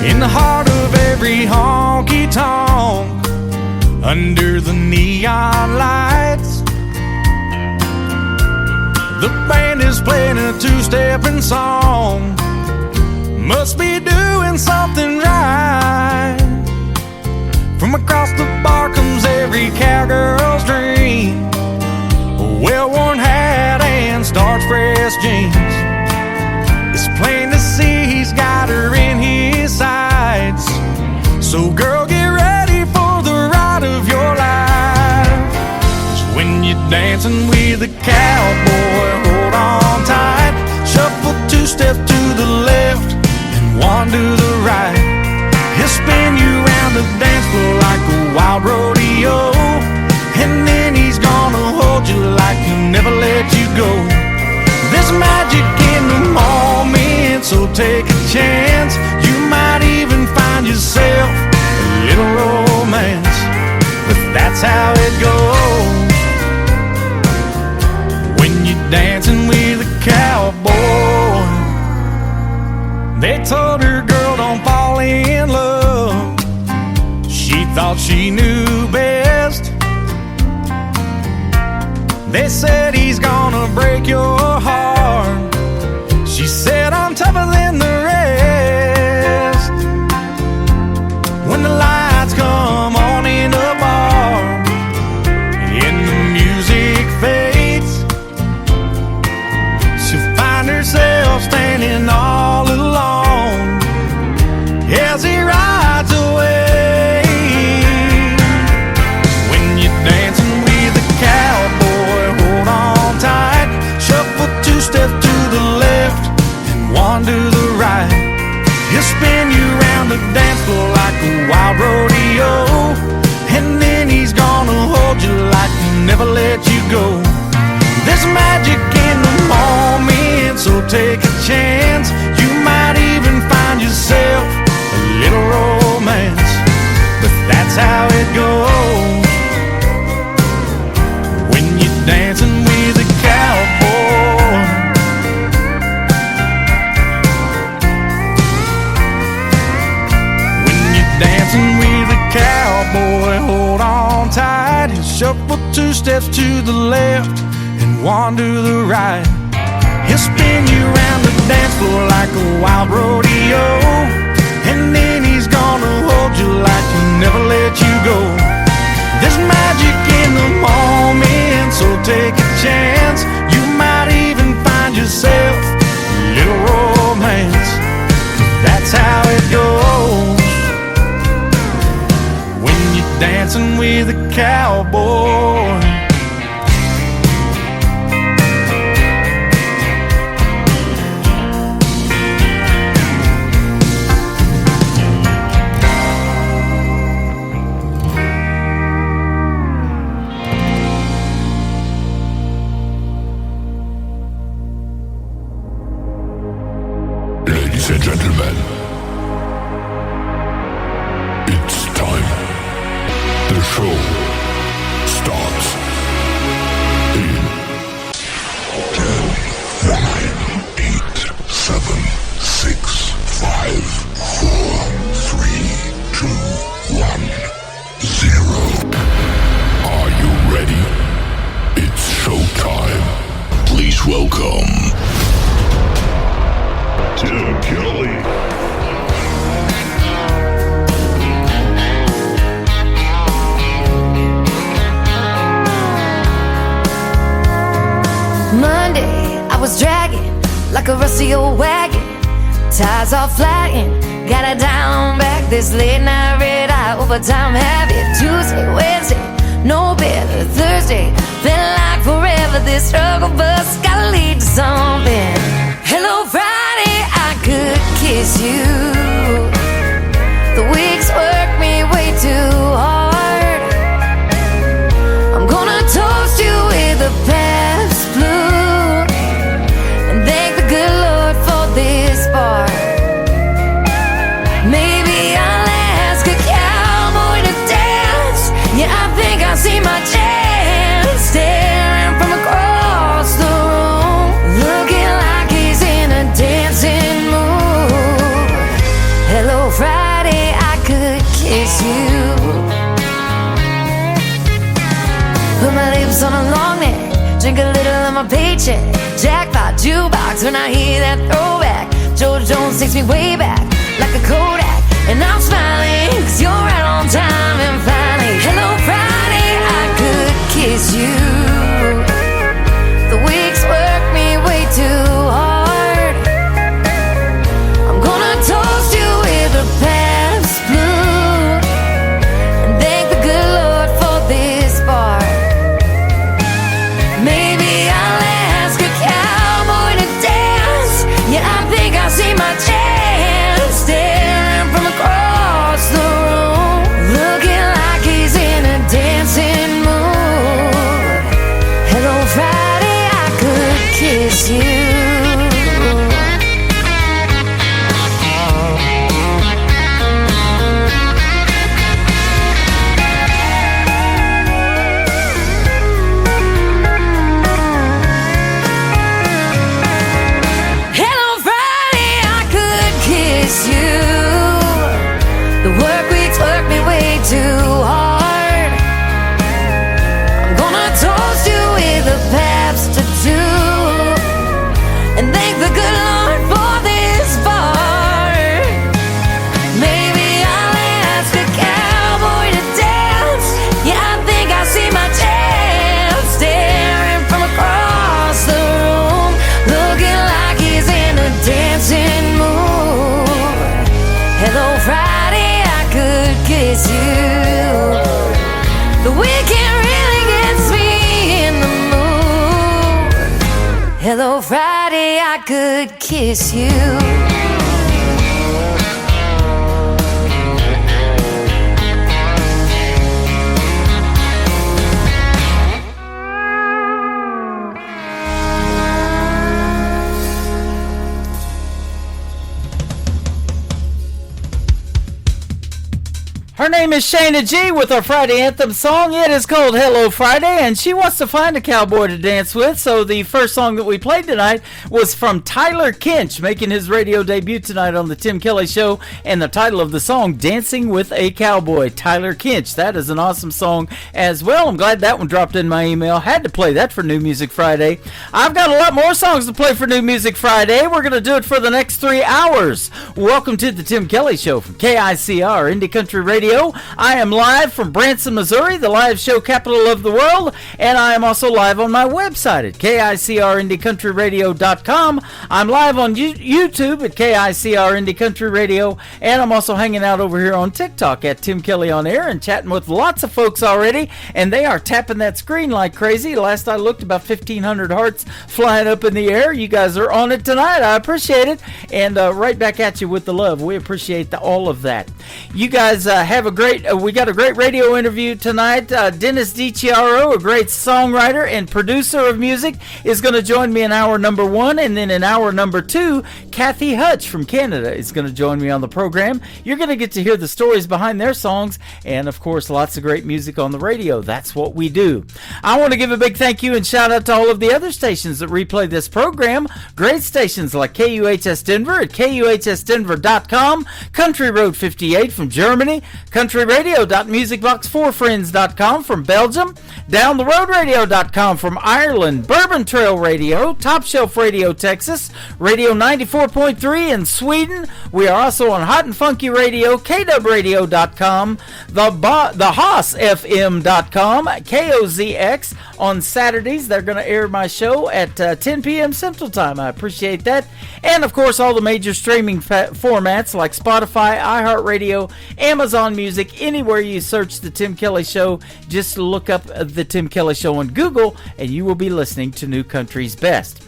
In the heart of every honky-tonk, under the neon lights, the band is playing a two-stepping song. Must be doing something right. From across the bar comes every cowgirl's dream, a well-worn hat and starched pressed jeans. It's plain to see he's got her in his sights. So girl, get ready for the ride of your life. 'Cause when you're dancing with a cowboy, hold on tight. Shuffle two steps to the left and one to the right. He'll spin you around the dance floor like a wild rodeo, and then he's gonna hold you like he'll never let you go. There's magic in the moment, so take a chance. You might even find yourself a little romance, but that's how it goes when you're dancing with a cowboy. They told her, girl, don't fall in love. She thought she knew best. They said he's gonna break your heart. She said, I'm tougher than the rest. When the lights come on in the bar and the music fades, she'll find herself standing all alone as he rides away. When you're dancing with a cowboy, hold on tight. Shuffle two steps to the left and one to the right. He'll spin you around the dance floor like a wild rodeo, and then he's gonna hold you like he'll never let you go. There's magic in the moment, so take a chance. You might even find yourself a little romance, but that's how it goes when you're dancing with a cowboy. When you're dancing with a cowboy, hold on tight. He'll shuffle two steps to the left and one to the right. He'll spin you around the dance floor like a wild rodeo, and then he's gonna hold you like he'll never let you go. There's magic in the moment, so take a chance. You might even find yourself a little romance. That's how it goes when you're dancing with a cowboy. Ladies and gentlemen, it's time. The show starts in 10, 9, 8, 7, 6, 5, 4, 3, 2, 1, 0. Are you ready? It's showtime. Please welcome Tim Kelly. Monday, I was dragging like a rusty old wagon. Tires all flying, got a down back. This late night red eye overtime habit. Tuesday, Wednesday, no better. Thursday, felt like forever. This struggle bus gotta lead to something. Hello, Friday, I could kiss you. The weeks work me way too hard. I'm gonna toast you with a past blue and thank the good Lord for this bar. Maybe I'll ask a cowboy to dance. Yeah, I think I see my chance. Put my lips on a long neck, drink a little of my paycheck. Jackpot jukebox when I hear that throwback. George Jones takes me way back like a Kodak. And I'm smiling 'cause you're right on time. And finally, hello Friday, I could kiss you. The weeks work me way too hard. I'm gonna toast you with a past blue and thank the good Lord for this bar. Maybe I'll ask a cowboy to dance. Yeah, I think I see my chance staring from across the room, looking like he's in a dancing mood. Hello Friday, I could kiss you. Too hard. I'm gonna toast you with a Pabst or two and thank the good Lord for this bar. Maybe I'll ask a cowboy to dance. Yeah, I think I see my chance staring from across the room, looking like he's in a dancing mood. Hello Friday, I could kiss you. The weekend really gets me in the mood. Hello Friday, I could kiss you. Her name is Shayna G with our Friday anthem song. It is called Hello Friday, and she wants to find a cowboy to dance with. So the first song that we played tonight was from Tyler Kinch, making his radio debut tonight on the Tim Kelly Show, and the title of the song, Dancing with a Cowboy, Tyler Kinch. That is an awesome song as well. I'm glad that one dropped in my email. Had to play that for New Music Friday. I've got a lot more songs to play for New Music Friday. We're going to do it for the next 3 hours. Welcome to the Tim Kelly Show from KICR, Indie Country Radio. I am live from Branson, Missouri, the live show capital of the world, and I am also live on my website at KICRIndieCountryRadio.com. I'm live on YouTube at KICR Indie Country Radio, and I'm also hanging out over here on TikTok at Tim Kelly On Air and chatting with lots of folks already, and they are tapping that screen like crazy. Last I looked, about 1,500 hearts flying up in the air. You guys are on it tonight. I appreciate it, and right back at you with the love. We appreciate all of that. You guys have a great, we got a great radio interview tonight. Dennis DiChiaro, a great songwriter and producer of music, is going to join me in hour number 1, and then in hour number 2, Kathy Hutch from Canada is going to join me on the program. You're going to get to hear the stories behind their songs, and of course lots of great music on the radio. That's what we do. I want to give a big thank you and shout out to all of the other stations that replay this program. Great stations like KUHS Denver at KUHSdenver.com, Country Road 58 from Germany, countryradio.musicbox4friends.com from Belgium, downtheroadradio.com from Ireland, Bourbon Trail Radio, Top Shelf Radio Texas, Radio 94.3 in Sweden. We are also on Hot and Funky Radio, KWradio.com, the HossFM.com, KOZX. On Saturdays, they're going to air my show at 10 p.m. Central Time. I appreciate that. And, of course, all the major streaming formats like Spotify, iHeartRadio, Amazon Music, anywhere you search The Tim Kelly Show, just look up The Tim Kelly Show on Google, and you will be listening to New Country's Best.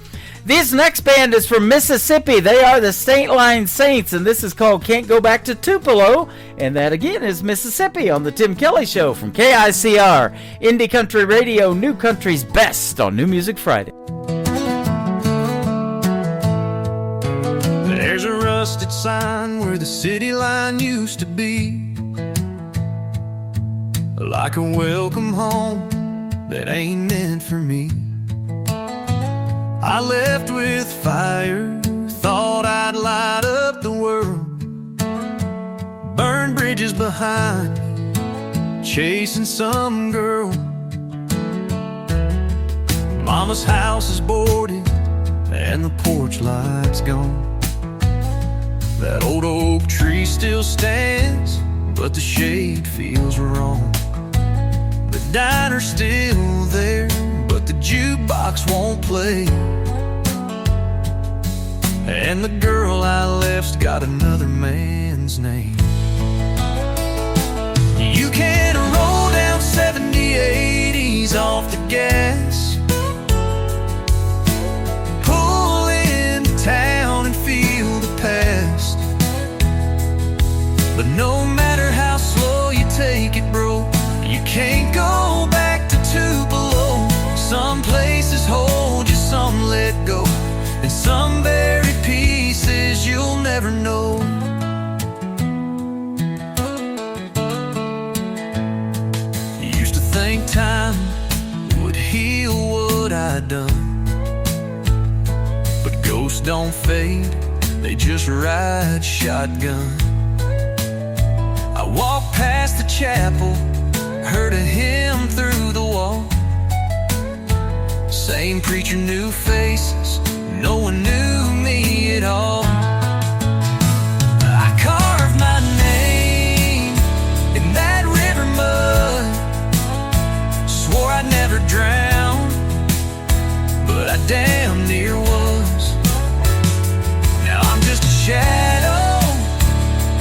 This next band is from Mississippi. They are the State Line Saints, and this is called Can't Go Back to Tupelo. And that, again, is Mississippi on The Tim Kelly Show from KICR, Indie Country Radio, New Country's Best on New Music Friday. There's a rusted sign where the city line used to be, like a welcome home that ain't meant for me. I left with fire, thought I'd light up the world, burn bridges behind me, chasing some girl. Mama's house is boarded and the porch light's gone. That old oak tree still stands, but the shade feels wrong. The diner's still there, but the jukebox won't play. And the girl I left's got another man's name. You can roll down 70, 80s off the gas, pull into town and feel the past. But no matter how slow you take it, bro, you can't go back to Tupelo. Some places hold you, some let go, and some buried pieces you'll never know. Used to think time would heal what I'd done, but ghosts don't fade, they just ride shotgun. I walked past the chapel, heard a hymn through the wall. Same preacher, new faces, no one knew me at all. I carved my name in that river mud, swore I'd never drown, but I damn near was. Now I'm just a shadow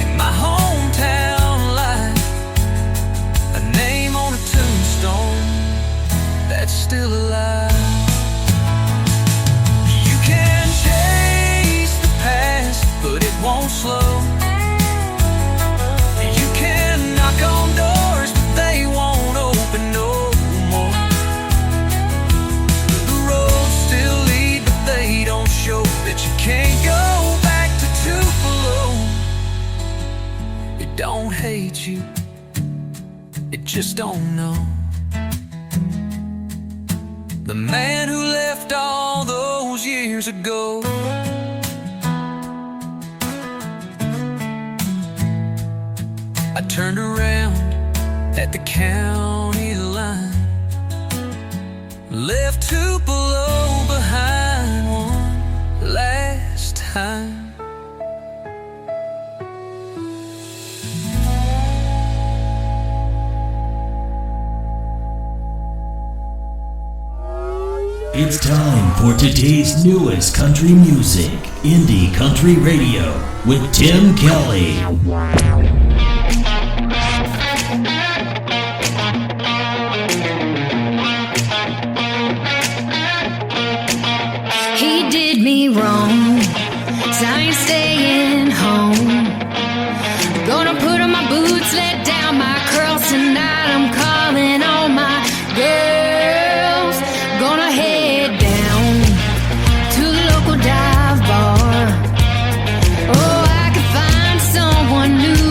in my hometown life, a name on a tombstone that's still alive. But it won't slow. You can knock on doors, but they won't open no more. The roads still lead, but they don't show that you can't go back to Tupelo. It don't hate you, it just don't know. The man who left all those years ago. I turned around at the county line, left Tupelo behind one last time. It's time for today's newest country music, Indie Country Radio, with Tim Kelly. He did me wrong, so I ain't staying home. Gonna put on my boots, let down my curls tonight. I'm calling all my girls. Gonna head down to the local dive bar. Oh, I could find someone new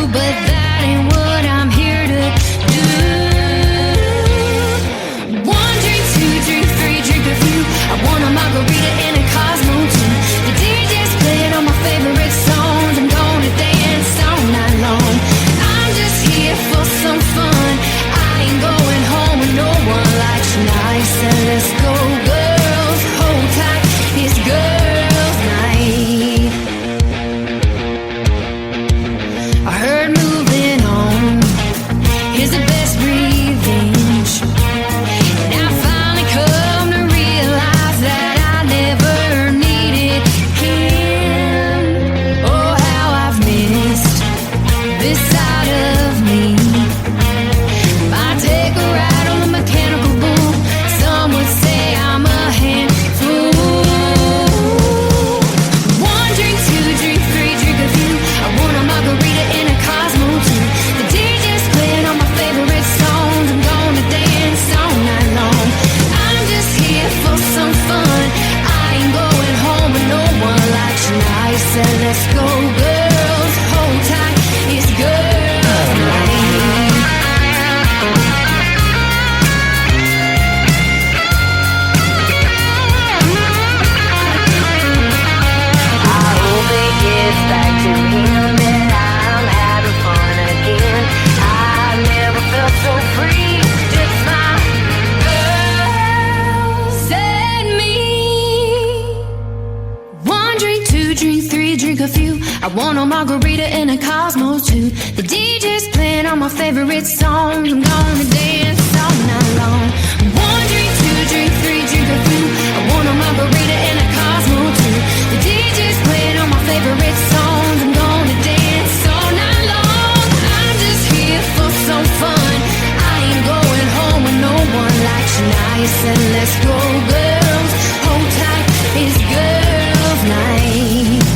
my favorite songs. I'm gonna dance all night long. One drink, two drink, three drink a few. I want a margarita and a Cosmo too. The DJ's playing all my favorite songs. I'm gonna dance all night long. I'm just here for some fun. I ain't going home with no one like Shania said. Let's go, girls. Hold tight, it's girls' night.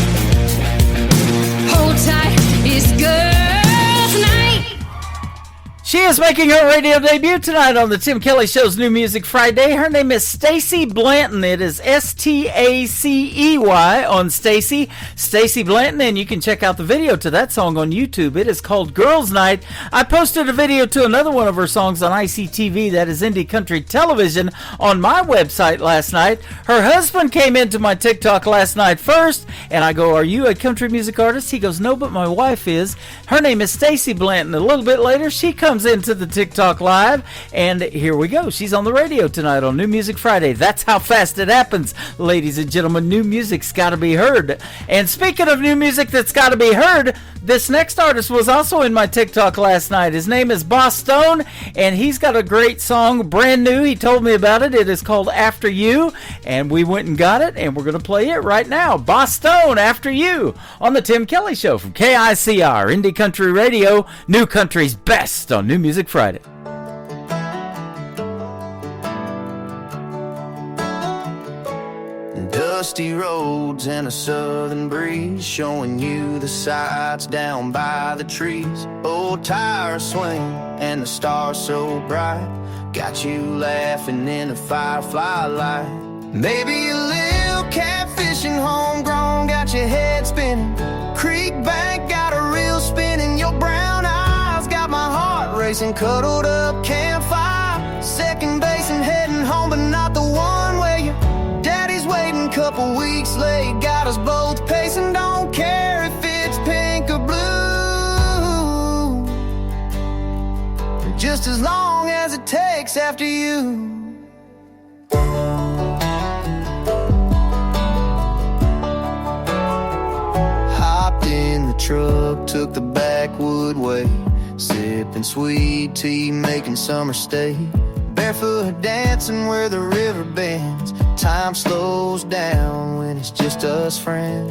Hold tight, it's girls' night. She is making her radio debut tonight on the Tim Kelly Show's New Music Friday. Her name is Stacey Blanton. It is Stacey on Stacey. Stacey Blanton, and you can check out the video to that song on YouTube. It is called Girls Night. I posted a video to another one of her songs on ICTV, that is Indie Country Television, on my website last night. Her husband came into my TikTok last night first, and I go, "Are you a country music artist?" He goes, "No, but my wife is." Her name is Stacey Blanton. A little bit later, she comes into the TikTok live, and here we go. She's on the radio tonight on New Music Friday. That's how fast it happens, ladies and gentlemen. New music's got to be heard. And speaking of new music that's got to be heard, this next artist was also in my TikTok last night. His name is Boss Stone, and he's got a great song, brand new. He told me about it. It is called After You, and we went and got it, and we're going to play it right now. Boss Stone, After You, on the Tim Kelly Show from KICR, Indie Country Radio, New Country's best on New Music Friday. Dusty roads and a southern breeze, showing you the sights down by the trees. Old tires swing and the stars so bright, got you laughing in a firefly light. Maybe a little catfishing, homegrown, got your head spinning. Creek bank got a real spin in your brown eyes, got my heart racing, cuddled up campfire. Second base and heading home, but not the one where you daddy's waiting. Couple weeks late, got us both pacing. Don't care if it's pink or blue, just as long as it takes after you. Hopped in the truck, took the backwood way, sipping sweet tea, making summer stay. Barefoot dancing where the river bends. Time slows down when it's just us friends.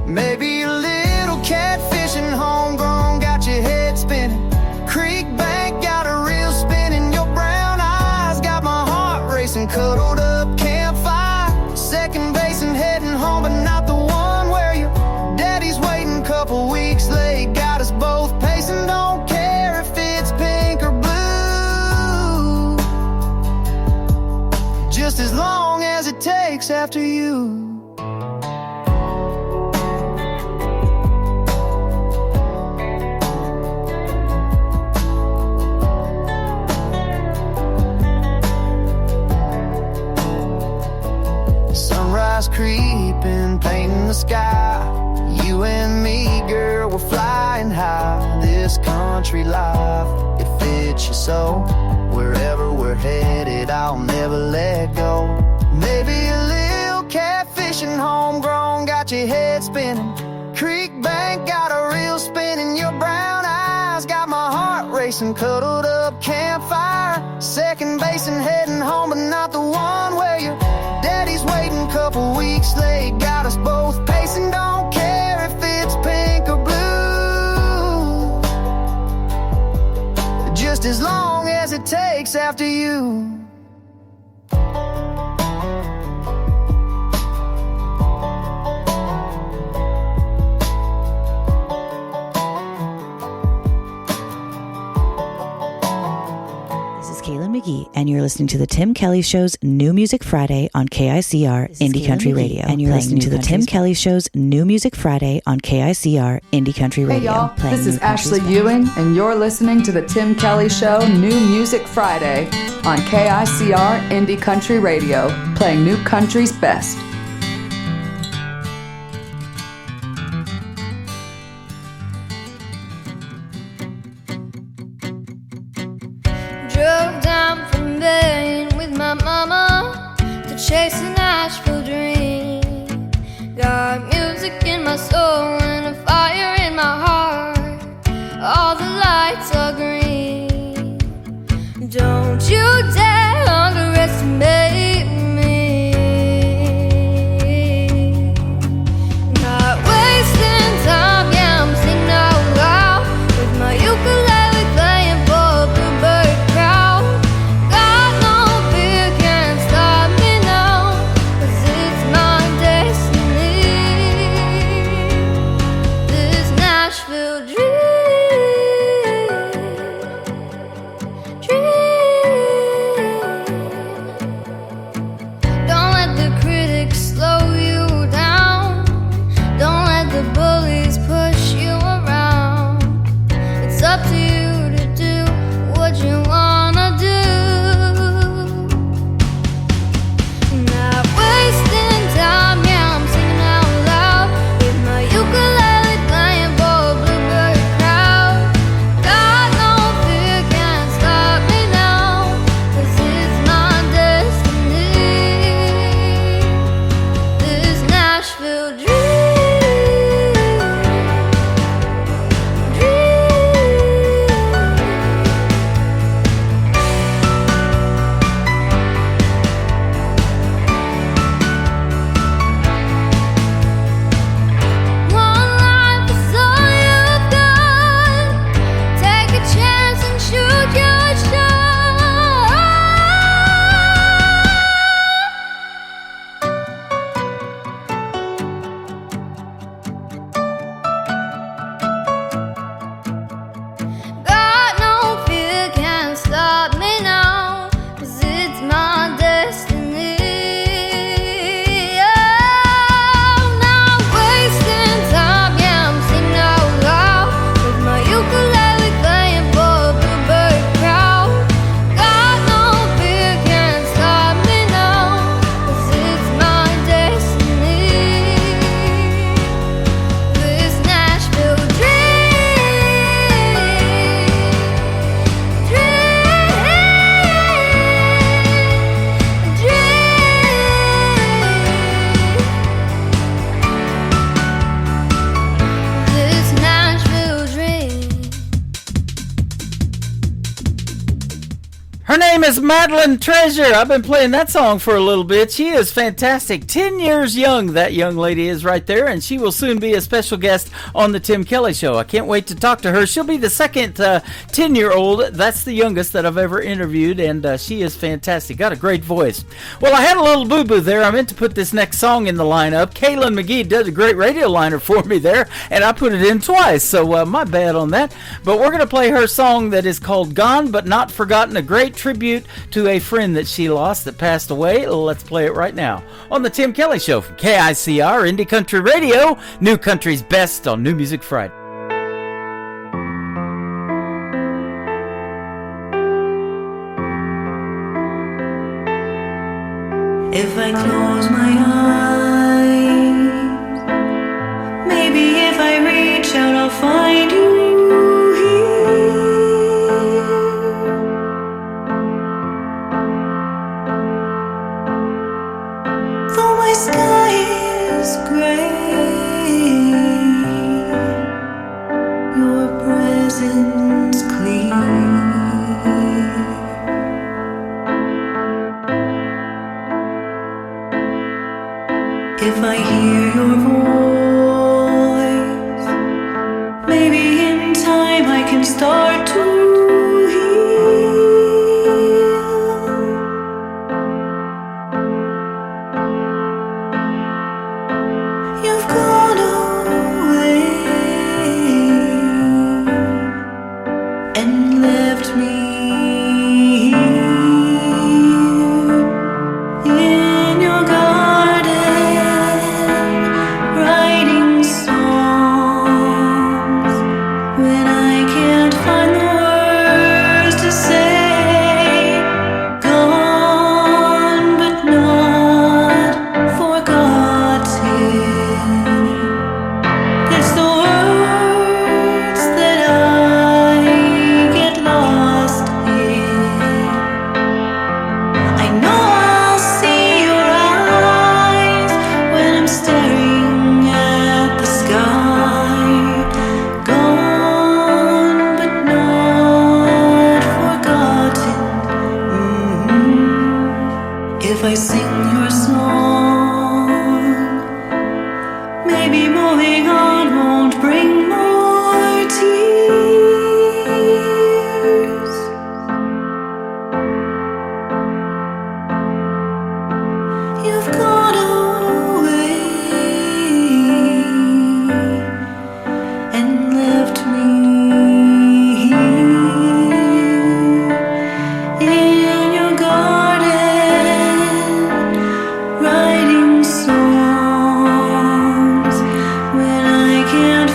Maybe a little catfishing, homegrown, got your head spinning. Creek bank got a real spin in your brown eyes, got my heart racing, cuddled up campfire. Second base and heading home, but not the one where your daddy's waiting. Couple weeks late, got us both pacing. Don't care if it's pink or blue, just as long as it takes after you. Sunrise creeping, painting the sky. You and me, girl, we're flying high. This country life, it fits you so. Wherever we're headed, I'll never let go. Maybe a little catfishing, homegrown, got your head spinning. Creek bank got a real spin in your brown eyes, got my heart racing, cuddled up campfire. Second base and heading home, but not the one where your daddy's waiting. Couple weeks late, got us both pacing. Don't care if it's pink or blue, just as long as it takes after you. Kayla McGee, and you're listening to the Tim Kelly Show's New Music Friday on KICR Indie Country Radio. And you're listening to the Tim Kelly Show's New Music Friday on KICR Indie Country Radio. Hey y'all, this is Ashley Ewing, and you're listening to the Tim Kelly Show New Music Friday on KICR Indie Country Radio, playing new country's best. Drove down from Maine with my mama to chase a Nashville dream. Got music in my soul and a fire in my heart. All the lights are green. Miss Madeline Treasure. I've been playing that song for a little bit. She is fantastic. 10 years young, that young lady is right there, and she will soon be a special guest on the Tim Kelly Show. I can't wait to talk to her. She'll be the second 10-year-old. That's the youngest that I've ever interviewed, and she is fantastic. Got a great voice. Well, I had a little boo-boo there. I meant to put this next song in the lineup. Kaylin McGee does a great radio liner for me there, and I put it in twice, so my bad on that. But we're going to play her song that is called Gone But Not Forgotten, a great tribute to a friend that she lost that passed away. Let's play it right now on the Tim Kelly Show from KICR Indie Country Radio, New Country's best on New Music Friday. If I close my eyes, maybe if I reach out I'll find you. Sky is gray, your presence clear. If I hear your voice, maybe in time I can start to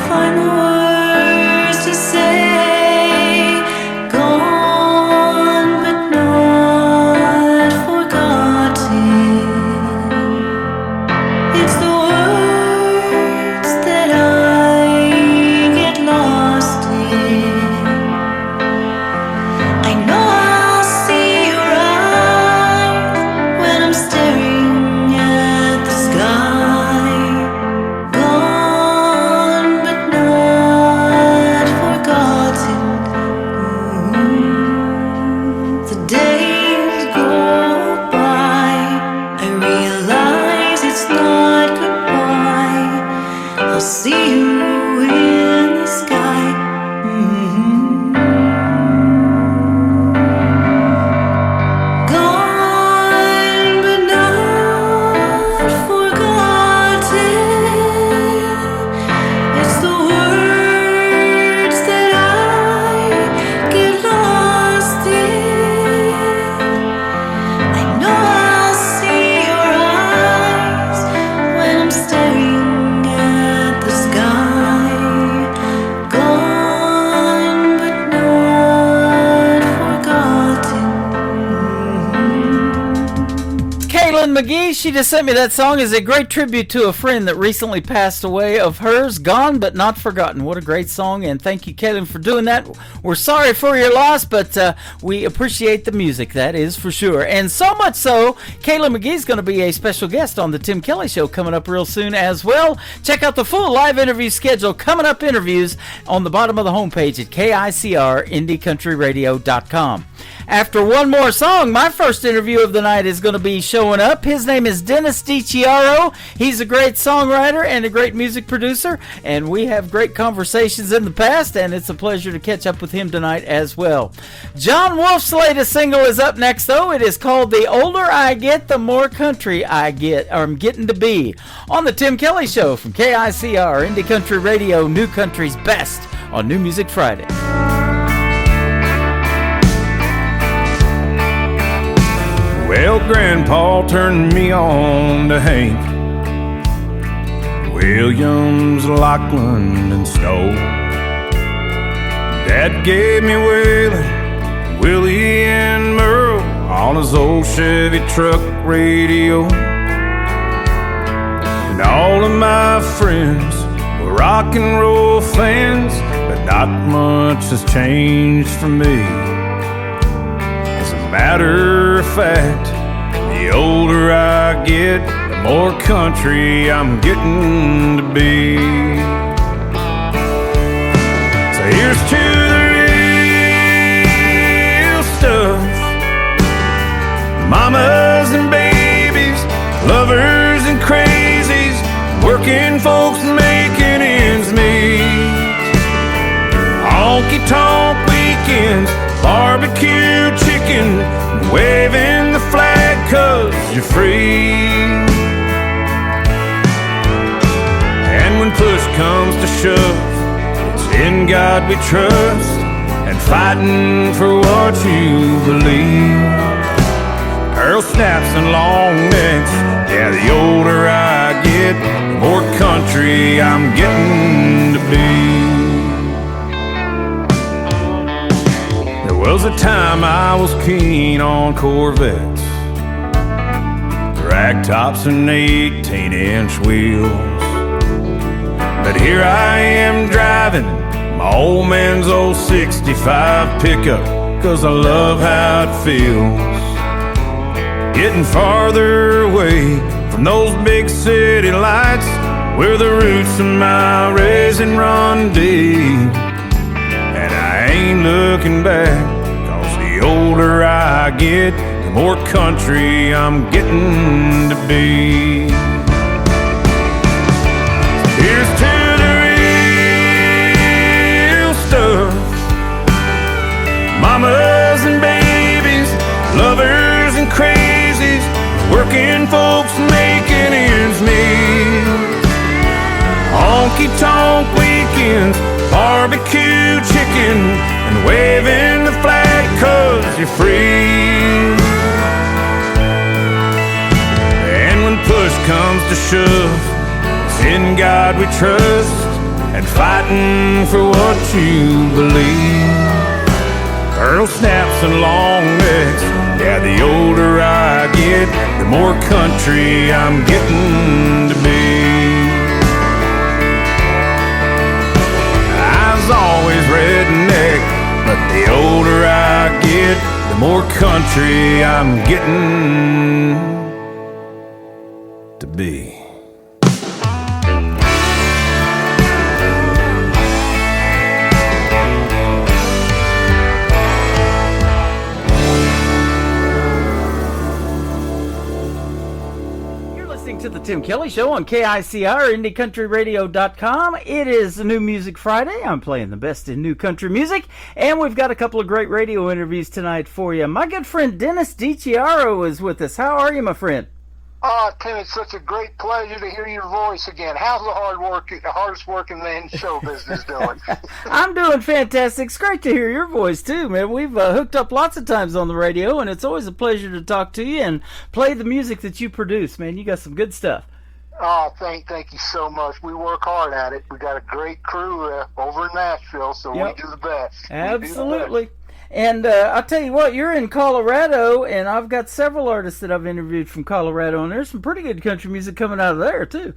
find the Kaylin McGee, she just sent me that song as a great tribute to a friend that recently passed away of hers, Gone But Not Forgotten. What a great song, and thank you, Kaylin, for doing that. We're sorry for your loss, but we appreciate the music, that is for sure. And so much so, Kaylin McGee's going to be a special guest on the Tim Kelly Show coming up real soon as well. Check out the full live interview schedule, coming up interviews, on the bottom of the homepage at KICRIndieCountryRadio.com. After one more song, my first interview of the night is going to be showing up. His name is Dennis DiChiaro. He's a great songwriter and a great music producer, and we have great conversations in the past, and it's a pleasure to catch up with him tonight as well. John Wolf's latest single is up next, though. It is called The Older I Get, The More Country I Get, or I'm Getting to Be, on the Tim Kelly Show from KICR, Indie Country Radio, New Country's Best, on New Music Friday. Well, Grandpa turned me on to Hank Williams, Lachlan, and Snow. Dad gave me Willie and Merle on his old Chevy truck radio. And all of my friends were rock and roll fans, but not much has changed for me. As a matter of fact, the older I get, the more country I'm getting to be. So here's to the real stuff. Mamas and babies, lovers and crazies, working folks making ends meet. Honky-tonk weekends, barbecue chicken, waving the flag 'cause you're free. And when push comes to shove, it's in God we trust, and fighting for what you believe. Pearl snaps and long necks, yeah, the older I get, the more country I'm getting to be. There was a time I was keen on Corvettes, rag tops and 18-inch wheels. But here I am driving my old man's old 65 pickup, 'cause I love how it feels. Getting farther away from those big city lights, where the roots of my raising run deep. And I ain't looking back, 'cause the older I get, the more country I'm getting to be. Here's to the real stuff. Mamas and babies, lovers and crazies, working folks making ends meet. Honky-tonk weekends, barbecue chicken, and waving the flag 'cause you're free. And when push comes to shove, it's in God we trust, and fighting for what you believe. Pearl snaps and long necks, yeah, the older I get, the more country I'm getting to be. I was always redneck, but the older I get, the more country I'm getting to be. To the Tim Kelly Show on KICR, IndieCountryRadio.com. It is New Music Friday. I'm playing the best in new country music, and we've got a couple of great radio interviews tonight for you. My good friend Dennis DiChiaro is with us. How are you, my friend? Oh, Tim, it's such a great pleasure to hear your voice again. How's the hardest working man in show business doing? I'm doing fantastic. It's great to hear your voice, too, man. We've hooked up lots of times on the radio, and it's always a pleasure to talk to you and play the music that you produce, man. You got some good stuff. Oh, thank you so much. We work hard at it. We got a great crew over in Nashville, so we do the best. Absolutely. And I'll tell you what, you're in Colorado, and I've got several artists that I've interviewed from Colorado, and there's some pretty good country music coming out of there, too.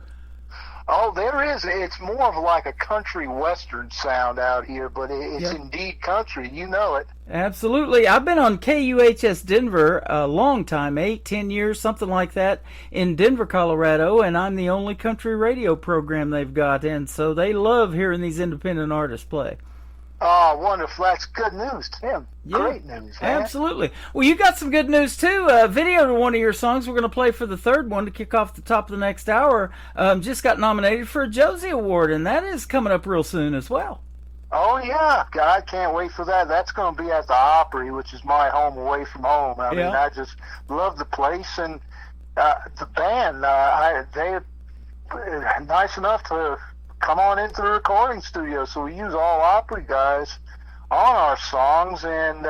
Oh, there is. It's more of like a country western sound out here, but it's indeed country. You know it. Absolutely. I've been on KUHS Denver a long time, 8-10 years, something like that, in Denver, Colorado, and I'm the only country radio program they've got, and so they love hearing these independent artists play. Oh, wonderful. That's good news, Tim. Yeah, great news, man. Absolutely. Well, you got some good news, too. Video to one of your songs we're going to play for the third one to kick off the top of the next hour just got nominated for a Josie Award, and that is coming up real soon as well. Oh, yeah. I can't wait for that. That's going to be at the Opry, which is my home away from home. I mean, I just love the place, and the band, they're nice enough to come on into the recording studio, so we use all Opry guys on our songs, and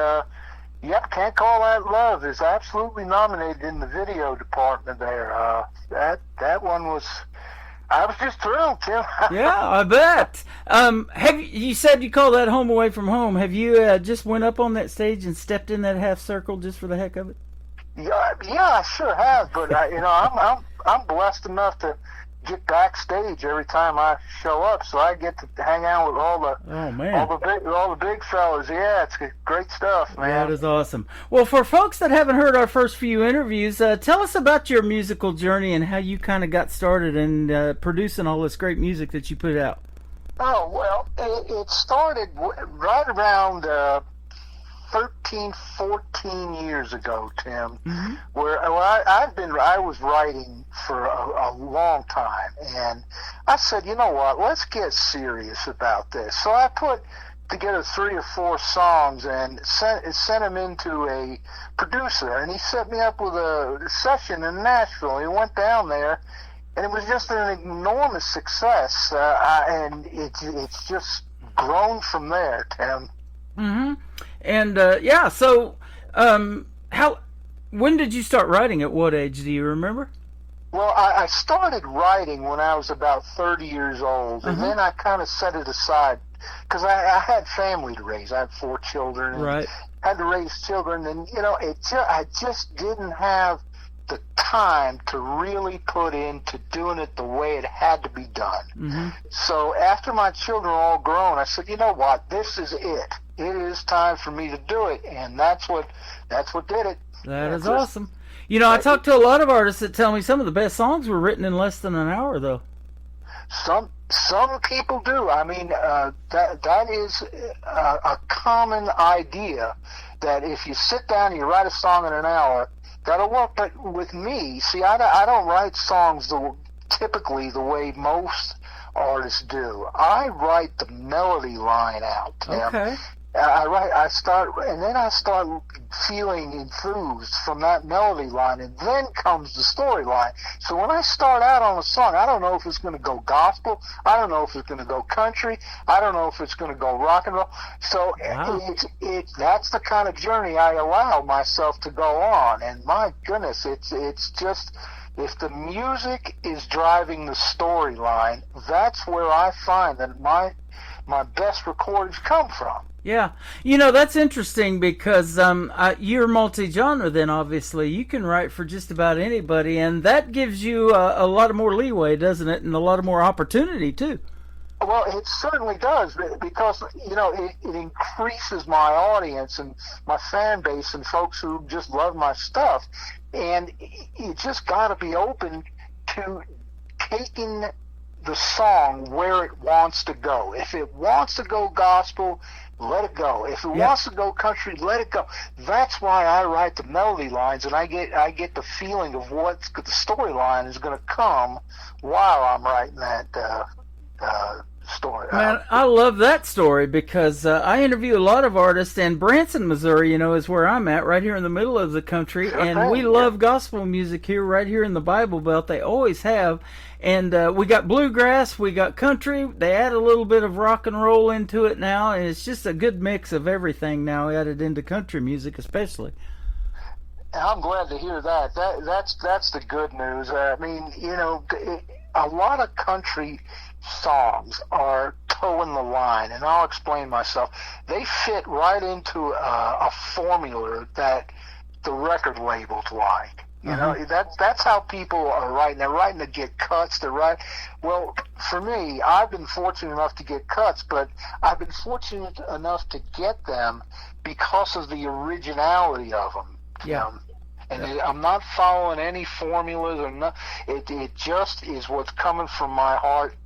Can't Call That Love is absolutely nominated in the video department there. That one was, I was just thrilled, Tim. Yeah, I bet. You said you call that home away from home. Have you just went up on that stage and stepped in that half circle just for the heck of it? Yeah, I sure have, but I'm blessed enough to get backstage every time I show up, so I get to hang out with all the big fellas. Yeah, it's great stuff, man. That is awesome. Well, for folks that haven't heard our first few interviews, tell us about your musical journey and how you kind of got started in producing all this great music that you put out. Oh, well, it started right around 13, 14 years ago, Tim, where I was writing for a long time, and I said, you know what, let's get serious about this. So I put together 3 or 4 songs and sent them into a producer, and he set me up with a session in Nashville. He went down there, and it was just an enormous success, and it's just grown from there, Tim. Mm-hmm. And so when did you start writing? At what age do you remember? Well, I started writing when I was about 30 years old, and then I kind of set it aside because I had family to raise. I had 4 children, and right. Had to raise children, and I just didn't have the time to really put into doing it the way it had to be done. Mm-hmm. So after my children were all grown, I said, you know what, this is it. It is time for me to do it, and that's what did it. That is awesome. I talked to a lot of artists that tell me some of the best songs were written in less than an hour, though. Some people do. I mean, that is a common idea, that if you sit down and you write a song in an hour, that'll work. But with me, see, I don't write songs typically the way most artists do. I write the melody line out. Okay. I start feeling enthused from that melody line, and then comes the storyline. So when I start out on a song, I don't know if it's going to go gospel, I don't know if it's going to go country, I don't know if it's going to go rock and roll. So that's the kind of journey I allow myself to go on. And my goodness, it's just, if the music is driving the storyline, that's where I find that my best recordings come from. Yeah. That's interesting because you're multi-genre then, obviously. You can write for just about anybody, and that gives you a lot of more leeway, doesn't it? And a lot of more opportunity, too. Well, it certainly does, because, it increases my audience and my fan base and folks who just love my stuff. And you just got to be open to taking the song where it wants to go. If it wants to go gospel, let it go. If it wants to go country, let it go. That's why I write the melody lines, and I get the feeling of what the storyline is going to come while I'm writing that story. Man, I love that story because I interview a lot of artists, and Branson, Missouri, is where I'm at, right here in the middle of the country, and we love gospel music here, right here in the Bible Belt. They always have. And we got bluegrass, we got country. They add a little bit of rock and roll into it now, and it's just a good mix of everything now added into country music, especially. I'm glad to hear that. That's the good news. I mean, a lot of country songs are toeing the line, and I'll explain myself. They fit right into a formula that the record labels like. You know, that's how people are writing. They're writing to get cuts. Well, for me, I've been fortunate enough to get cuts, but I've been fortunate enough to get them because of the originality of them. Yeah. I'm not following any formulas or not. It just is what's coming from my heart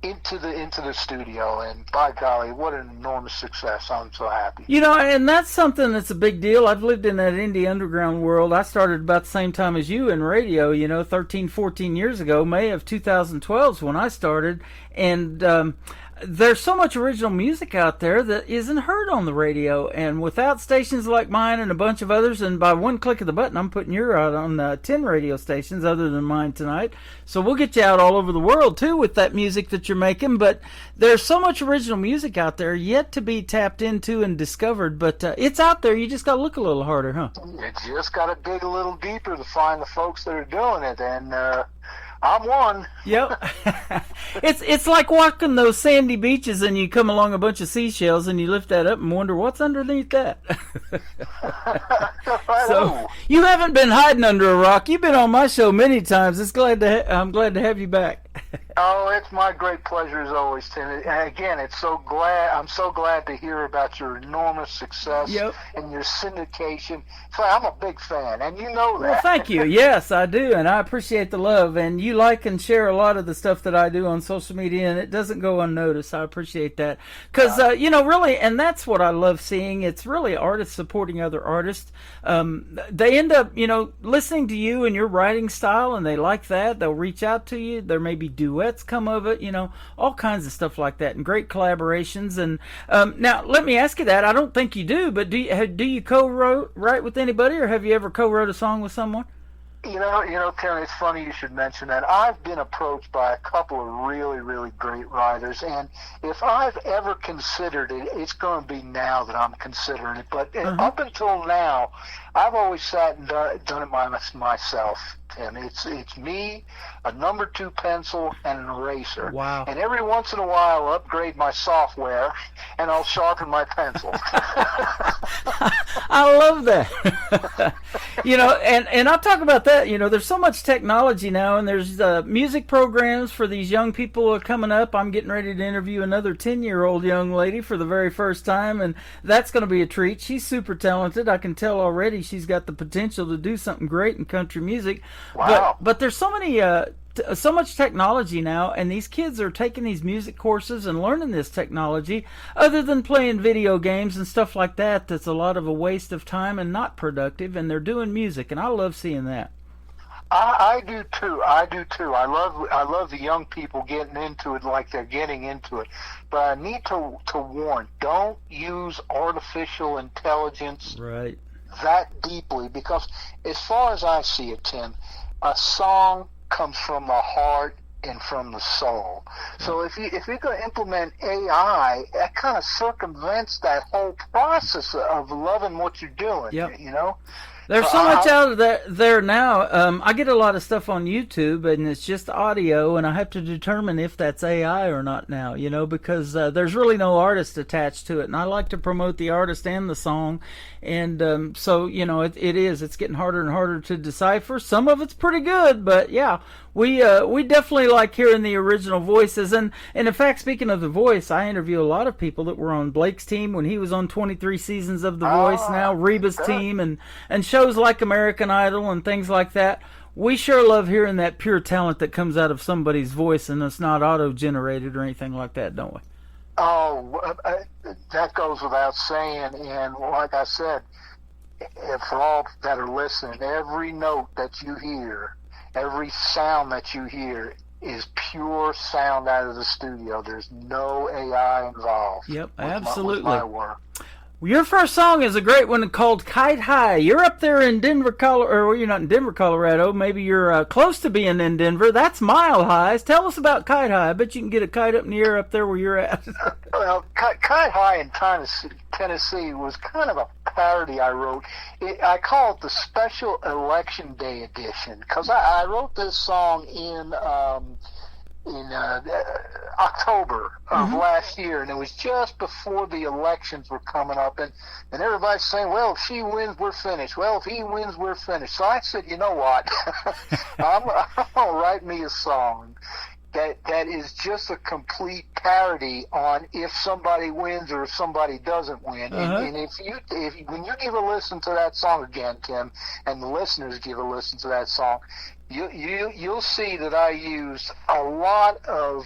into the studio, and by golly, what an enormous success. I'm so happy. You know, and that's something that's a big deal. I've lived in that indie underground world. I started about the same time as you in radio, 13, 14 years ago. May of 2012 is when I started, and there's so much original music out there that isn't heard on the radio, and without stations like mine and a bunch of others, and by one click of the button, I'm putting you out on 10 radio stations other than mine tonight. So we'll get you out all over the world too with that music that you're making. But there's so much original music out there yet to be tapped into and discovered. But it's out there. You just got to look a little harder, huh? You just got to dig a little deeper to find the folks that are doing it, and I'm one. Yep. It's like walking those sandy beaches and you come along a bunch of seashells and you lift that up and wonder what's underneath that. So you haven't been hiding under a rock. You've been on my show many times. I'm glad to have you back. Oh, it's my great pleasure as always, Tim. And again, I'm so glad to hear about your enormous success and your syndication. So I'm a big fan, and you know that. Well, thank you. Yes, I do, and I appreciate the love. And you like and share a lot of the stuff that I do on social media, and it doesn't go unnoticed. I appreciate that. Because, really, and that's what I love seeing. It's really artists supporting other artists. They end up, listening to you and your writing style, and they like that. They'll reach out to you. There may be duets come of it, all kinds of stuff like that, and great collaborations. And now, let me ask you that. I don't think you do, but do you co-write with anybody, or have you ever co-wrote a song with someone? Terry, it's funny you should mention that. I've been approached by a couple of really, really great writers, and if I've ever considered it, it's going to be now that I'm considering it. But up until now, I've always sat and done it myself, Tim. It's me, a number 2 pencil, and an eraser. Wow. And every once in a while, I'll upgrade my software, and I'll sharpen my pencil. I love that. And I'll talk about that. There's so much technology now, and there's music programs for these young people who are coming up. I'm getting ready to interview another 10-year-old young lady for the very first time, and that's going to be a treat. She's super talented. I can tell already she's got the potential to do something great in country music. Wow. But there's so many so much technology now, and these kids are taking these music courses and learning this technology other than playing video games and stuff like that. That's a lot of a waste of time and not productive, and they're doing music, and I love seeing that. I do too. I love the young people getting into it like they're getting into it. But I need to warn, don't use artificial intelligence that deeply, because as far as I see it, Tim, a song comes from the heart and from the soul. So if you're going to implement AI, that kind of circumvents that whole process of loving what you're doing. There's so much out of there now. I get a lot of stuff on YouTube, and it's just audio, and I have to determine if that's AI or not now, because there's really no artist attached to it. And I like to promote the artist and the song. And so, it's getting harder and harder to decipher. Some of it's pretty good, but yeah, we definitely like hearing the original voices. And in fact, speaking of the voice, I interview a lot of people that were on Blake's team when he was on 23 seasons of The Voice, now Reba's team, and shows like American Idol and things like that. We sure love hearing that pure talent that comes out of somebody's voice, and it's not auto-generated or anything like that, don't we? Oh, that goes without saying. And like I said, for all that are listening, every note that you hear, every sound that you hear is pure sound out of the studio. There's no AI involved. Yep, absolutely. With my work. Your first song is a great one called Kite High. You're up there in Denver, Colorado, or you're not in Denver, Colorado. Maybe you're close to being in Denver. That's Mile High. Tell us about Kite High. I bet you can get a kite up in the air up there where you're at. Well, Kite High in Tennessee was kind of a parody I wrote. I call it the Special Election Day Edition, because I wrote this song October of last year, and it was just before the elections were coming up, and everybody's saying, well, if she wins, we're finished. Well, if he wins, we're finished. So I said, you know what? I'm going to write me a song that is just a complete parody on if somebody wins or if somebody doesn't win. And when you give a listen to that song again, Tim, and the listeners give a listen to that song, you'll see that I used a lot of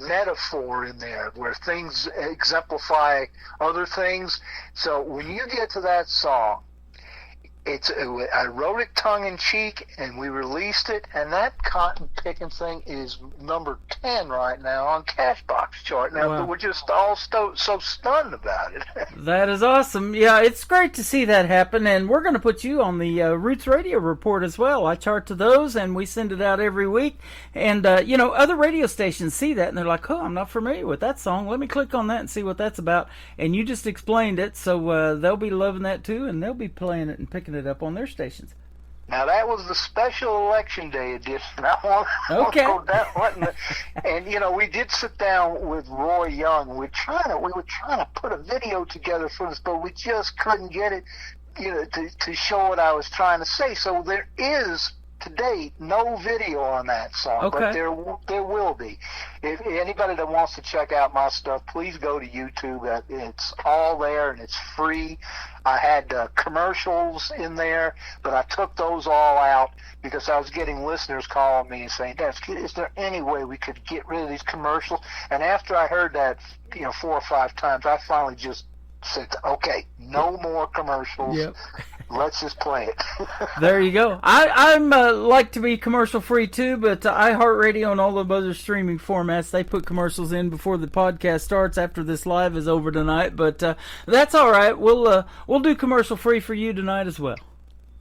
metaphor in there where things exemplify other things. So when you get to that song, I wrote it tongue-in-cheek, and we released it, and that cotton picking thing is number 10 right now on Cashbox chart. Now, Wow. we're just all so stunned about it. That is awesome. Yeah, it's great to see that happen, and we're going to put you on the Roots Radio Report as well. I chart to those, and we send it out every week. And, other radio stations see that, and they're like, oh, I'm not familiar with that song. Let me click on that and see what that's about. And you just explained it, so they'll be loving that too, and they'll be playing it and picking it up on their stations. Now, that was the special election day edition. Okay. And we did sit down with Roy Young. We were trying to put a video together for this, but we just couldn't get it, to show what I was trying to say. So there is, to date, no video on that song, Okay. but there will be. If anybody that wants to check out my stuff, please go to YouTube. It's all there, and it's free. I had commercials in there, but I took those all out because I was getting listeners calling me and saying, is there any way we could get rid of these commercials? And after I heard that 4 or 5 times, I finally just said, okay, no more commercials. Yep. Let's just play it. There you go. I'm like to be commercial free too, but iHeartRadio and all the other streaming formats, they put commercials in before the podcast starts after this live is over tonight. But that's all right. We'll do commercial free for you tonight as well.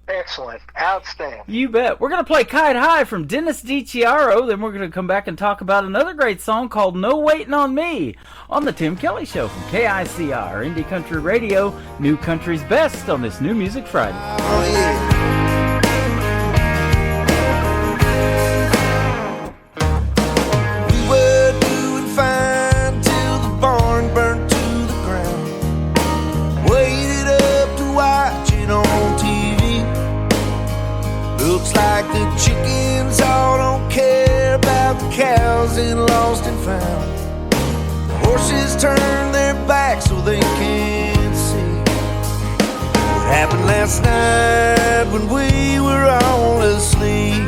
Excellent. Outstanding. You bet. We're going to play Kite High from Dennis DiCiaro. Then we're going to come back and talk about another great song called No Waiting on Me on The Tim Kelly Show from KICR, Indie Country Radio, New Country's Best on this New Music Friday. Oh, yeah. We were doing fine till the barn burnt to the ground. Waited up to watch it on TV. Looks like the chickens all don't care about the cows in Lost and Found. The horses turn their backs so they can't see what happened last night when we were all asleep.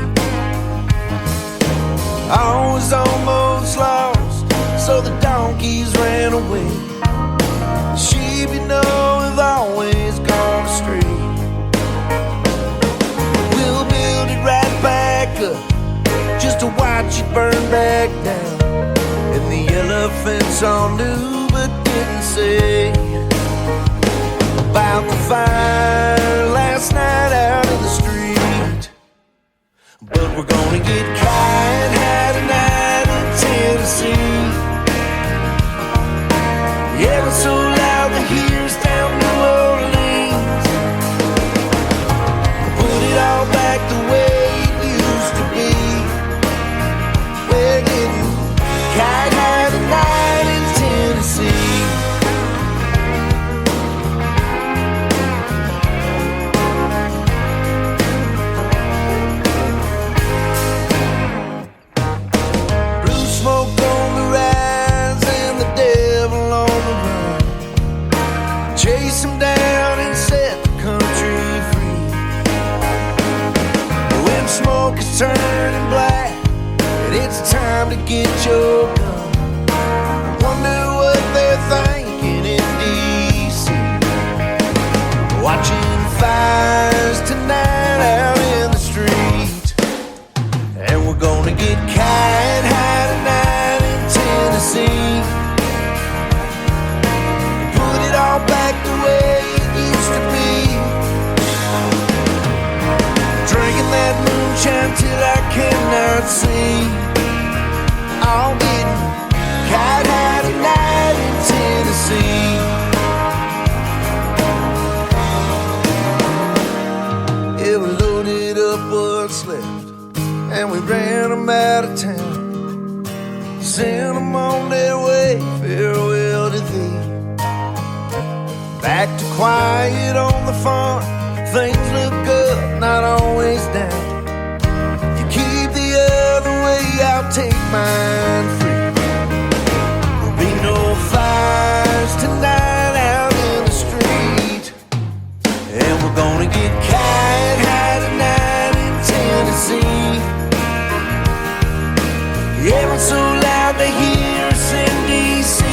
I was almost lost, so the donkeys ran away. The sheep, have always gone astray. We'll build it right back up, just to watch it burn back down. And the elephants all knew but didn't say about the fire last night out in the street. But we're gonna get kite high tonight in Tennessee. Yeah, we're so loud the hears down New Orleans. Put it all back the way it used to be. We're getting kite high tonight in Tennessee. Blue smoke on the rise and the devil on the run. Chase him down and set the country free. When smoke is turning black and it's time to get your gun, wonder what they're thinking in D.C. Watching fires tonight out in the street. And we're gonna get kite high tonight in Tennessee. Put it all back the way it used to be. Drinking that moonshine till I cannot see. All getting kite high tonight in Tennessee. Yeah, we loaded up what's left and we ran them out of town. send them on their way, farewell to thee. Back to quiet on the farm, things look good, not always down. You keep the other way, I'll take mine free. There'll be no fires tonight out in the street, and we're gonna get kite high tonight in Tennessee. Yeah, it's so loud they hear us in D.C.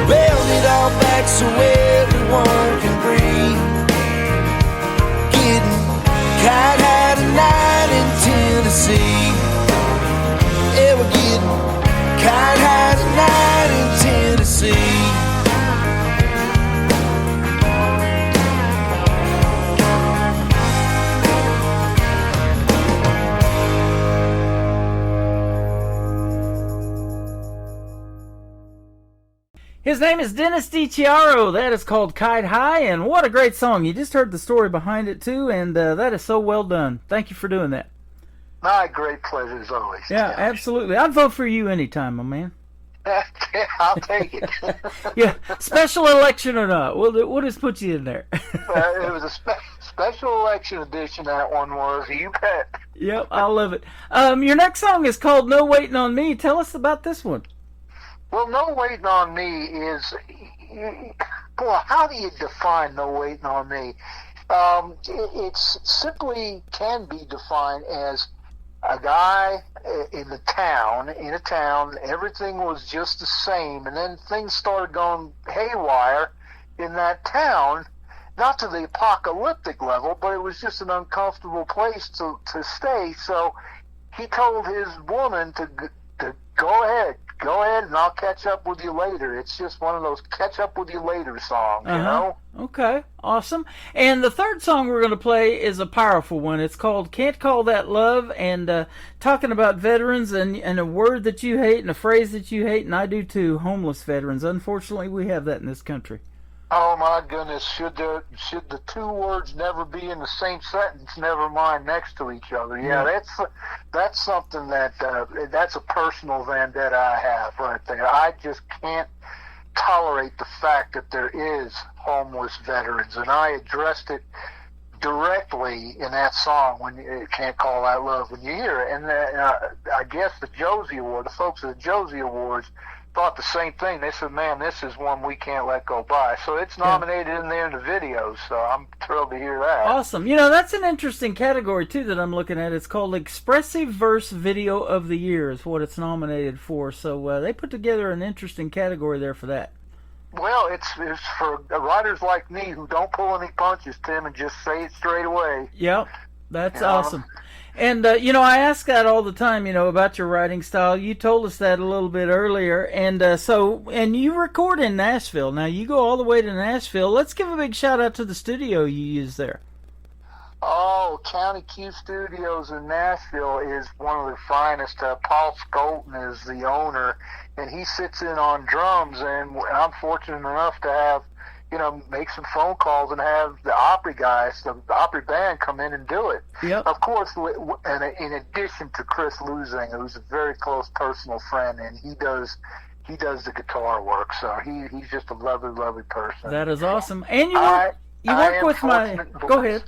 Build it all back so everyone can breathe. Getting kite high tonight in Tennessee. Yeah, we're getting kite high tonight in Tennessee. His name is Dennis DiChiaro. That is called Kite High, and what a great song. You just heard the story behind it, too, and that is so well done. Thank you for doing that. My great pleasure as always. Yeah, absolutely. I'd vote for you anytime, my man. I'll take it. Yeah, special election or not, we'll just put you in there. It was a special election edition, that one was. You bet. Yep, I love it. Your next song is called No Waiting on Me. Tell us about this one. Well, No Waiting on Me is, boy, how do you define No Waiting on Me? It's simply can be defined as a guy in a town, everything was just the same, and then things started going haywire in that town, not to the apocalyptic level, but it was just an uncomfortable place to stay, so he told his woman to go ahead, and I'll catch up with you later. It's just one of those catch up with you later songs, you know? Okay, awesome. And the third song we're going to play is a powerful one. It's called Can't Call That Love, and talking about veterans and a word that you hate and a phrase that you hate, and I do too, homeless veterans. Unfortunately, we have that in this country. Oh my goodness, should the two words never be in the same sentence, never mind next to each other? Yeah, that's something that's a personal vendetta I have right there. I just can't tolerate the fact that there is homeless veterans, and I addressed it directly in that song when you Can't Call That Love when you hear it. And I guess the folks at the Josie Awards thought the same thing. They said, man, this is one we can't let go by. So it's nominated in there in the videos, so I'm thrilled to hear that. Awesome. You know, that's an interesting category, too, that I'm looking at. It's called Expressive Verse Video of the Year is what it's nominated for. So they put together an interesting category there for that. Well, it's for writers like me who don't pull any punches, Tim, and just say it straight away. Yep, that's awesome. And, I ask that all the time, about your writing style. You told us that a little bit earlier. And and you record in Nashville. Now, you go all the way to Nashville. Let's give a big shout out to the studio you use there. Oh, County Q Studios in Nashville is one of the finest. Paul Skolton is the owner, and he sits in on drums. And I'm fortunate enough to have, make some phone calls and have the Opry guys, the Opry band, come in and do it. Yep. Of course, and in addition to Chris Lusing, who's a very close personal friend, and he does the guitar work. So he's just a lovely, lovely person. That is awesome. And you work with my. Go ahead.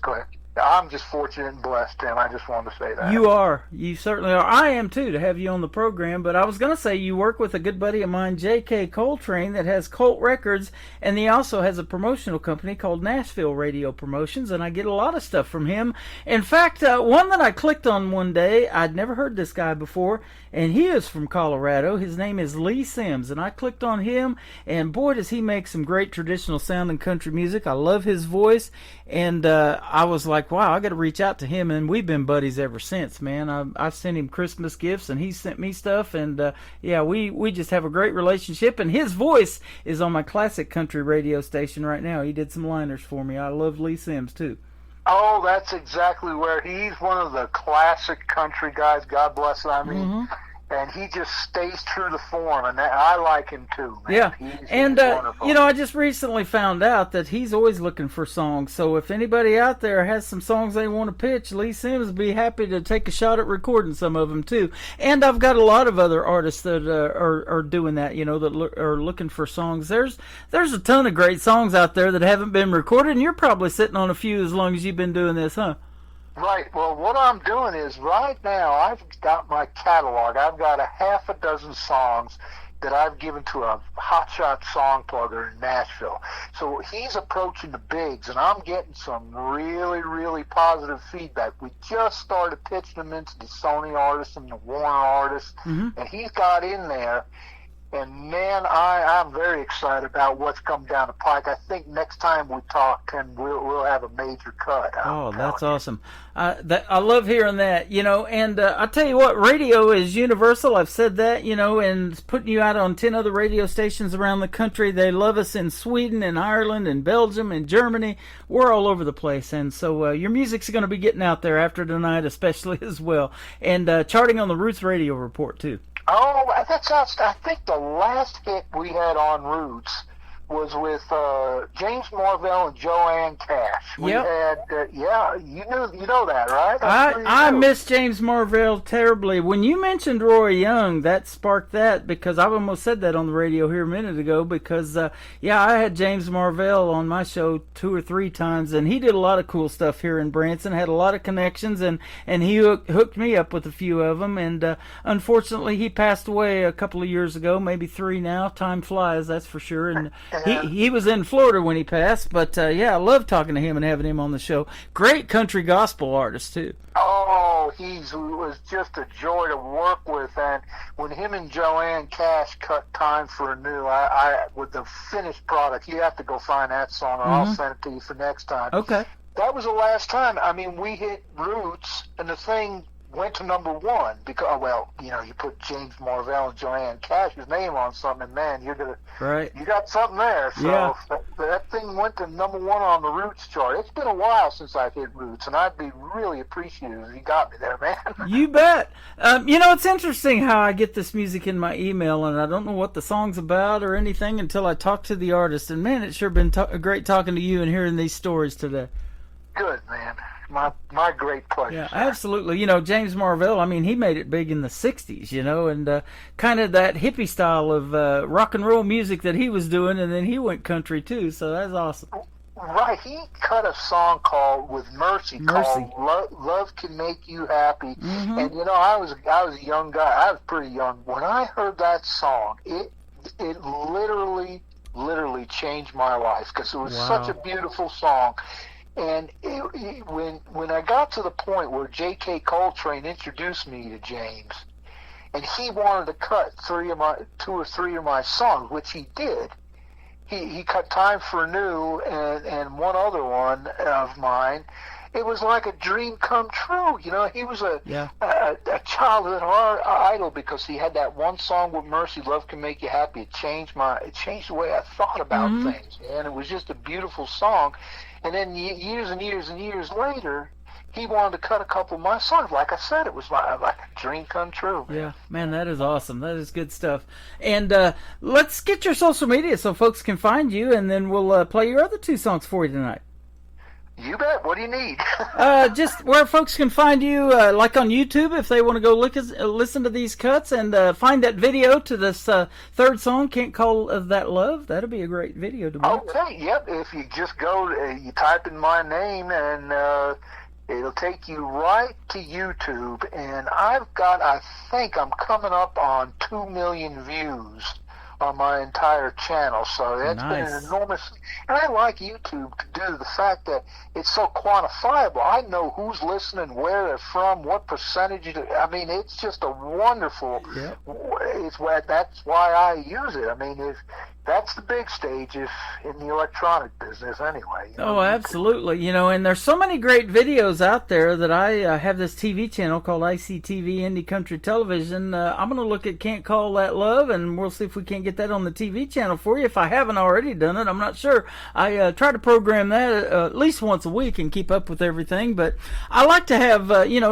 I'm just fortunate and blessed, Tim. I just wanted to say that. You are. You certainly are. I am, too, to have you on the program. But I was going to say you work with a good buddy of mine, J.K. Coltrane, that has Colt Records, and he also has a promotional company called Nashville Radio Promotions, and I get a lot of stuff from him. In fact, one that I clicked on one day, I'd never heard this guy before, and he is from Colorado. His name is Lee Sims, and I clicked on him, and boy, does he make some great traditional sounding country music. I love his voice, and I was like, wow, I got to reach out to him, and we've been buddies ever since, man. I've sent him Christmas gifts, and he sent me stuff, and we just have a great relationship, and his voice is on my classic country radio station right now. He did some liners for me. I love Lee Sims, too. Oh, that's exactly where he's one of the classic country guys. God bless him. I mean, And he just stays true to form, and I like him too, man. Yeah, He's wonderful. you know, I just recently found out that he's always looking for songs. So if anybody out there has some songs they want to pitch, Lee Sims would be happy to take a shot at recording some of them too. And I've got a lot of other artists that are doing that, you know, that are looking for songs. There's a ton of great songs out there that haven't been recorded, and you're probably sitting on a few as long as you've been doing this, huh? Right. Well, what I'm doing is right now I've got my catalog. I've got a half a dozen songs that I've given to a hotshot song plugger in Nashville. So he's approaching the bigs, and I'm getting some really, really positive feedback. We just started pitching them into the Sony artists and the Warner artists, and he's got in there. And, man, I'm very excited about what's come down the pike. I think next time we talk, Tim, we'll have a major cut. Oh, that's awesome. I love hearing that, you know. And I tell you what, radio is universal. I've said that, you know, and putting you out on 10 other radio stations around the country. They love us in Sweden and Ireland and Belgium and Germany. We're all over the place. And so your music's going to be getting out there after tonight, especially as well. And charting on the Roots Radio Report, too. Oh, I think the last hit we had on Roots was with James Marvell and Joanne Cash. We had, you know that, right? I miss James Marvell terribly. When you mentioned Roy Young, that sparked that, because I almost said that on the radio here a minute ago, because, I had James Marvell on my show 2 or 3 times, and he did a lot of cool stuff here in Branson, had a lot of connections, and he hooked me up with a few of them, and unfortunately he passed away a couple of years ago, maybe 3 now. Time flies, that's for sure, and he was in Florida when he passed, but I love talking to him and having him on the show. Great country gospel artist too. Oh, he was just a joy to work with, and when him and Joanne Cash cut Time for a New, I with the finished product, you have to go find that song, or I'll send it to you for next time. Okay. That was the last time. I mean, we hit Roots, and the thing went to #1 because, you put James Marvell and Joanne Cash's name on something, and man, you got something there. So that thing went to #1 on the Roots chart. It's been a while since I've hit Roots, and I'd be really appreciative if you got me there, man. You bet. It's interesting how I get this music in my email, and I don't know what the song's about or anything until I talk to the artist. And man, it's sure been great talking to you and hearing these stories today. Good, man. My great pleasure. Yeah, absolutely. James Marvell, he made it big in the 60s, and kind of that hippie style of rock and roll music that he was doing, and then he went country too, so that's awesome. Right, he cut a song called with Mercy. Called Love Can Make You Happy. And I was a young guy. I was pretty young. When I heard that song, it literally changed my life, because it was such a beautiful song. And when I got to the point where J.K. Coltrane introduced me to James, and he wanted to cut 2 or 3 of my songs, which he did. He cut Time for a New and one other one of mine. It was like a dream come true. He was a childhood idol, because he had that one song with Mercy, Love Can Make You Happy. It changed the way I thought about things, and it was just a beautiful song. And then years and years and years later, he wanted to cut a couple of my songs. Like I said, it was like a dream come true. Yeah, man, that is awesome. That is good stuff. And let's get your social media so folks can find you, and then we'll play your other 2 songs for you tonight. You bet. What do you need? Just where folks can find you, like on YouTube, if they want to go listen to these cuts, and find that video to this 3rd song, Can't Call That Love. That'll be a great video to watch. Okay, yep. If you just go, you type in my name, and it'll take you right to YouTube. And I think I'm coming up on 2 million views on my entire channel, so that's been an enormous. And I like YouTube to do the fact that it's so quantifiable. I know who's listening, where they're from, what percentage. It's just a wonderful. that's why I use it. I mean, if that's the big stage, if in the electronic business, anyway. Oh, absolutely. And there's so many great videos out there that I have this TV channel called ICTV Indie Country Television. I'm going to look at Can't Call That Love, and we'll see if we can't get that on the TV channel for you. If I haven't already done it, I'm not sure. I try to program that at least once a week and keep up with everything. But I like to have,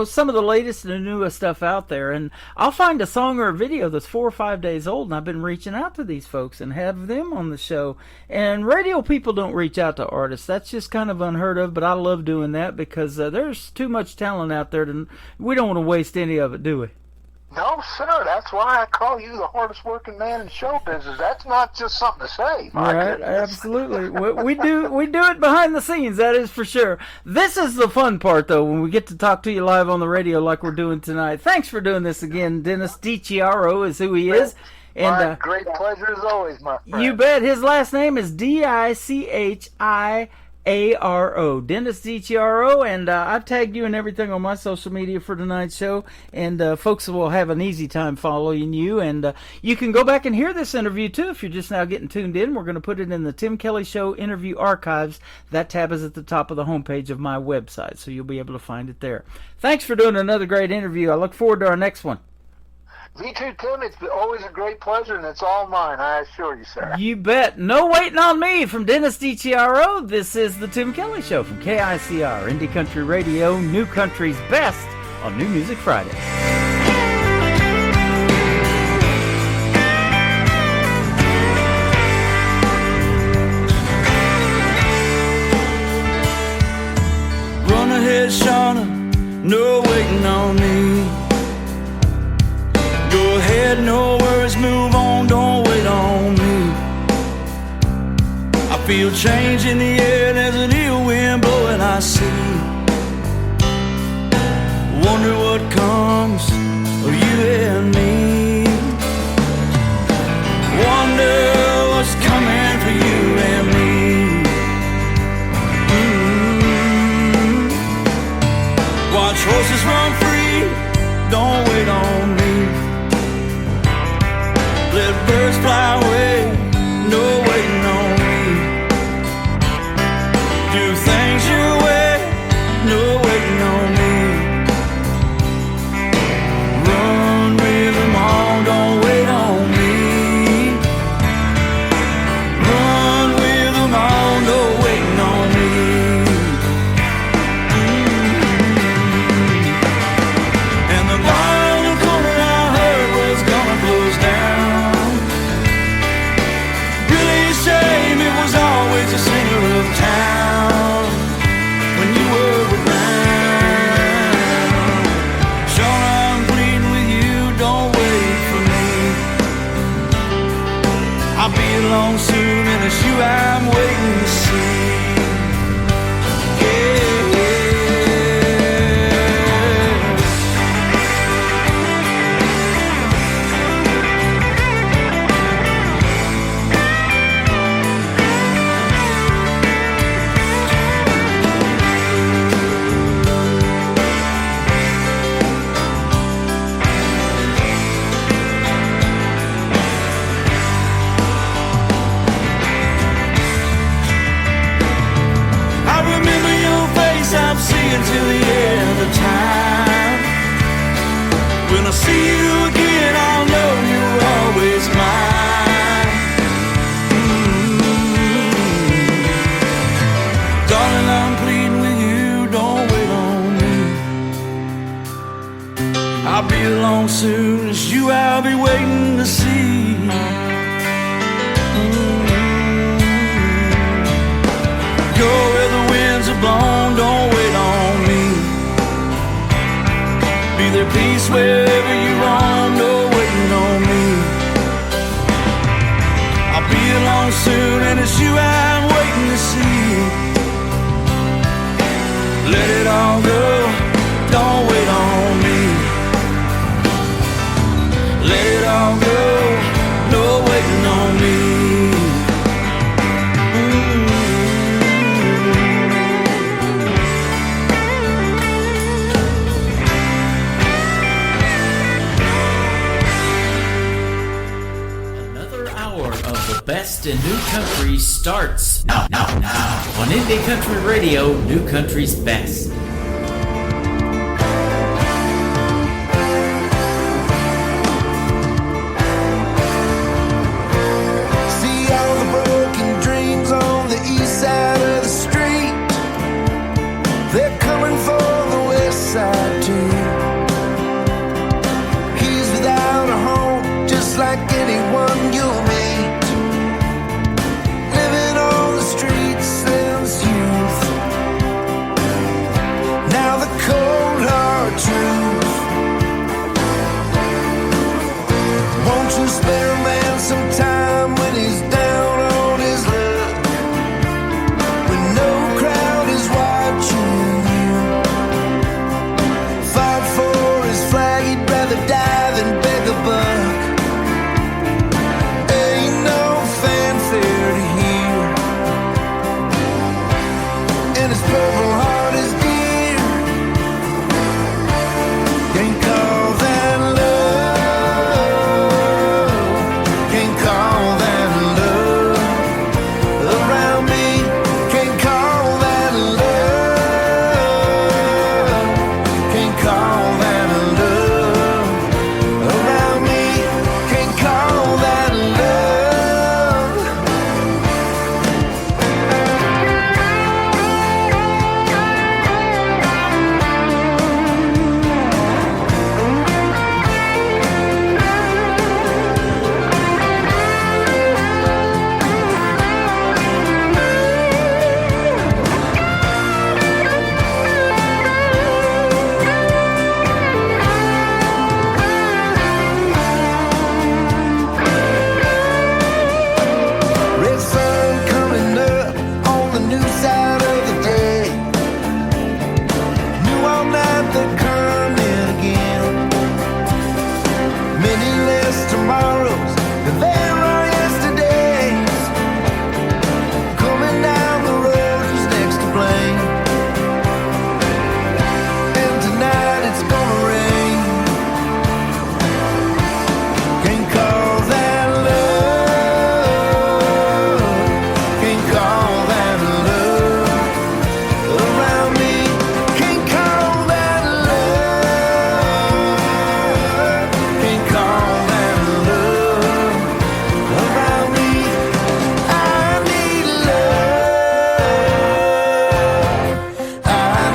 some of the latest and newest stuff out there. And I'll find a song or a video that's 4 or 5 days old, and I've been reaching out to these folks and have them on the show. And radio people don't reach out to artists. That's just kind of unheard of, but I love doing that because there's too much talent out there. We don't want to waste any of it, do we? No, sir. That's why I call you the hardest working man in show business. That's not just something to say. Right, absolutely. we do it behind the scenes, that is for sure. This is the fun part, though, when we get to talk to you live on the radio like we're doing tonight. Thanks for doing this again. Dennis DiChiaro is who he is. And my great pleasure as always, my friend. You bet. His last name is DiChiaro, Dennis DiChiaro, and I've tagged you and everything on my social media for tonight's show, and folks will have an easy time following you, and you can go back and hear this interview too if you're just now getting tuned in. We're going to put it in the Tim Kelly Show interview archives. That tab is at the top of the homepage of my website, so you'll be able to find it there. Thanks for doing another great interview. I look forward to our next one. Me too, Tim. It's always a great pleasure, and it's all mine, I assure you, sir. You bet. No waiting on me from Dennis DiChiaro. This is the Tim Kelly Show from KICR, Indie Country Radio, New Country's best on New Music Friday. Run ahead, Shauna, no waiting on me. Go ahead, no worries, move on, don't wait on me. I feel change in the air, there's an ill wind blowing, I see. Wonder what comes of you and me. Wonder what's coming for you and me. Watch horses run free, don't wait on me. Let birds fly away, no waiting on me. Do things your way, no waiting on me. Run with them all, don't wait on me. Run with them all, no waiting on me. And the bar in the corner I heard was gonna close down. Always a singer of town when you were around. Sean, I'm pleading with you, don't wait for me. I'll be along soon, and it's you I'm waiting to see. Until the end of time. When I see you again, I'll know you're always mine. Darling, I'm pleading with you, don't wait on me. I'll be along soon, it's you I'll be waiting to see. Go where the winds are blown, don't wait on me. Be there peace wherever you roam, no waiting on me. I'll be along soon, and it's you I'm waiting to see. Let it all go, don't wait on me. Let it all go, no waiting on me. best in new country starts now on Indie Country Radio, New Country's Best. See all the broken dreams on the east side of the street. They're coming for the west side too. He's without a home, just like anyone you'll meet. Living on the streets since youth. Now the cold hard truth. Won't you spare a man some time when he's down on his luck? When no crowd is watching you. Fought for his flag, he'd rather die than beg a buck. Ain't no fanfare to hear. And his purple heart is dear. Can't call that love. Can't call that love. Around me, can't call that love. Can't call that love. Around me, can't call that love. Red sun coming up on the new side of the day. Knew all night they're coming again. Many less tomorrows than there are yesterdays. Coming down the road, who's next to blame? And tonight it's gonna rain. Can't call that love. Can't call that love. Around me, can't call that love. Can't call that love. Around me, I need love. I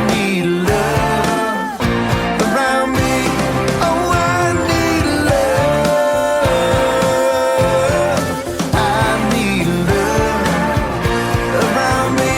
need love. Around me, oh, I need love. I need love. Around me,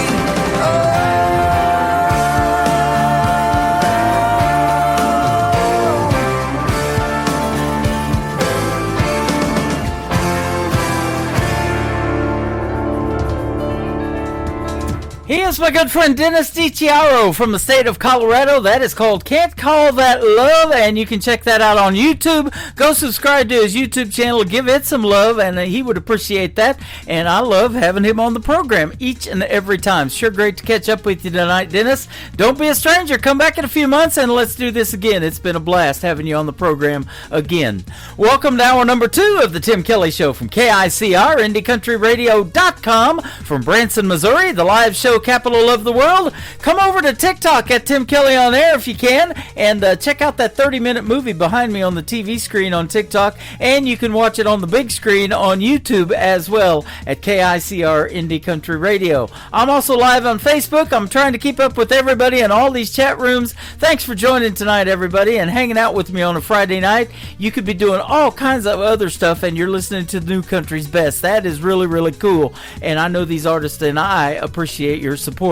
He is my good friend Dennis DiChiaro from the state of Colorado. That is called Can't Call That Love, and you can check that out on YouTube. Go subscribe to his YouTube channel, give it some love, and he would appreciate that. And I love having him on the program each and every time. Sure great to catch up with you tonight, Dennis. Don't be a stranger. Come back in a few months and let's do this again. It's been a blast having you on the program again. Welcome to hour number 2 of the Tim Kelly Show from KICR, IndieCountryRadio.com from Branson, Missouri, the live show capital of the world. Come over to TikTok at Tim Kelly on Air if you can, and check out that 30-minute movie behind me on the TV screen on TikTok, and you can watch it on the big screen on YouTube as well at KICR Indie Country Radio. I'm also live on Facebook. I'm trying to keep up with everybody in all these chat rooms. Thanks for joining tonight, everybody, and hanging out with me on a Friday night. You could be doing all kinds of other stuff, and you're listening to New Country's Best. That is really, really cool, and I know these artists and I appreciate your support.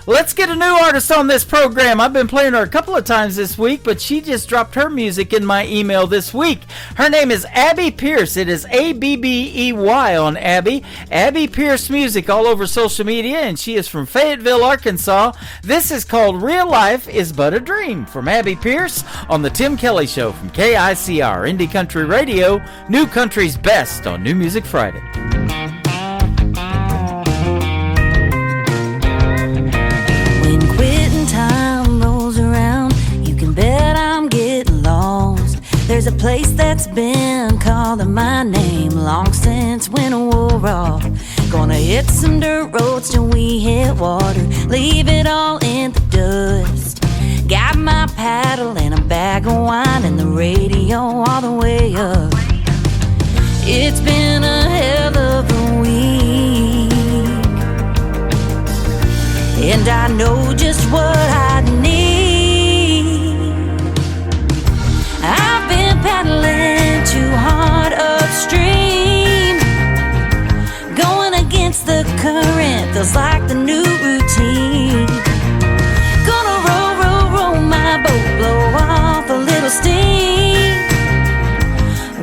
Let's get a new artist on this program. I've been playing her a couple of times this week, but she just dropped her music in my email this week. Her name is Abby Pierce. It is Abbey on Abby. Abby Pierce Music all over social media, and she is from Fayetteville, Arkansas. This is called Real Life is But a Dream from Abby Pierce on the Tim Kelly Show from KICR Indie Country Radio, New Country's Best on New Music Friday. When quitting time rolls around, you can bet I'm getting lost. There's a place that's been calling my name long since when I wore off. Gonna hit some dirt roads till we hit water, leave it all in the dust. Got my paddle and a bag of wine and the radio all the way up. It's been a hell of a week, and I know just what I need. I've been paddling too hard upstream, going against the current feels like the new routine. Gonna roll, roll, roll my boat, blow off a little steam.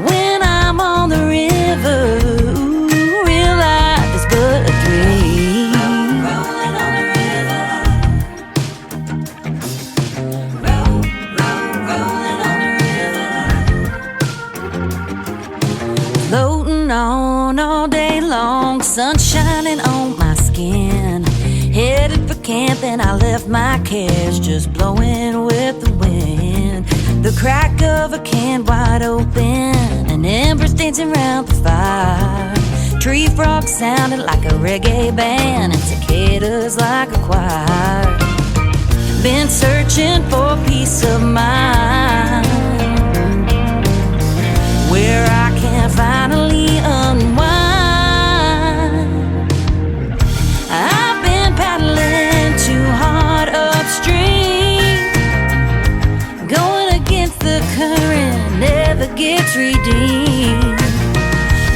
When I'm on the river, ooh, real life is but a dream. Rolling on the river, roll, roll, rolling on the river. Floating on all day long, sun shining on my skin. Headed for camp and I left my cares just blowing with the wind. The crack of a can wide open, and embers dancing around the fire. Tree frogs sounded like a reggae band, and cicadas like a choir. Been searching for peace of mind, where I can finally unwind. I've been paddling too hard upstream, going against the current, never gets redeemed.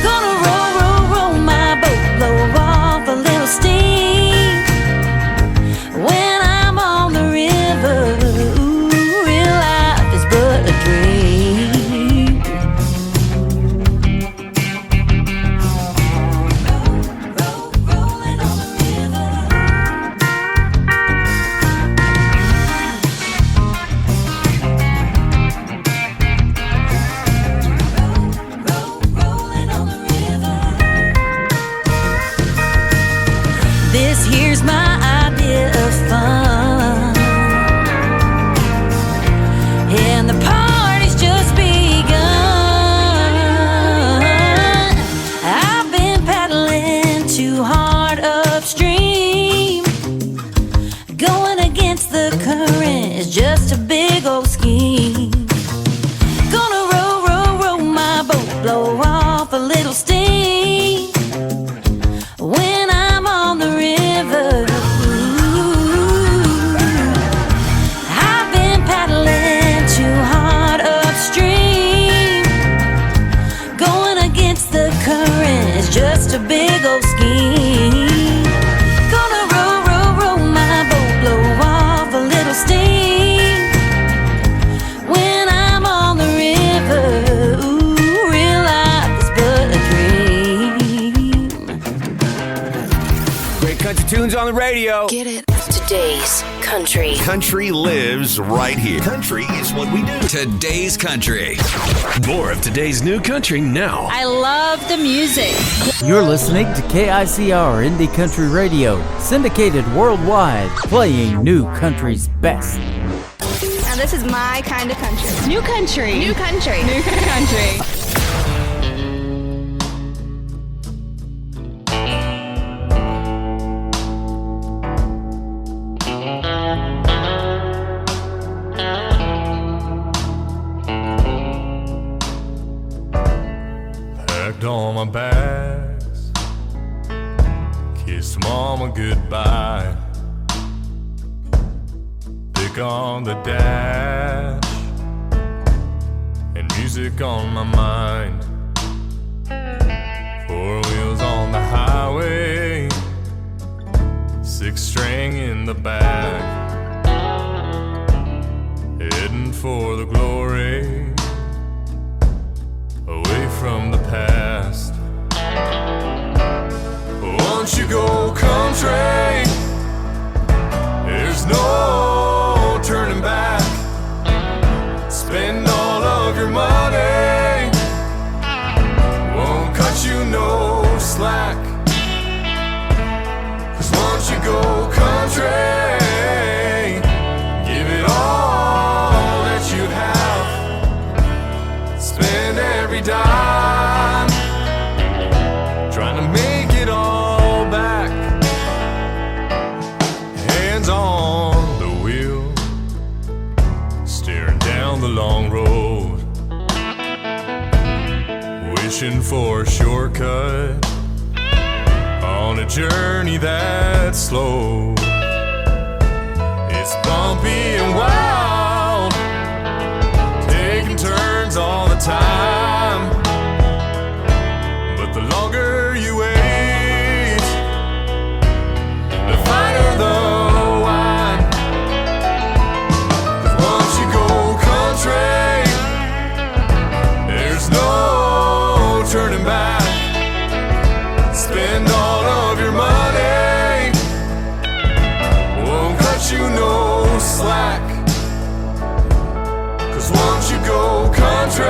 Gonna roll, roll, roll my boat, blow off a little steam. When I'm on the river, ooh, real life is but a dream. Roll, roll, rolling on the river. This here's my idea of fun, and the party's just begun. I've been paddling too hard upstream, going against the current is just a big old scheme. Gonna roll, roll, roll my boat, blow off a little steam. When I'm on the river, ooh, I've been paddling too hard upstream, going against the current is just a big old scheme. Gonna roll, roll, roll my boat, blow off a little steam. When I'm on the river, ooh, real life is but a dream. Great country tunes on the radio. Get it? Today's country. Country lives right here. Country is what we do. Today's country. More of today's new country now. I love the music. You're listening to KICR Indie Country Radio, syndicated worldwide, playing new country's best. Now this is my kind of country. New country. New country. New country. Packed all my bags, kissed mama goodbye, pick on the dash, and music on my mind. 4 wheels on the highway, 6-string in the back, heading for the glory, away from the past. Once you go country, there's no turning back. Spend all of your money, won't cut you no slack. 'Cause once you go country, give it all that you have. every dime, trying to make it all back. Hands on the wheel, staring down the long road, wishing for a shortcut on a journey that's slow. It's bumpy and wild, taking turns all the time. But the longer you wait, the finer the wine. 'Cause once you go country, there's no turning back. Spend all of your money, won't cut you no slack. 'Cause once you go country,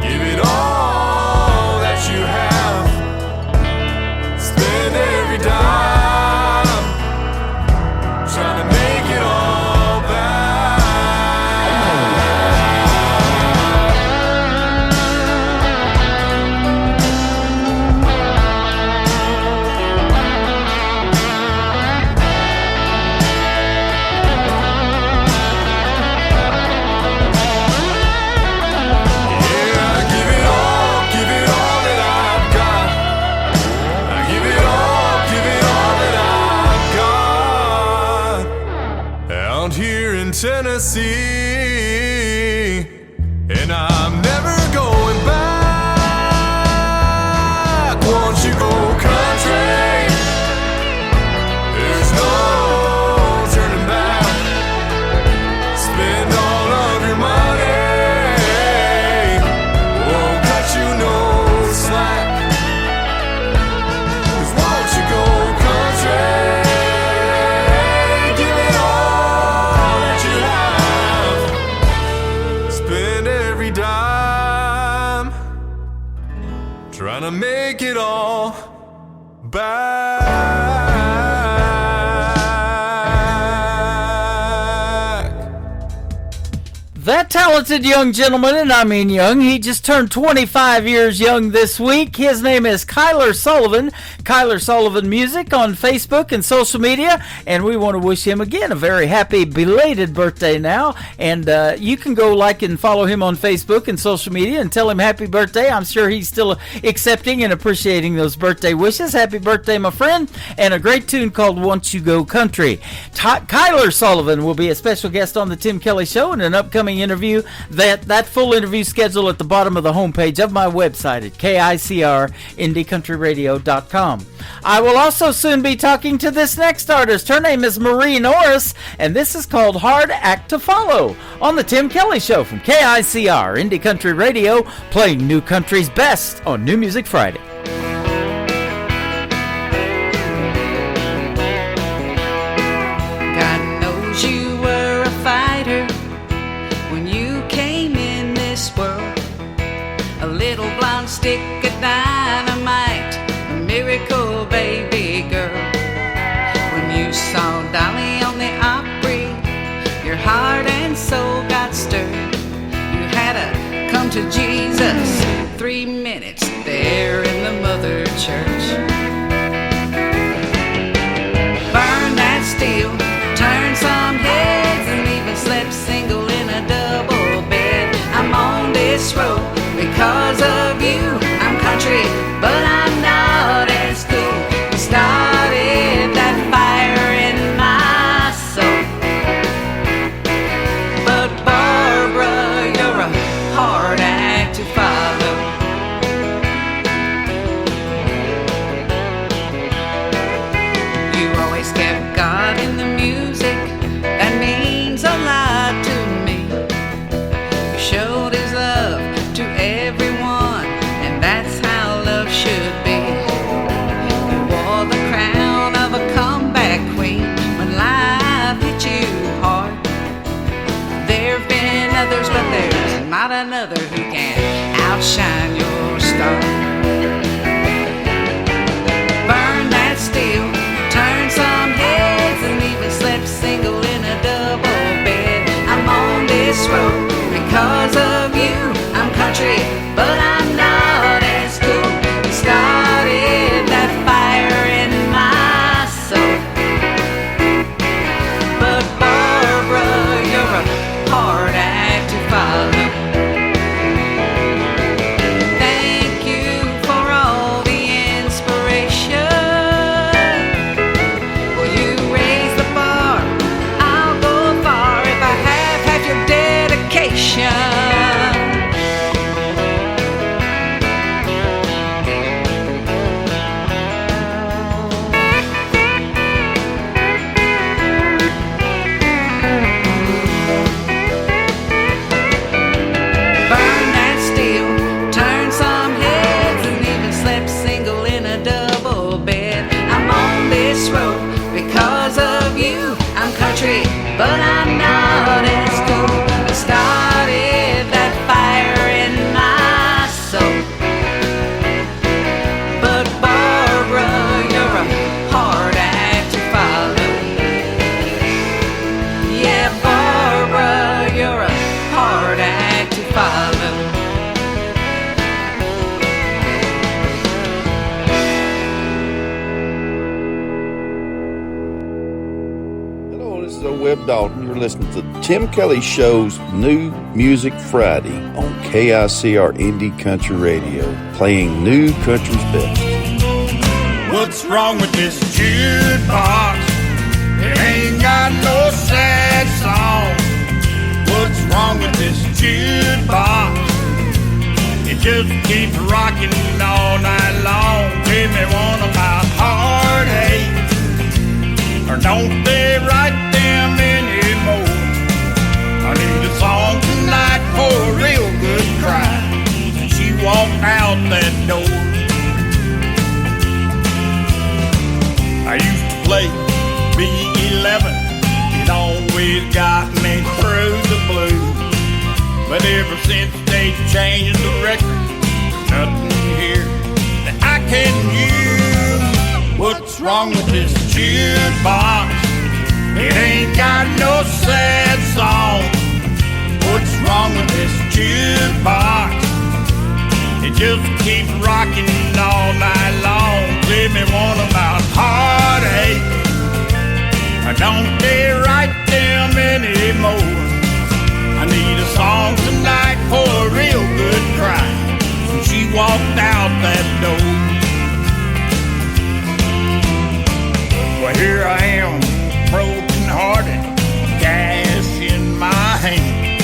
give it all that you have. Spend every dime, trying to make it all back. Tennessee, and I'm never going back. Once you go country, there's no turning back. Spend all of your money, won't cut you no slack. 'Cause once you go country, give it all that you have. Spend every dime, trying to make it all back. That talented young gentleman, and I mean young, he just turned 25 years young this week. His name is Kyler Sullivan, Kyler Sullivan Music on Facebook and social media, and we want to wish him again a very happy belated birthday now. And you can go like and follow him on Facebook and social media and tell him happy birthday. I'm sure he's still accepting and appreciating those birthday wishes. Happy birthday, my friend, and a great tune called Once You Go Country. Kyler Sullivan will be a special guest on the Tim Kelly Show in an upcoming interview. That full interview schedule at the bottom of the homepage of my website at KICRIndieCountryRadio.com. I will also soon be talking to this next artist. Her name is Marie Norris, and this is called Hard Act to Follow on the Tim Kelly Show from KICR Indie Country Radio, playing new country's best on New Music Friday. God knows you were a fighter when you came in this world. A little blonde stick of dynamite, a miracle baby girl. When you saw Dolly on the Opry, your heart and soul got stirred. You had to come to Jesus 3 minutes there in the Mother Church. Burn that steel, turn some heads, and even slept single in a double bed. I'm on this road because of you. I'm country, but I'm not as cool. You started that fire in my soul. But Barbara, you're a hard act to follow. You always kept God in the music. That means a lot to me. You showed his love to everyone, and that's how love should be. You wore the crown of a comeback queen when life hit you hard. There've been others, but there's not another who can outshine your star. Burn that steel, turn some heads, and even slept single in a double bed. I'm on this road because of you. I'm Webb Dalton. You're listening to Tim Kelly Show's New Music Friday on KICR Indie Country Radio, playing new country's best. What's wrong with this jukebox? It ain't got no sad song. What's wrong with this jukebox? It just keeps rocking all night long. Give me one about heartache, or don't they write them anymore? I need a song tonight for a real good cry. She walked out that door. I used to play B11. It always got me through the blues. But ever since they changed the record, nothing here that I can use. What's wrong with this jukebox? It ain't got no sad song. What's wrong with this jukebox? It just keeps rocking all night long. Give me one about heartache, or don't they write them anymore? I need a song tonight for a real good cry. And she walked out that door. Well, here I am, broken hearted, gas in my hand.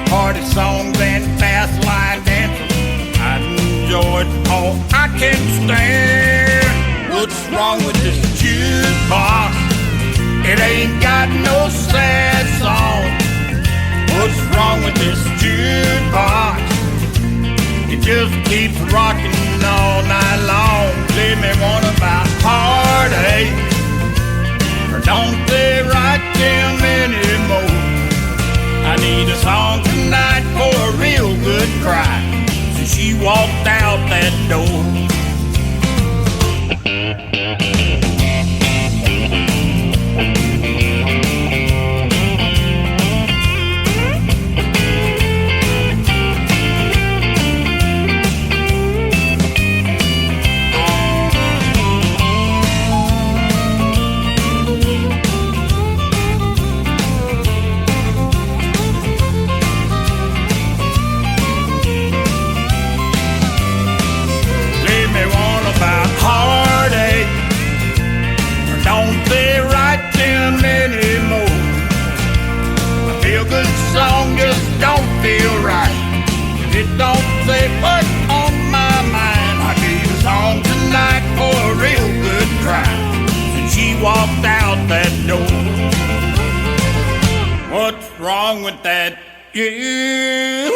Party songs and fast line dancing, I enjoy it all I can stand. What's wrong with this jukebox? It ain't got no sad song. What's wrong with this jukebox? It just keeps rocking all night long. Give me one about heartache, or don't they write them anymore? I need a song tonight for a real good cry. So she walked out that door. Song just don't feel right. It don't say put on my mind. I need a song tonight for a real good cry. And she walked out that door. What's wrong with that jukebox?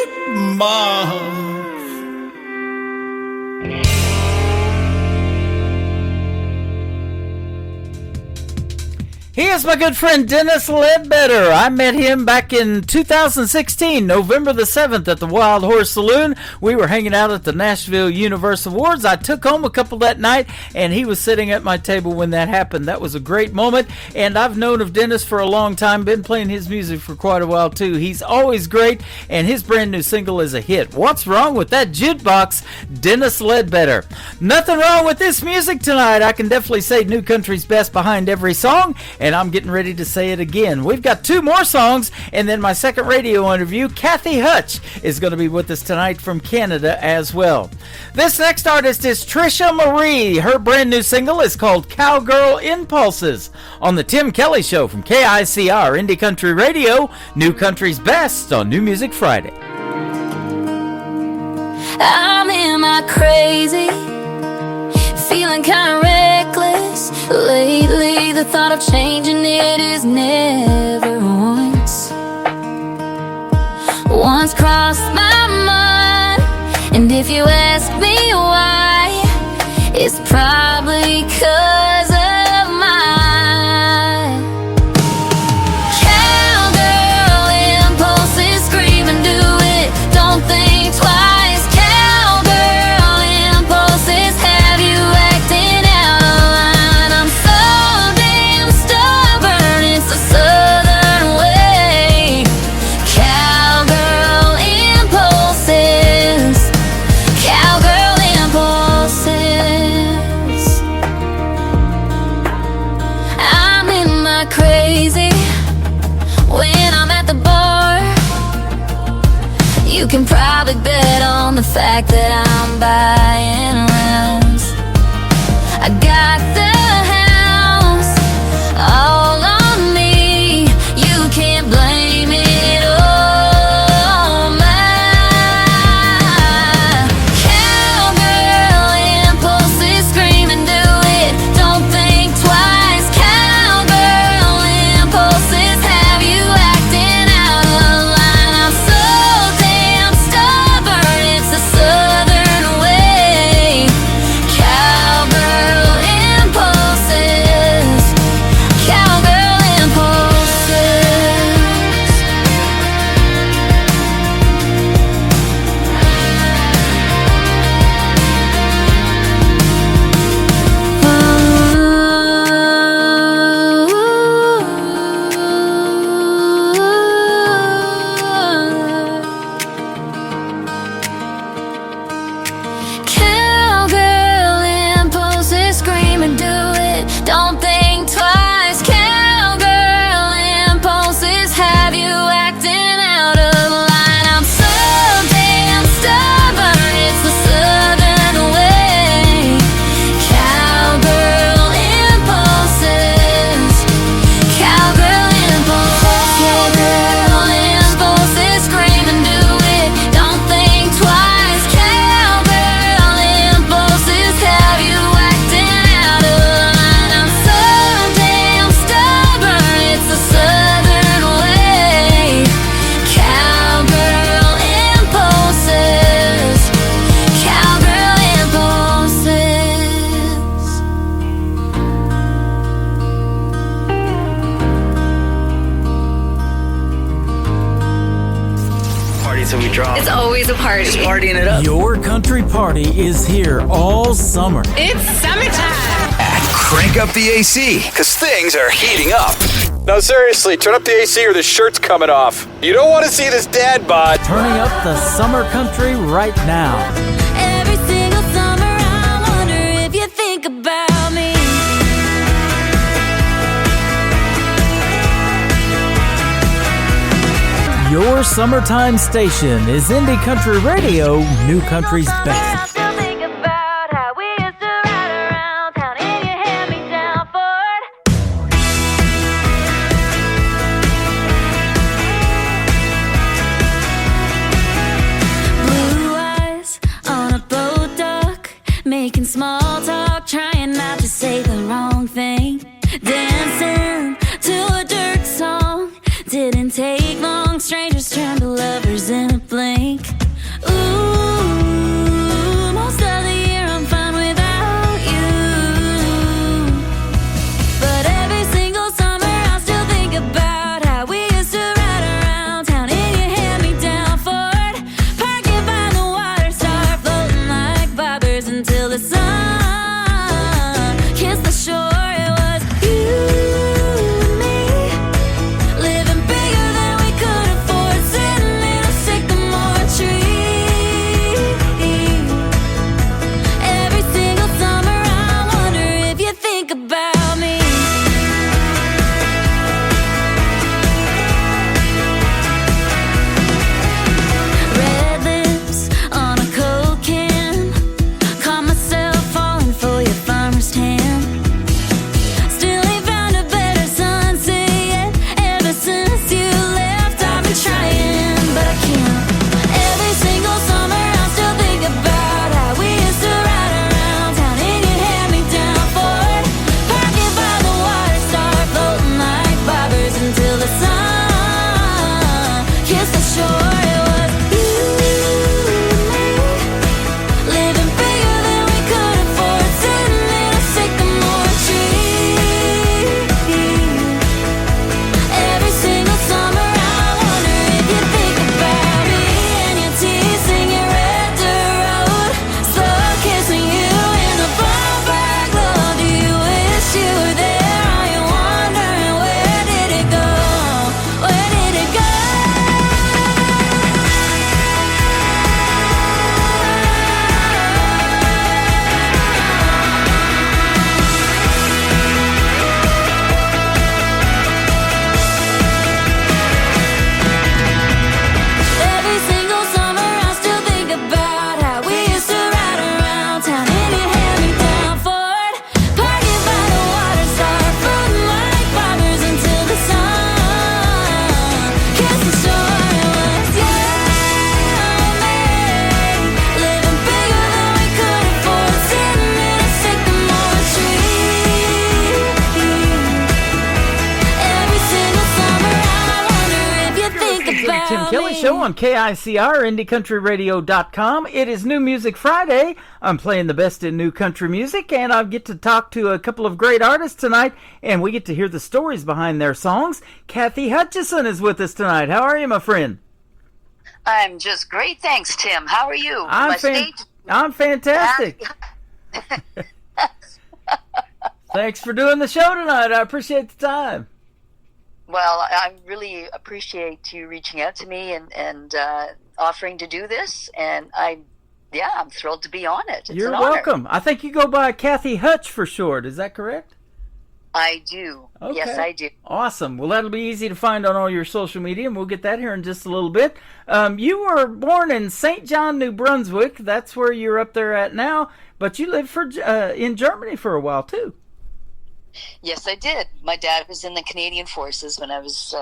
He is my good friend Dennis Ledbetter. I met him back in 2016, November the 7th at the Wild Horse Saloon. We were hanging out at the Nashville Universe Awards. I took home a couple that night, and he was sitting at my table when that happened. That was a great moment, and I've known of Dennis for a long time, been playing his music for quite a while too. He's always great, and his brand new single is a hit. What's wrong with that jukebox? Dennis Ledbetter. Nothing wrong with this music tonight. I can definitely say new country's best behind every song, and I'm getting ready to say it again. We've got two more songs, and then my second radio interview. Kathy Hutch is going to be with us tonight from Canada as well. This next artist is Trisha Marie. Her brand new single is called Cowgirl Impulses on the Tim Kelly Show from KICR Indie Country Radio, new country's best on New Music Friday. I'm in my crazy, feeling kind of reckless lately. The thought of changing it is never once crossed my mind. And if you ask me why, it's probably 'cause of mine. Cowgirl impulses, scream and do it, don't think twice. Cowgirl impulses have you acting out of line. I'm so damn stubborn, it's a southern way. Cowgirl impulses, cowgirl impulses. can probably bet on the fact that I'm buying rounds. I got the house all on me. You can't blame it on my cowgirl impulses. Scream and do it, don't think twice. Cowgirl impulses have you acting out of line. I'm so damn stubborn, it's a southern way. Cowgirl impulses. Cowgirl impulses. Cowgirl impulses, scream and do it, don't think twice. Cowgirl impulses have you acting out of line. I'm so damn stubborn, it's the southern way. Cowgirl impulses. Cowgirl impulses. Cowgirl impulses, scream and do it, don't think twice. Cowgirl impulses have you acting out of line. I'm so damn stubborn, it's the southern way. Cowgirl impulses. Cowgirl impulses. Party till we drop. It's always a party. Just partying it up. Your country party is here all summer. It's summertime. Crank up the AC, because things are heating up. No, seriously, turn up the AC or the shirt's coming off. You don't want to see this dad bod. Turning up the summer country right now. Every single summer I wonder if you think about me. Your summertime station is Indie Country Radio, New Country's best. Still think about how we used to ride around town in your hand-me-down Ford. Blue eyes on a boat dock, making small talk, trying not to say the wrong thing. Dancing to a Dirk song, didn't take long. Strangers turn to lovers in a blink. Ooh, most of the year I'm fine without you. But every single summer I still think about how we used to ride around town in your hand-me-down Ford. Parking by the water, start floating like bobbers until the sun kissed the shore. It was you and me, living bigger than we could afford, sitting in a sycamore tree. Tim Kelly Show on KICR, IndieCountryRadio.com. It is New Music Friday. I'm playing the best in new country music, and I get to talk to a couple of great artists tonight, and we get to hear the stories behind their songs. Kathy Hutchison is with us tonight. How are you, my friend? I'm just great, thanks, Tim. How are you? I'm fantastic. Thanks for doing the show tonight. I appreciate the time. Well, I really appreciate you reaching out to me and offering to do this, and I'm thrilled to be on it. It's You're an honor. welcome. I think you go by Kathy Hutch for short. Is that correct? I do. Okay. Yes, I do. Awesome. Well, that'll be easy to find on all your social media, and we'll get that here in just a little bit. You were born in St. John, New Brunswick. That's where you're up there at now, but you lived in Germany for a while, too. Yes, I did. My dad was in the Canadian Forces when I was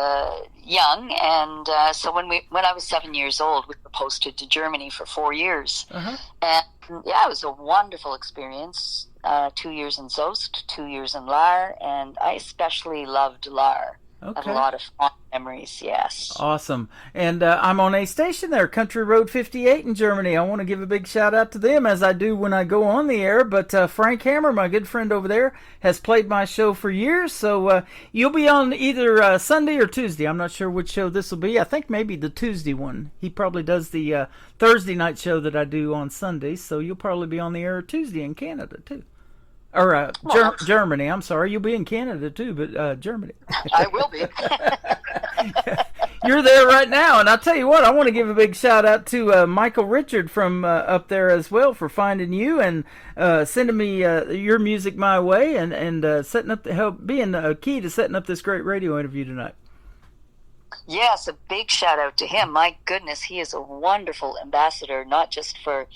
young, and so when I was 7 years old, we were posted to Germany for 4 years. Uh-huh. And yeah, it was a wonderful experience. 2 years in Soest, 2 years in Laar, and I especially loved Laar. Okay. I have a lot of fond memories, yes. Awesome. And I'm on a station there, Country Road 58 in Germany. I want to give a big shout out to them, as I do when I go on the air. But Frank Hammer, my good friend over there, has played my show for years. So you'll be on either Sunday or Tuesday. I'm not sure which show this will be. I think maybe the Tuesday one. He probably does the Thursday night show that I do on Sunday. So you'll probably be on the air Tuesday in Canada, too. Or Germany, I'm sorry. You'll be in Canada, too, but Germany. I will be. You're there right now, and I'll tell you what, I want to give a big shout-out to Michael Richard from up there as well for finding you and sending me your music my way and setting up being a key to setting up this great radio interview tonight. Yes, a big shout-out to him. My goodness, he is a wonderful ambassador, not just for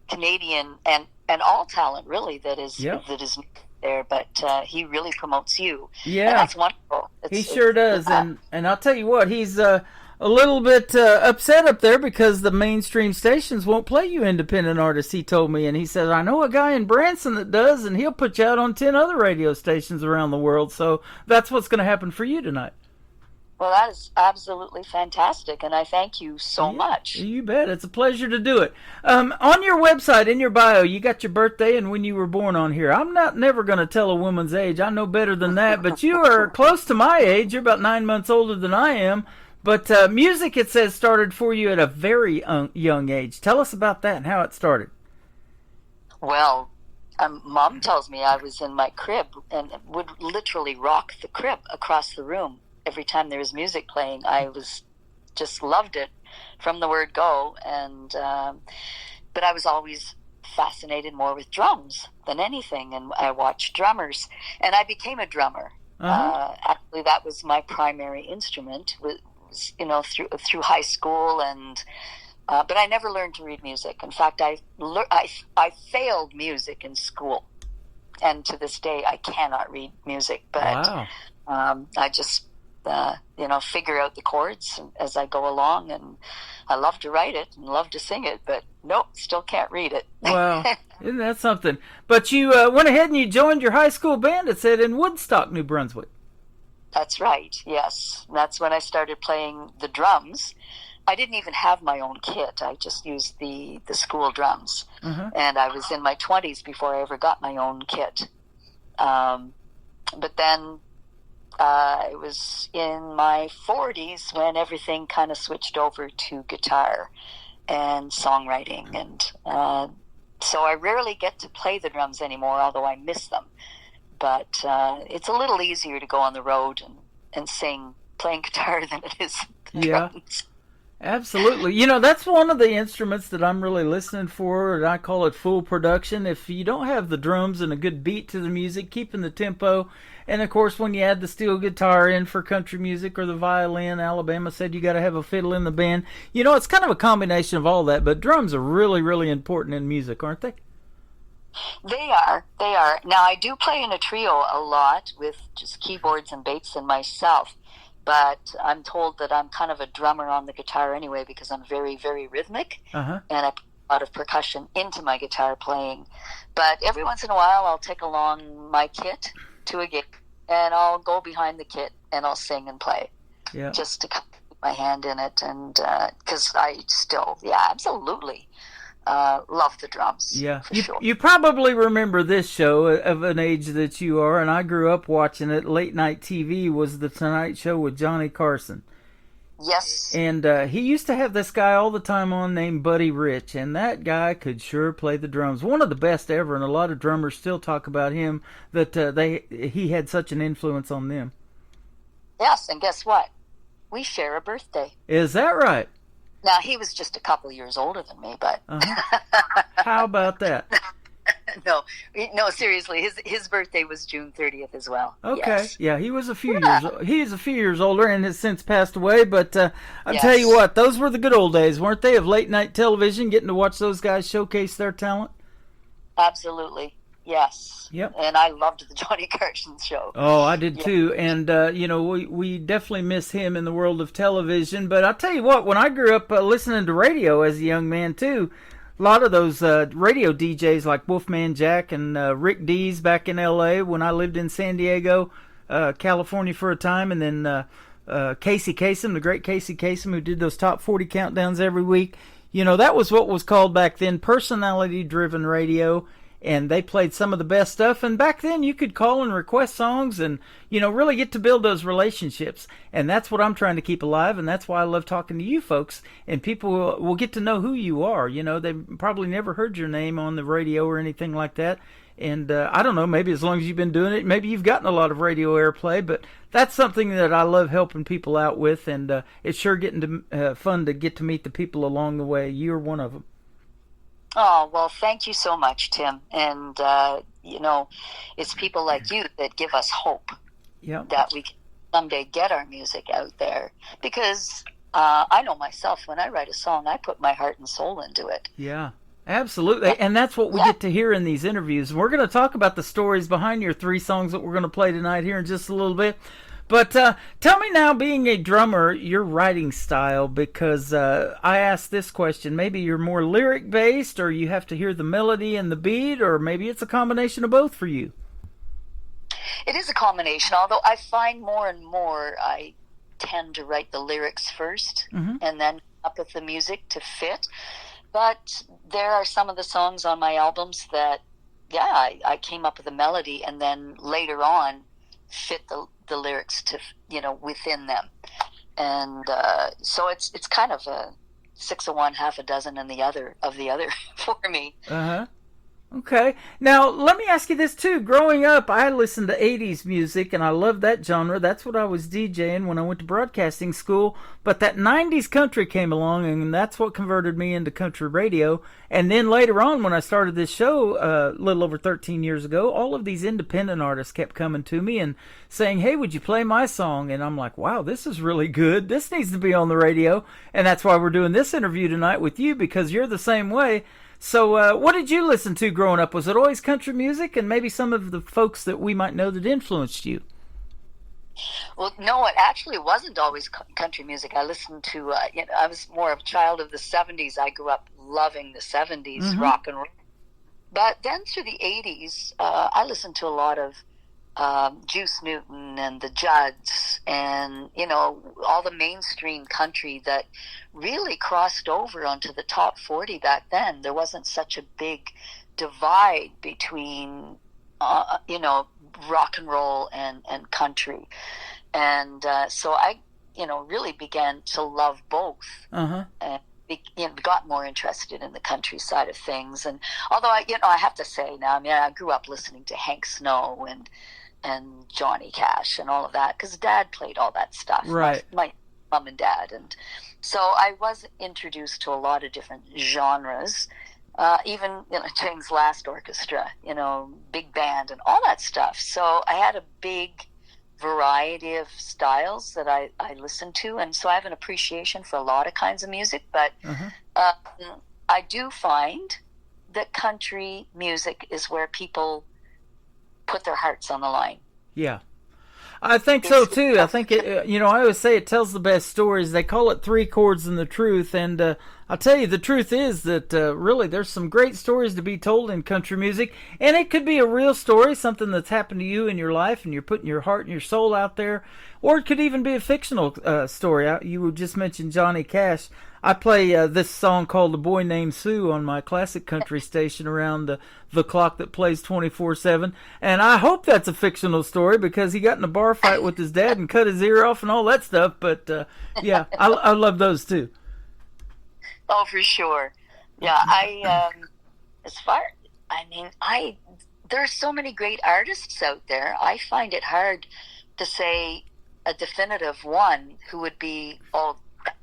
Canadian and all talent really that is there, but he really promotes you. Yeah, and that's wonderful. He sure does, and I'll tell you what, he's a little bit upset up there because the mainstream stations won't play you independent artists. He told me, and he said, I know a guy in Branson that does, and he'll put you out on 10 other radio stations around the world. So that's what's going to happen for you tonight. Well, that is absolutely fantastic, and I thank you so much. You bet. It's a pleasure to do it. On your website, in your bio, you got your birthday and when you were born on here. I'm never going to tell a woman's age. I know better than that, but you are close to my age. You're about 9 months older than I am. But music, it says, started for you at a very young age. Tell us about that and how it started. Well, Mom tells me I was in my crib and would literally rock the crib across the room. Every time there was music playing, I just loved it from the word go. And but I was always fascinated more with drums than anything, and I watched drummers, and I became a drummer. Actually, that was my primary instrument. Was through high school, and but I never learned to read music. In fact, I failed music in school, and to this day I cannot read music. But I just figure out the chords as I go along, and I love to write it and love to sing it, but nope, still can't read it. Wow, isn't that something? But you went ahead and you joined your high school band, it said, in Woodstock, New Brunswick. That's right, yes. That's when I started playing the drums. I didn't even have my own kit. I just used the school drums. And I was in my 20s before I ever got my own kit. But then it was in my 40s when everything kind of switched over to guitar and songwriting. And so I rarely get to play the drums anymore, although I miss them. But it's a little easier to go on the road and sing playing guitar than it is the drums. Absolutely. That's one of the instruments that I'm really listening for, and I call it full production. If you don't have the drums and a good beat to the music, keeping the tempo, and of course when you add the steel guitar in for country music or the violin, Alabama said you got to have a fiddle in the band. It's kind of a combination of all that, but drums are really, really important in music, aren't they? They are. Now, I do play in a trio a lot with just keyboards and bass and myself, but I'm told that I'm kind of a drummer on the guitar anyway because I'm very, very rhythmic, and I put a lot of percussion into my guitar playing. But every once in a while, I'll take along my kit to a gig, and I'll go behind the kit, and I'll sing and play. just to put my hand in it, and because I still, absolutely love the drums. Yeah, for sure. You probably remember this show of an age that you are, and I grew up watching it. Late night TV was the Tonight Show with Johnny Carson. Yes. And he used to have this guy all the time on named Buddy Rich, and that guy could sure play the drums. One of the best ever, and a lot of drummers still talk about him, that he had such an influence on them. Yes, and guess what? We share a birthday. Is that right? Now, he was just a couple years older than me, but... How about that? No, seriously, his birthday was June 30th as well. Okay, yes. Yeah, he was a few years older and has since passed away, but I'll tell you what, those were the good old days, weren't they, of late night television, getting to watch those guys showcase their talent? Absolutely, yes. Yep. And I loved the Johnny Carson show. Oh, I did too, and we definitely miss him in the world of television, but I'll tell you what, when I grew up listening to radio as a young man too, a lot of those radio DJs like Wolfman Jack and Rick Dees back in L.A. when I lived in San Diego, California for a time, and then Casey Kasem, the great Casey Kasem, who did those top 40 countdowns every week. That was what was called back then personality-driven radio, and they played some of the best stuff. And back then you could call and request songs and, really get to build those relationships. And that's what I'm trying to keep alive, and that's why I love talking to you folks. And people will get to know who you are. They probably never heard your name on the radio or anything like that. And I don't know, maybe as long as you've been doing it, maybe you've gotten a lot of radio airplay, but that's something that I love helping people out with, and it's sure getting fun to get to meet the people along the way. You're one of them. Oh, well, thank you so much, Tim. And, it's people like you that give us hope that we can someday get our music out there. Because I know myself, when I write a song, I put my heart and soul into it. Yeah, absolutely. And that's what we get to hear in these interviews. We're going to talk about the stories behind your 3 songs that we're going to play tonight here in just a little bit. But tell me now, being a drummer, your writing style, because I asked this question. Maybe you're more lyric-based, or you have to hear the melody and the beat, or maybe it's a combination of both for you. It is a combination, although I find more and more I tend to write the lyrics first and then up with the music to fit. But there are some of the songs on my albums that, I came up with a melody and then later on fit the lyrics to within them, and so it's kind of a 6 of one, half a dozen and the other for me. Okay. Now, let me ask you this, too. Growing up, I listened to 80s music, and I loved that genre. That's what I was DJing when I went to broadcasting school. But that 90s country came along, and that's what converted me into country radio. And then later on, when I started this show a little over 13 years ago, all of these independent artists kept coming to me and saying, hey, would you play my song? And I'm like, wow, this is really good. This needs to be on the radio. And that's why we're doing this interview tonight with you, because you're the same way. So what did you listen to growing up? Was it always country music, and maybe some of the folks that we might know that influenced you? Well, no, it actually wasn't always country music. I listened to, I was more of a child of the 70s. I grew up loving the 70s rock and roll. But then through the 80s, I listened to a lot of Juice Newton and the Judds and, all the mainstream country that really crossed over onto the top 40 back then. There wasn't such a big divide between, rock and roll and country. And so I, really began to love both. And got more interested in the country side of things. And although I have to say now, I grew up listening to Hank Snow and Johnny Cash and all of that, because Dad played all that stuff. Right. My mom and Dad. And so I was introduced to a lot of different genres, even James Last Orchestra, big band and all that stuff. So I had a big variety of styles that I listened to, and so I have an appreciation for a lot of kinds of music, but I do find that country music is where people put their hearts on the line. Yeah. I think so too. I think it, I always say it tells the best stories. They call it 3 chords and the truth. And I'll tell you, the truth is that really there's some great stories to be told in country music. And it could be a real story, something that's happened to you in your life and you're putting your heart and your soul out there. Or it could even be a fictional story. You just mentioned Johnny Cash. I play this song called The Boy Named Sue on my classic country station around the clock that plays 24/7. And I hope that's a fictional story because he got in a bar fight with his dad and cut his ear off and all that stuff. But, yeah, I love those too. Oh, for sure. Yeah, there are so many great artists out there. I find it hard to say a definitive one who would be,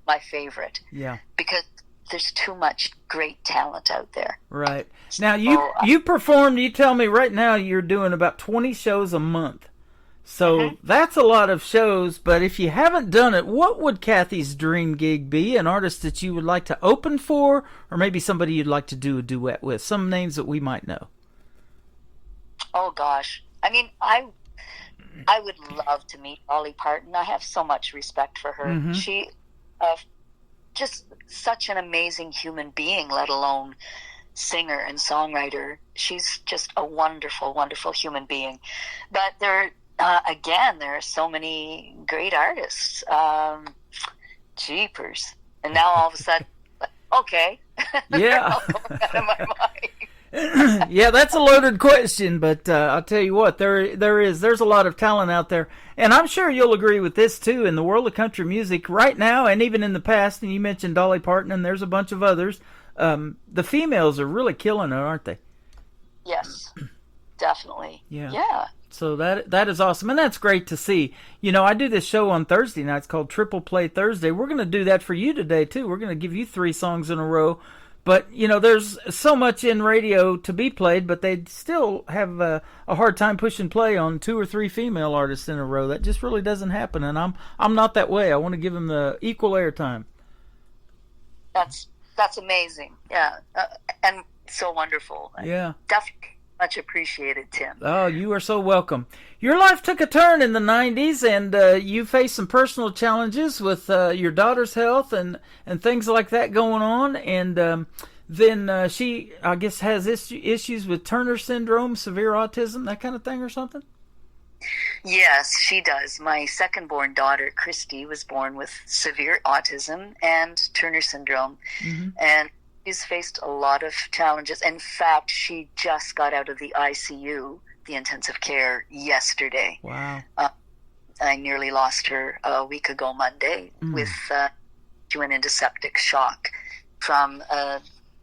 my favorite. Yeah. Because there's too much great talent out there. Right. Now, you performed, you tell me right now you're doing about 20 shows a month. So that's a lot of shows, but if you haven't done it, what would Kathy's dream gig be? An artist that you would like to open for, or maybe somebody you'd like to do a duet with? Some names that we might know. Oh, gosh. I mean, I would love to meet Dolly Parton. I have so much respect for her. Mm-hmm. She just such an amazing human being, let alone singer and songwriter. She's just a wonderful, wonderful human being. But there are so many great artists. Jeepers. And now all of a sudden, okay. Yeah. Out of my mind. Yeah, that's a loaded question, but I'll tell you what, there's a lot of talent out there, and I'm sure you'll agree with this too. In the world of country music right now, and even in the past, and you mentioned Dolly Parton, and there's a bunch of others. The females are really killing it, aren't they? Yes, definitely. Yeah. So that is awesome, and that's great to see. I do this show on Thursday nights called Triple Play Thursday. We're going to do that for you today too. We're going to give you 3 songs in a row. But, there's so much in radio to be played, but they still have a hard time pushing play on 2 or 3 female artists in a row. That just really doesn't happen, and I'm not that way. I want to give them the equal airtime. That's amazing. Yeah, and so wonderful. Yeah. Definitely much appreciated, Tim. Oh, you are so welcome. Your life took a turn in the 90s, and you faced some personal challenges with your daughter's health and things like that going on. And then she, I guess, has issues with Turner syndrome, severe autism, that kind of thing or something? Yes, she does. My second-born daughter, Christy, was born with severe autism and Turner syndrome. Mm-hmm. And she's faced a lot of challenges. In fact, she just got out of the ICU, the intensive care, yesterday. Wow. I nearly lost her a week ago Monday with she went into septic shock from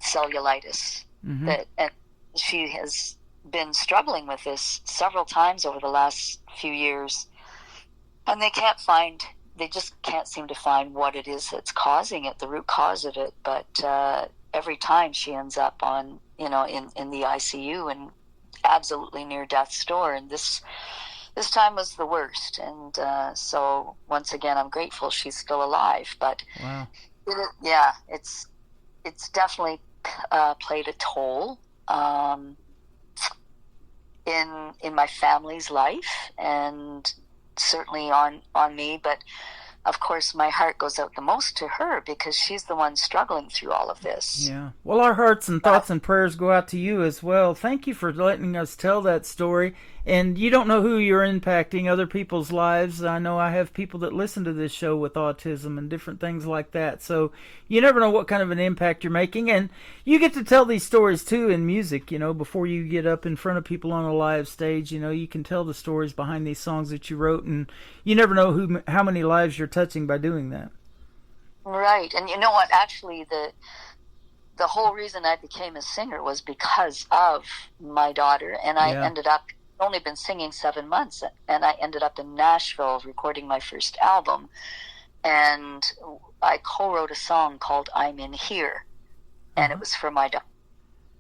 cellulitis. Mm-hmm. And she has been struggling with this several times over the last few years. And they just can't seem to find what it is that's causing it, the root cause of it. But every time she ends up on, in the ICU and absolutely near death's door. And this time was the worst. And so once again, I'm grateful she's still alive. But wow. It's definitely played a toll in my family's life and certainly on me. But of course, my heart goes out the most to her because she's the one struggling through all of this. Yeah. Well, our hearts and thoughts and prayers go out to you as well. Thank you for letting us tell that story. And you don't know who you're impacting, other people's lives. I know I have people that listen to this show with autism and different things like that. So you never know what kind of an impact you're making. And you get to tell these stories, too, in music, before you get up in front of people on a live stage. You can tell the stories behind these songs that you wrote. And you never know how many lives you're touching by doing that. Right. And you know what? Actually, the whole reason I became a singer was because of my daughter. And I ended up only been singing 7 months, and I ended up in Nashville recording my first album, and I co-wrote a song called I'm in Here, and it was for my daughter.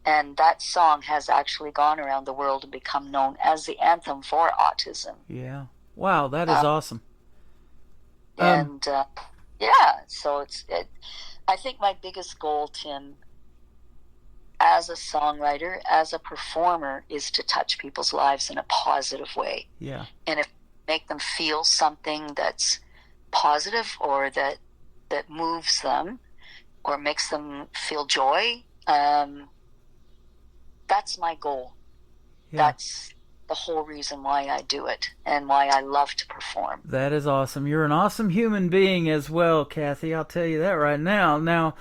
And that song has actually gone around the world and become known as the anthem for autism. Yeah. Wow, that is awesome. And so I think my biggest goal, Tim, as a songwriter, as a performer, is to touch people's lives in a positive way. Yeah. And if make them feel something that's positive or that moves them or makes them feel joy. That's my goal. Yeah. That's the whole reason why I do it and why I love to perform. That is awesome. You're an awesome human being as well, Kathy. I'll tell you that right now. Now,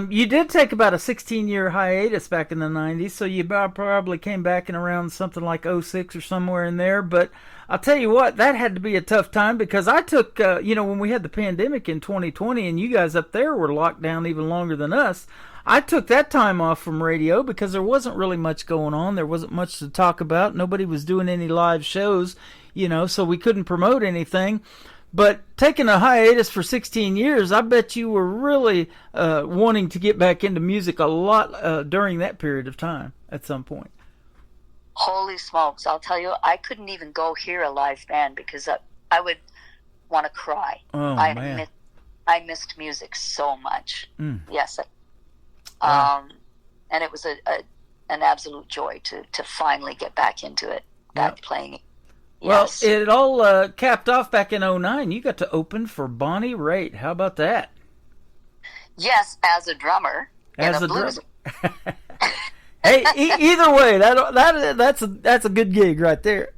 you did take about a 16-year hiatus back in the 90s, so you probably came back in around something like 06 or somewhere in there. But I'll tell you what, that had to be a tough time because I took, when we had the pandemic in 2020 and you guys up there were locked down even longer than us, I took that time off from radio because there wasn't really much going on. There wasn't much to talk about. Nobody was doing any live shows, so we couldn't promote anything. But taking a hiatus for 16 years, I bet you were really wanting to get back into music a lot during that period of time at some point. Holy smokes, I'll tell you, I couldn't even go hear a live band because I would want to cry. Oh, man. I missed music so much. Yes. Wow. And it was an absolute joy to finally get back into it, back playing. Yes. Well, it all capped off back in 2009. You got to open for Bonnie Raitt. How about that? Yes, as a drummer. As a drummer. Hey, either way, that's a good gig right there.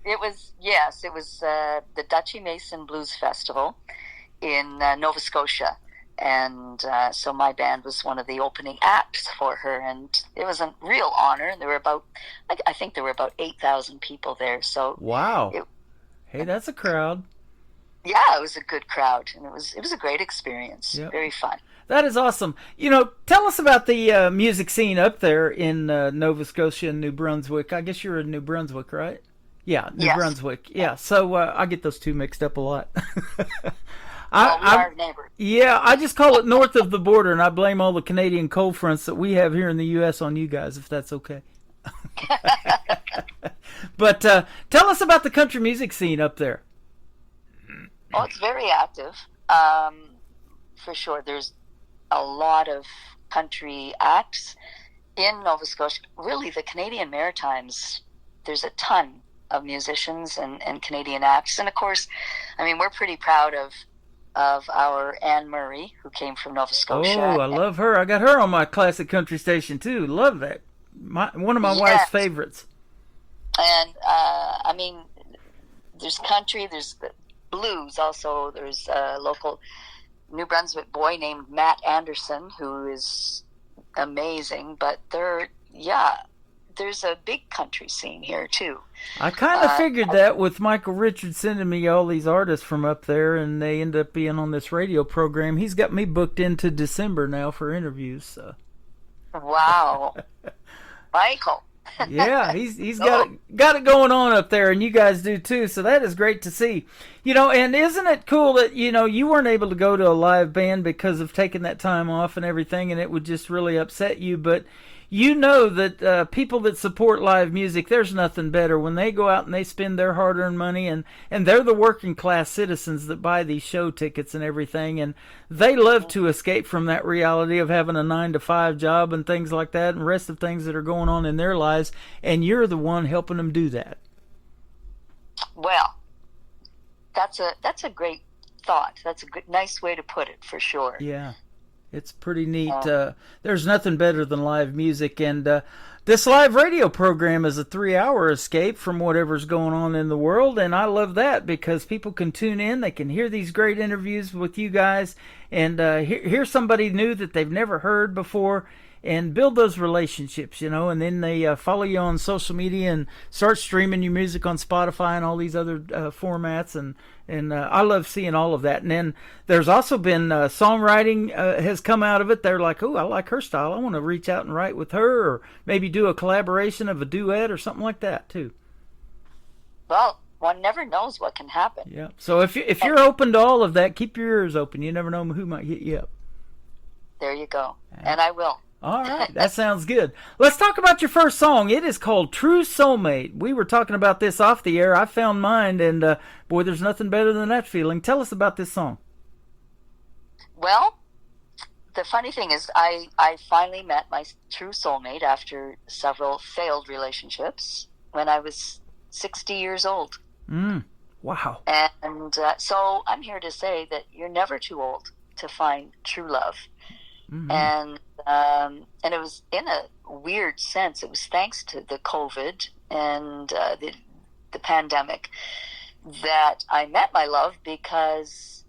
It was the Dutchie Mason Blues Festival in Nova Scotia. And so my band was one of the opening acts for her, and it was a real honor. There were I think there were about 8,000 people there. So wow, hey, that's a crowd. Yeah, it was a good crowd, and it was a great experience. Yep. Very fun. That is awesome. Tell us about the music scene up there in Nova Scotia and New Brunswick. I guess you're in New Brunswick, right? Yeah, New Brunswick. Yeah, so I get those two mixed up a lot. We are neighbors. Yeah, I just call it north of the border, and I blame all the Canadian cold fronts that we have here in the U.S. on you guys, if that's okay. But tell us about the country music scene up there. Oh, it's very active. For sure, there's a lot of country acts in Nova Scotia. Really, the Canadian Maritimes, there's a ton of musicians and Canadian acts. And of course, we're pretty proud of our Anne Murray, who came from Nova Scotia. Oh, I love her. I got her on my classic country station too. Love that. One of my wife's favorites. And there's country, there's the blues also. There's a local New Brunswick boy named Matt Anderson who is amazing. But there's a big country scene here too. I kind of figured that with Michael Richards sending me all these artists from up there, and they end up being on this radio program. He's got me booked into December now for interviews. So. Wow, Michael. Yeah, he's got it going on up there, and you guys do too. So that is great to see. And isn't it cool that you weren't able to go to a live band because of taking that time off and everything, and it would just really upset you, but. That people that support live music, there's nothing better when they go out and they spend their hard-earned money, and they're the working class citizens that buy these show tickets and everything, and they love to escape from that reality of having a 9-to-5 job and things like that and rest of things that are going on in their lives, and you're the one helping them do that. Well, that's a great thought. That's a nice way to put it, for sure. Yeah. It's pretty neat. There's nothing better than live music, and this live radio program is a 3-hour escape from whatever's going on in the world, and I love that because people can tune in, they can hear these great interviews with you guys, and hear somebody new that they've never heard before, and build those relationships, and then they follow you on social media and start streaming your music on Spotify and all these other formats, and I love seeing all of that. And then there's also been songwriting has come out of it. They're like, oh, I like her style. I want to reach out and write with her, or maybe do a collaboration of a duet or something like that too. Well, one never knows what can happen. Yeah. So if you're open to all of that, keep your ears open. You never know who might hit you up. There you go. And I will. All right, that sounds good. Let's talk about your first song. It is called True Soulmate. We were talking about this off the air. I found mine, and boy, there's nothing better than that feeling. Tell us about this song. Well, the funny thing is I finally met my true soulmate after several failed relationships when I was 60 years old. Wow. And so I'm here to say that you're never too old to find true love. Mm-hmm. And it was in a weird sense. It was thanks to the COVID and the pandemic that I met my love, because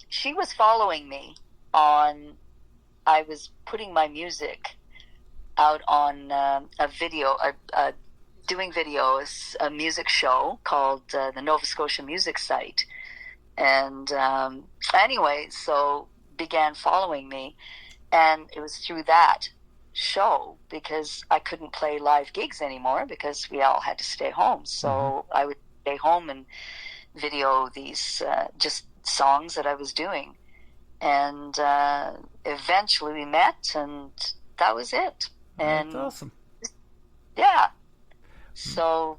she was following me on. I was putting my music out on a video, doing videos, a music show called the Nova Scotia Music Site. And anyway, so began following me. And it was through that show, because I couldn't play live gigs anymore because we all had to stay home. So I would stay home and video these just songs that I was doing. And eventually we met, and that was it. And that's awesome. Yeah. So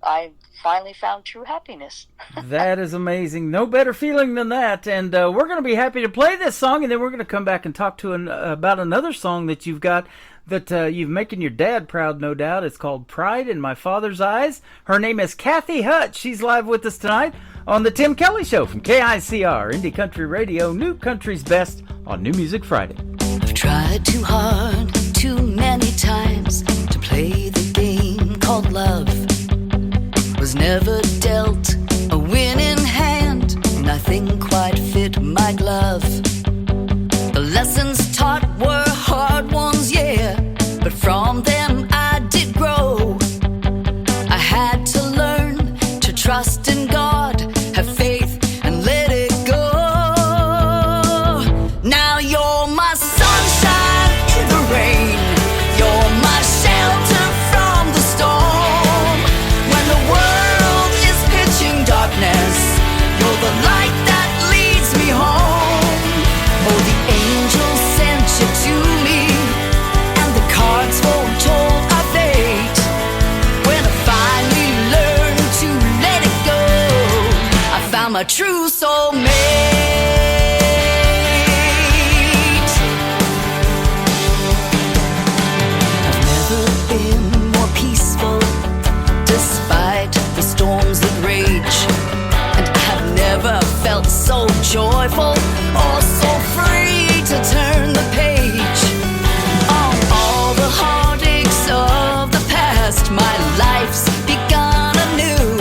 I finally found true happiness. That is amazing. No better feeling than that. And we're going to be happy to play this song, and then we're going to come back and talk to about another song that you've got that you've making your dad proud, no doubt. It's called Pride in My Father's Eyes. Her name is Kathy Hutt. She's live with us tonight on the Tim Kelly Show from KICR, Indie Country Radio, New Country's Best on New Music Friday. I've tried too hard, too many times to play the game called love. Was never dealt a winning hand, nothing quite fit my glove. The lessons taught were hard ones, yeah, but from them I did grow. I had to learn to trust in God, have faith and let it go. Now you're my sunshine in the rain, you're my shelter from the storm. When the world is pitching darkness, you're the light that leads me home. Oh, the angels sent you to me, and the cards foretold our fate. When I finally learned to let it go, I found my true soulmate. I've never been more peaceful, despite the storms that rage. And I've never felt so joyful or so free to turn the page. On all the heartaches of the past, my life's begun anew.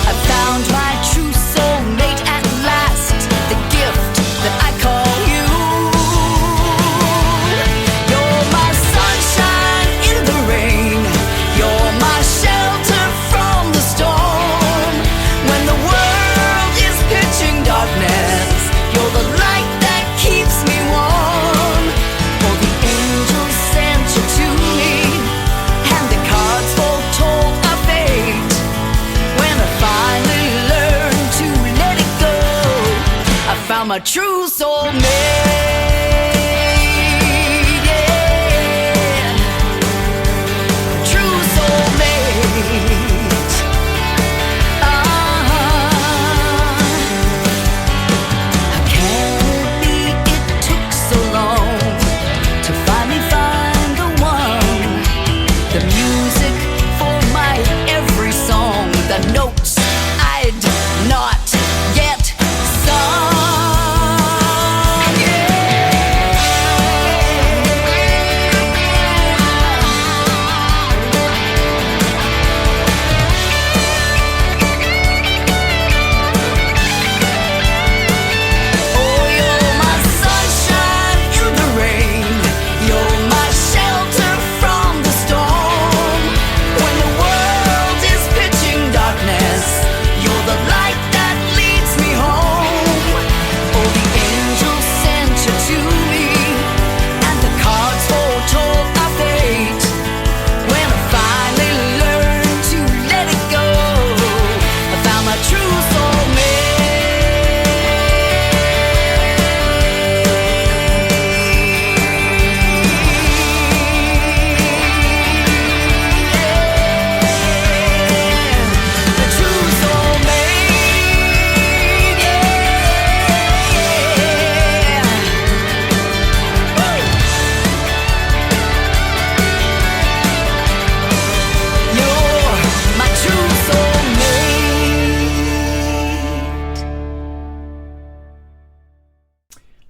I found my true soulmate at last, the gift that I call you. You're my sunshine in the rain, you're my shelter from the storm. When the world is pitching darkness, you're the light that keeps me warm. For the angels sent you to me, and the cards foretold our fate. When I finally learned to let it go, I found my true soulmate. Yeah. True soulmate. Can it be it took so long to finally find the one? The music for my every song, the notes I'd not yet sung. Yeah.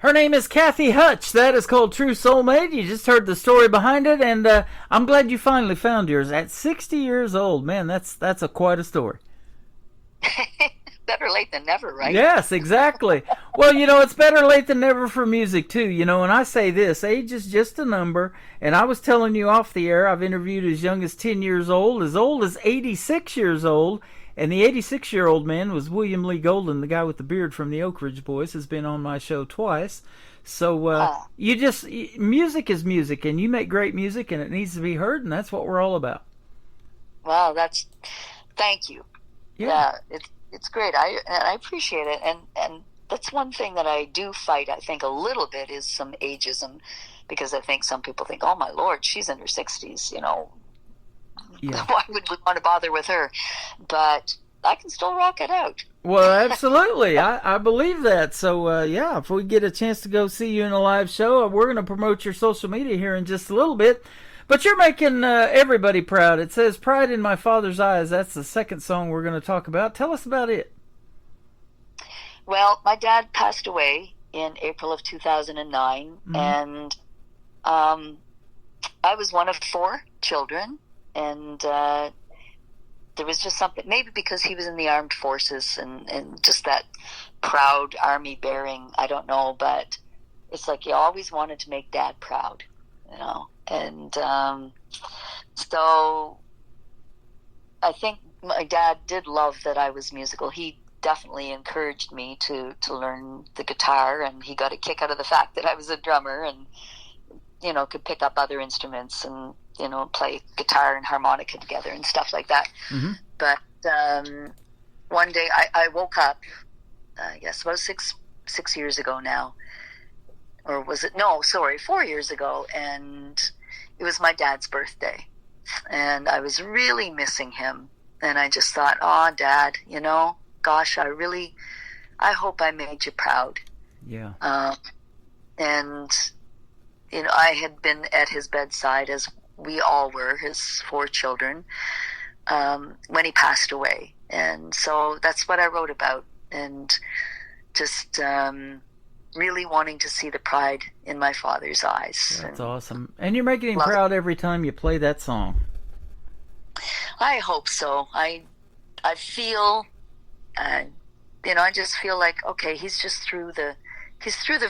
Her name is Kathy Hutch. That is called True Soulmate. You just heard the story behind it, and I'm glad you finally found yours at 60 years old. Man, that's quite a story. Better late than never, right? Yes, exactly. Well, it's better late than never for music, too. And I say this, age is just a number. And I was telling you off the air, I've interviewed as young as 10 years old as 86 years old. And the 86-year-old man was William Lee Golden, the guy with the beard from the Oak Ridge Boys, has been on my show twice. So music is music, and you make great music, and it needs to be heard, and that's what we're all about. Wow, thank you. Yeah, it's great. I appreciate it, and that's one thing that I do fight, I think, a little bit is some ageism, because I think some people think, oh my Lord, she's in her 60s, Yeah. Why would we want to bother with her? But I can still rock it out. Well, absolutely. I believe that. So, if we get a chance to go see you in a live show, we're going to promote your social media here in just a little bit. But you're making everybody proud. It says, Pride in My Father's Eyes. That's the second song we're going to talk about. Tell us about it. Well, my dad passed away in April of 2009, and I was one of 4 children. And there was just something, maybe because he was in the armed forces and just that proud army bearing, I don't know, but it's like you always wanted to make Dad proud, And so I think my dad did love that I was musical. He definitely encouraged me to learn the guitar, and he got a kick out of the fact that I was a drummer and, could pick up other instruments and, play guitar and harmonica together and stuff like that. Mm-hmm. But one day I woke up, I guess about six years ago now, or was it? No, sorry, 4 years ago, and it was my dad's birthday, and I was really missing him, and I just thought, oh, Dad, gosh, I hope I made you proud. Yeah. And I had been at his bedside, as we all were, his 4 children, when he passed away. And so that's what I wrote about, and just really wanting to see the pride in my father's eyes. That's awesome. And you're making him proud every time you play that song. I hope so. I feel, I just feel like, okay, he's just through the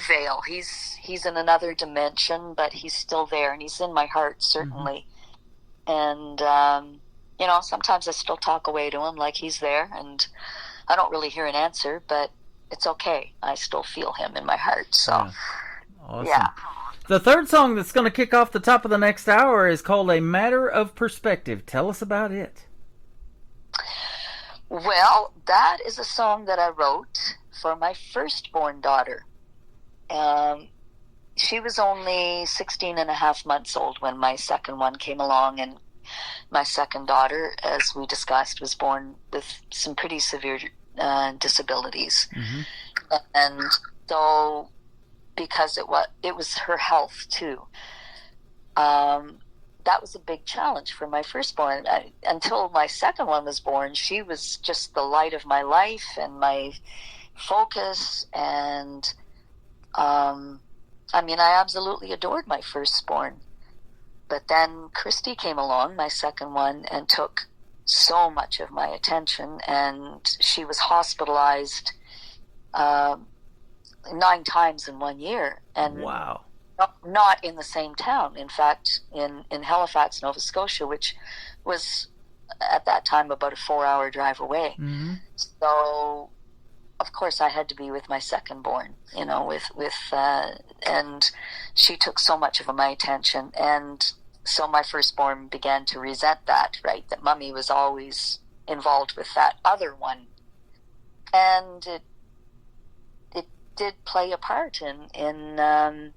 veil. He's in another dimension, but he's still there, and he's in my heart, certainly. Mm-hmm. And, sometimes I still talk away to him like he's there, and I don't really hear an answer, but it's okay. I still feel him in my heart. So, yeah. Awesome. The third song that's going to kick off the top of the next hour is called A Matter of Perspective. Tell us about it. Well, that is a song that I wrote for my firstborn daughter. She was only 16 and a half months old when my second one came along, and my second daughter, as we discussed, was born with some pretty severe disabilities. Mm-hmm. And so, because it was her health too, that was a big challenge for my firstborn. Until my second one was born, she was just the light of my life and my focus, and I absolutely adored my firstborn. But then Christy came along, my second one, and took so much of my attention, and she was hospitalized 9 times in 1 year. And wow. Not in the same town. In fact, in Halifax, Nova Scotia, which was at that time about a 4-hour drive away. Mm-hmm. So, of course, I had to be with my second born, and she took so much of my attention. And so my firstborn began to resent that, right? That Mommy was always involved with that other one. And it did play a part in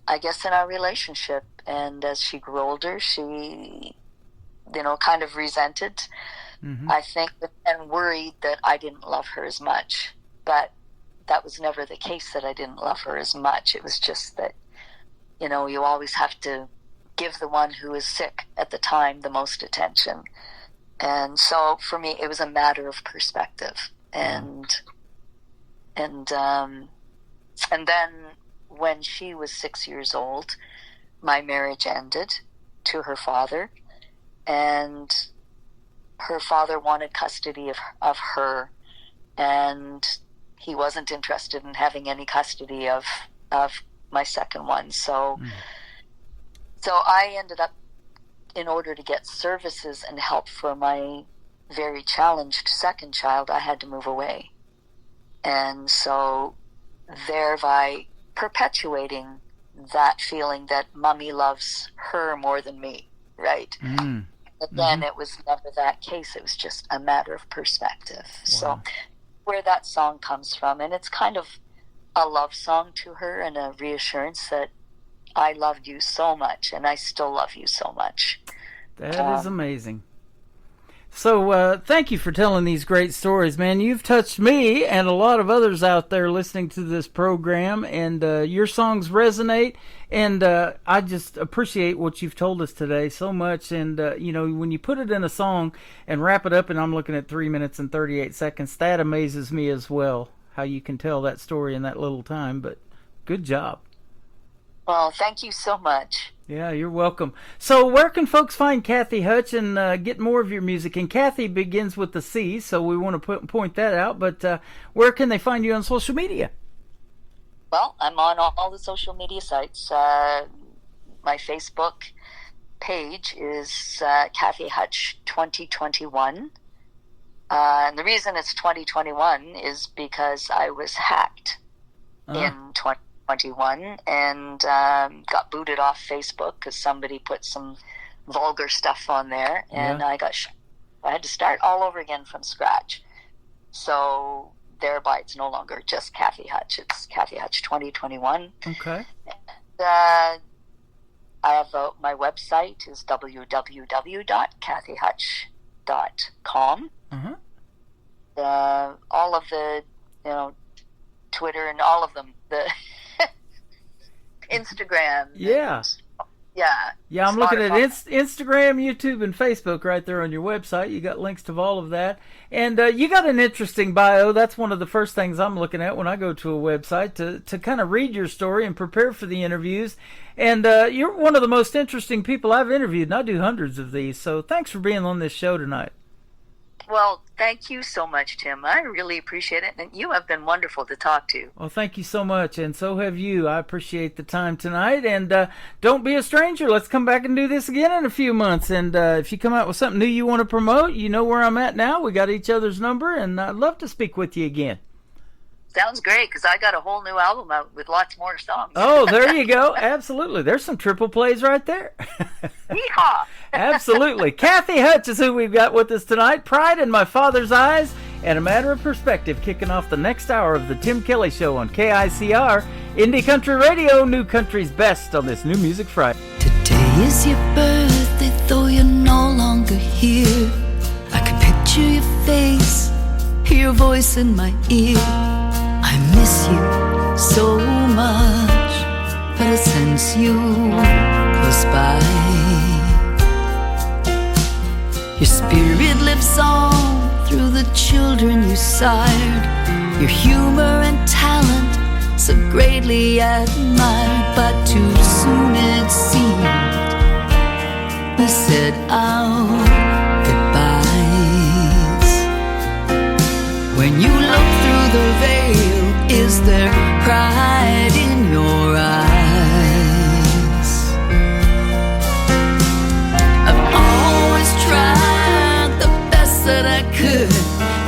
I guess, in our relationship. And as she grew older, she, kind of resented, mm-hmm. I think, and worried that I didn't love her as much. But that was never the case, that I didn't love her as much. It was just that, you always have to give the one who is sick at the time the most attention. And so for me, it was a matter of perspective. And And then when she was 6 years old, my marriage ended to her father, and her father wanted custody of her, and he wasn't interested in having any custody of my second one. So I ended up, in order to get services and help for my very challenged second child, I had to move away. And so thereby perpetuating that feeling that mommy loves her more than me, right? But then it was never that case. It was just a matter of perspective. Wow. So where that song comes from, and it's kind of a love song to her and a reassurance that I loved you so much and I still love you so much. That is amazing. So thank you for telling these great stories, man. You've touched me and a lot of others out there listening to this program, and your songs resonate, and I just appreciate what you've told us today so much. And, you know, when you put it in a song and wrap it up, and I'm looking at 3 minutes and 38 seconds, that amazes me as well, how you can tell that story in that little time. But good job. Well, thank you so much. Yeah, you're welcome. So where can folks find Kathy Hutch and get more of your music? And Kathy begins with the C, so we want to point that out. But where can they find you on social media? Well, I'm on all the social media sites. My Facebook page is Kathy Hutch 2021. And the reason it's 2021 is because I was hacked in 2021 and got booted off Facebook because somebody put some vulgar stuff on there, and I had to start all over again from scratch. So thereby it's no longer just Kathy Hutch, it's Kathy Hutch 2021. Okay. And, I have my website is www.kathyhutch.com. All of the, Twitter and all of them, the Instagram. Yeah, I'm looking at Instagram, YouTube, and Facebook right there on your website. You got links to all of that. And you got an interesting bio. That's one of the first things I'm looking at when I go to a website to kind of read your story and prepare for the interviews. And you're one of the most interesting people I've interviewed, and I do hundreds of these. So thanks for being on this show tonight. Well, thank you so much, Tim. I really appreciate it, and you have been wonderful to talk to. Well, thank you so much, and so have you. I appreciate the time tonight, and don't be a stranger. Let's come back and do this again in a few months, and if you come out with something new you want to promote, you know where I'm at now. We got each other's number, and I'd love to speak with you again. Sounds great, because I got a whole new album out with lots more songs. Oh, there you go. Absolutely. There's some triple plays right there. Yeehaw! Absolutely. Kathy Hutch is who we've got with us tonight. Pride in My Father's Eyes and A Matter of Perspective, kicking off the next hour of the Tim Kelly Show on KICR, Indie Country Radio, New Country's best on this New Music Friday. Today is your birthday, though you're no longer here. I can picture your face, hear your voice in my ear. I miss you so much, but I sense you close by. Your spirit lives on through the children you sired. Your humor and talent so greatly admired, but too soon it seemed we said our goodbyes. When you look through the veil, is there pride in your eyes? I've always tried the best that I could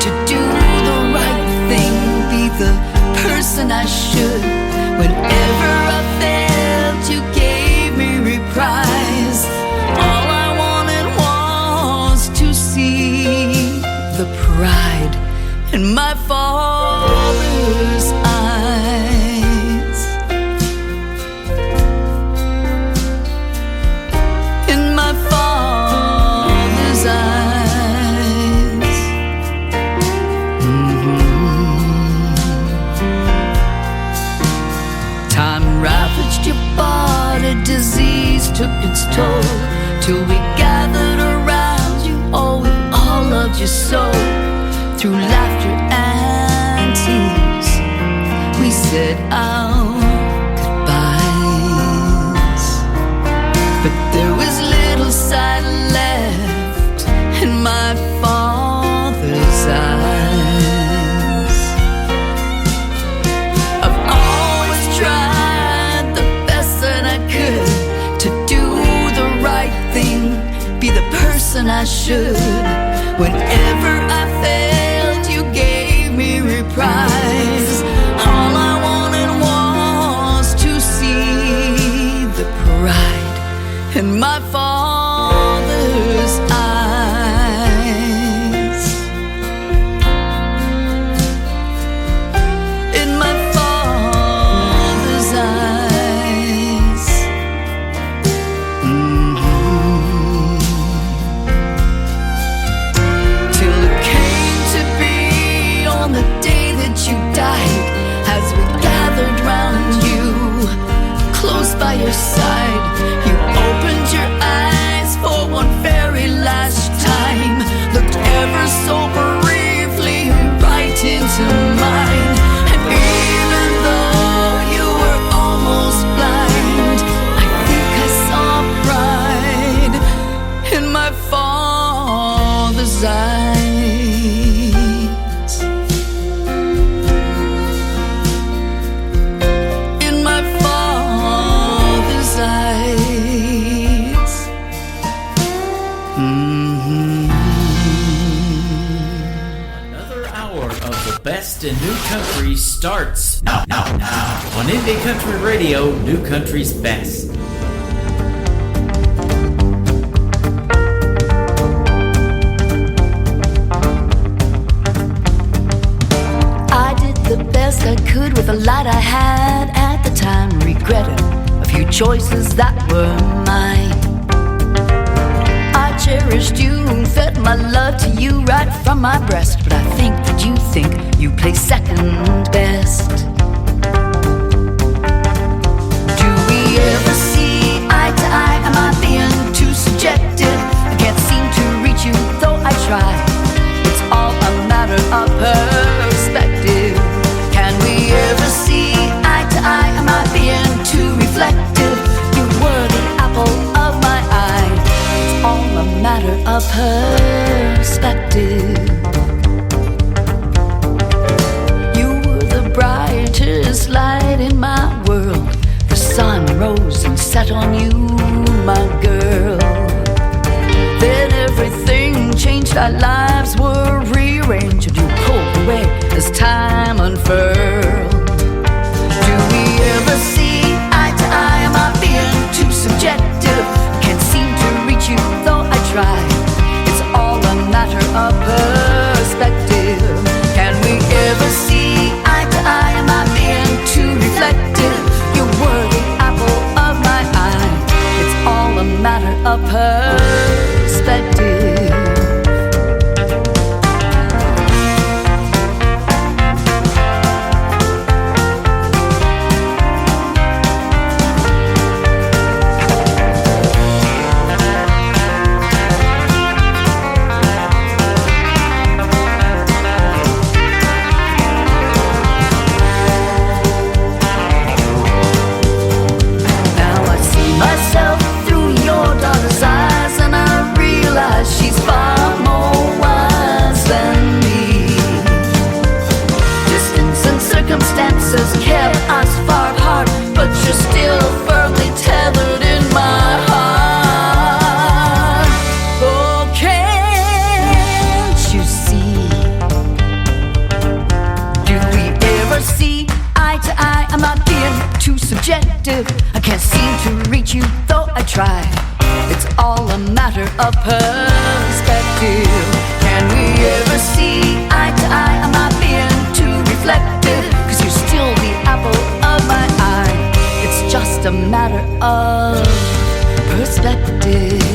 to do the right thing, be the person I should. Whenever I failed, you gave me reprise. All I wanted was to see the pride in my father's eyes. In my father's eyes. Time ravaged your body, disease took its toll, till we gathered around you. Oh, we all loved you so. Through laughter and tears, we said our than I should. Whenever I failed, you gave me reprise. All I wanted was to see the pride in my father's eyes. In my father's eyes. Till it came to be on the day that you died, as we gathered round you, close by your side. You opened your eyes for one very last time, looked ever so briefly right into mine. And even though you were almost blind, I think I saw pride in my father's eyes. In my father's eyes. Another hour of the best in new country starts now on Indie Country Radio, New Country's Best. I did the best I could with the light I had at the time. Regretted a few choices that were mine. I cherished you and fed my love to you right from my breast. But I think that you think you play second best. Do we ever see eye to eye? Am I being too subjective? I can't seem to reach you, though I try. It's all a matter of perspective. Can we ever see eye to eye? Am I being too reflective? You were the apple of my eye. It's all a matter of perspective. You were the brightest light in my world. The sun rose and set on you, my girl. Then everything changed, our lives were rearranged, and you pulled away as time unfurled. Do we ever see eye to eye? Am I being too subjective? Can't seem to reach you, though I try. It's all a matter of perspective. Can we ever see eye to eye? Am I being too reflective? You were the apple of my eye. It's all a matter of perspective. Now I see myself through your daughter's eyes, and I realize she's far more wise than me. Distance and circumstances kept us far apart, but you're still firmly tethered in my heart. Oh, can't you see? Do we ever see eye to eye? Am I being too subjective? I can't seem to reach you, though I try. It's all a matter of perspective. Can we ever see eye to eye? Am I being too reflective? 'Cause you're still the apple of my eye. It's just a matter of perspective.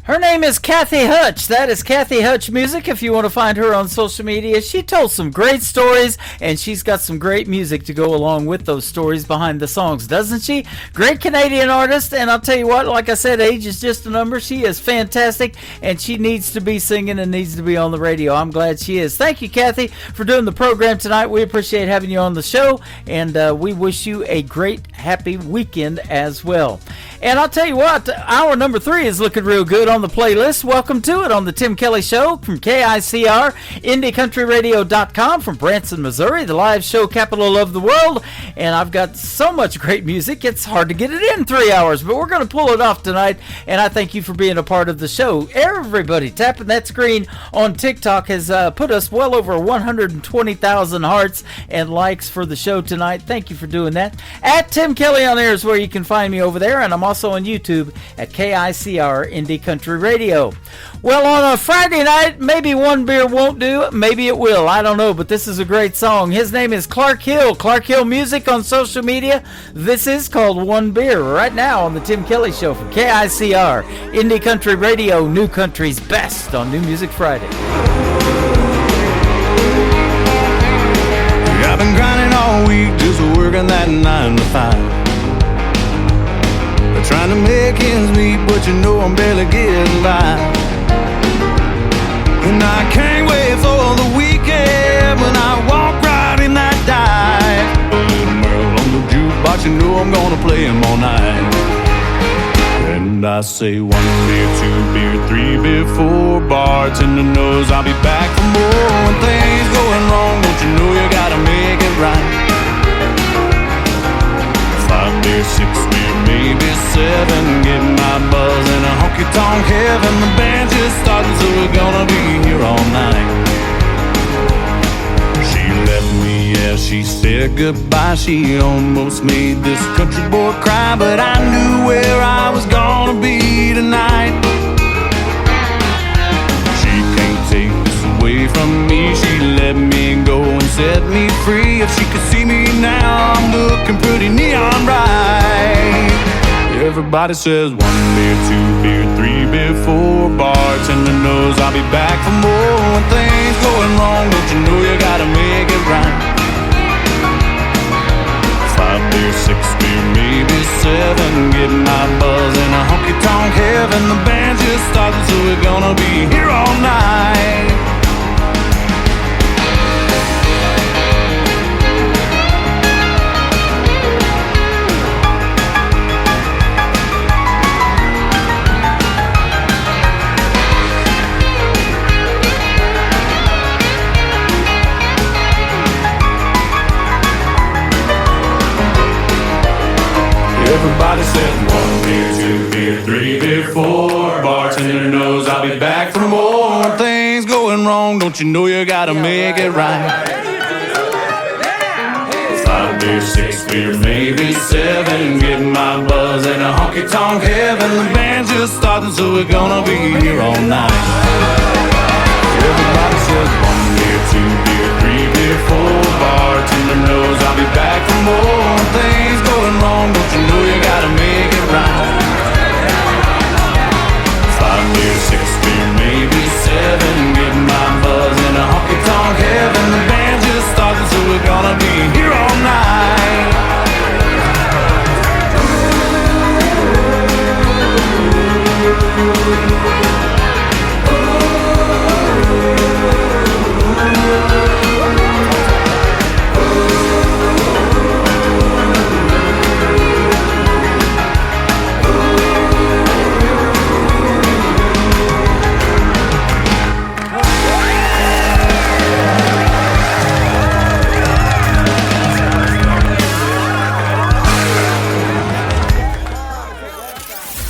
Her name is Kathy Hutch. That is Kathy Hutch Music. If you want to find her on social media, she told some great stories, and she's got some great music to go along with those stories behind the songs, doesn't she? Great Canadian artist, and I'll tell you what, like I said, age is just a number. She is fantastic, and she needs to be singing and needs to be on the radio. I'm glad she is. Thank you, Kathy, for doing the program tonight. We appreciate having you on the show, and we wish you a great, happy weekend as well. And I'll tell you what, hour number 3 is looking real good on on the playlist. Welcome to it on the Tim Kelly Show from KICR, IndieCountryRadio.com from Branson, Missouri, the live show capital of the world. And I've got so much great music, it's hard to get it in 3 hours, but we're going to pull it off tonight. And I thank you for being a part of the show. Everybody tapping that screen on TikTok has put us well over 120,000 hearts and likes for the show tonight. Thank you for doing that. At Tim Kelly on Air is where you can find me over there, and I'm also on YouTube at KICR Indie Country Radio. Well, on a Friday night, maybe one beer won't do, maybe it will, I don't know, but this is a great song. His name is Clark Hill, Clark Hill Music on social media. This is called One Beer, right now on the Tim Kelly Show from KICR Indie Country Radio, New Country's Best on New Music Friday. I've been grinding all week, just working that 9 to 5. Trying to make ends meet, but you know I'm barely getting by. And I can't wait for the weekend when I walk right in that dive. A little Merle on the jukebox, you know I'm gonna play him all night. And I say 1 beer, 2 beer, 3 beer, 4, bartender knows I'll be back for more. When things going wrong, don't you know you gotta make it right. 5 beer, 6 beer, maybe 7, getting my buzz in a honky-tonk heaven. The band's just starting, so we're gonna be here all night. She left me as she said goodbye. She almost made this country boy cry, but I knew where I was gonna be tonight. She can't take this away from me. She let me go and set me free. If she could see me now, I'm looking pretty neon bright. Everybody says 1 beer, 2 beer, 3 beer, 4, bartender knows I'll be back for more. When things going wrong, don't you know you gotta make it right. 5 beer, 6 beer, maybe 7, getting my buzz in a honky-tonk heaven. The band's just starting, so we're gonna be here all night. Everybody says 1 beer, 2 beer, 3 beer, 4, bartender knows I'll be back for more. When things going wrong, don't you know you gotta make it right. 5 beer, 6 beer, maybe 7, getting my buzz in a honky-tonk heaven. The band's just starting, so we're gonna be here all night. Everybody says 1 beer, 2 beer, 3 beer, 4, bartender knows I'll be back for more. When things going wrong, don't you know you gotta make it right. 5 beer, 6 beer, maybe 7, getting my buzz in a honky-tonk heaven. The band's just starting, so we're gonna be here all night.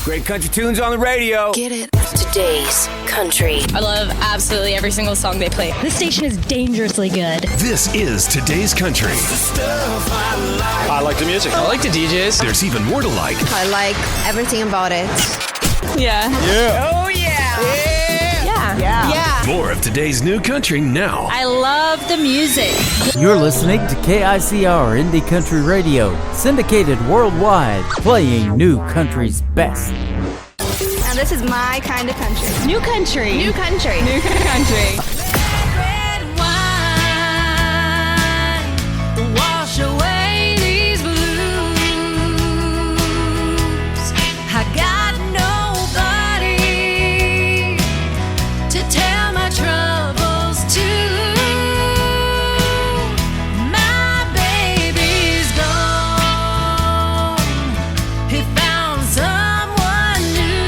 Great country tunes on the radio. Get it. Today's country. I love absolutely every single song they play. This station is dangerously good. This is Today's Country. I like the music. I like the DJs. There's even more to like. I like everything about it. Yeah. Yeah. Oh, yeah. Yeah. More of today's new country now. I love the music. You're listening to KICR Indie Country Radio, syndicated worldwide, playing new country's best. Now this is my kind of country. New country. New country. New country. Wash away these blues. I got nobody to tell my troubles to. My baby's gone. He found someone new.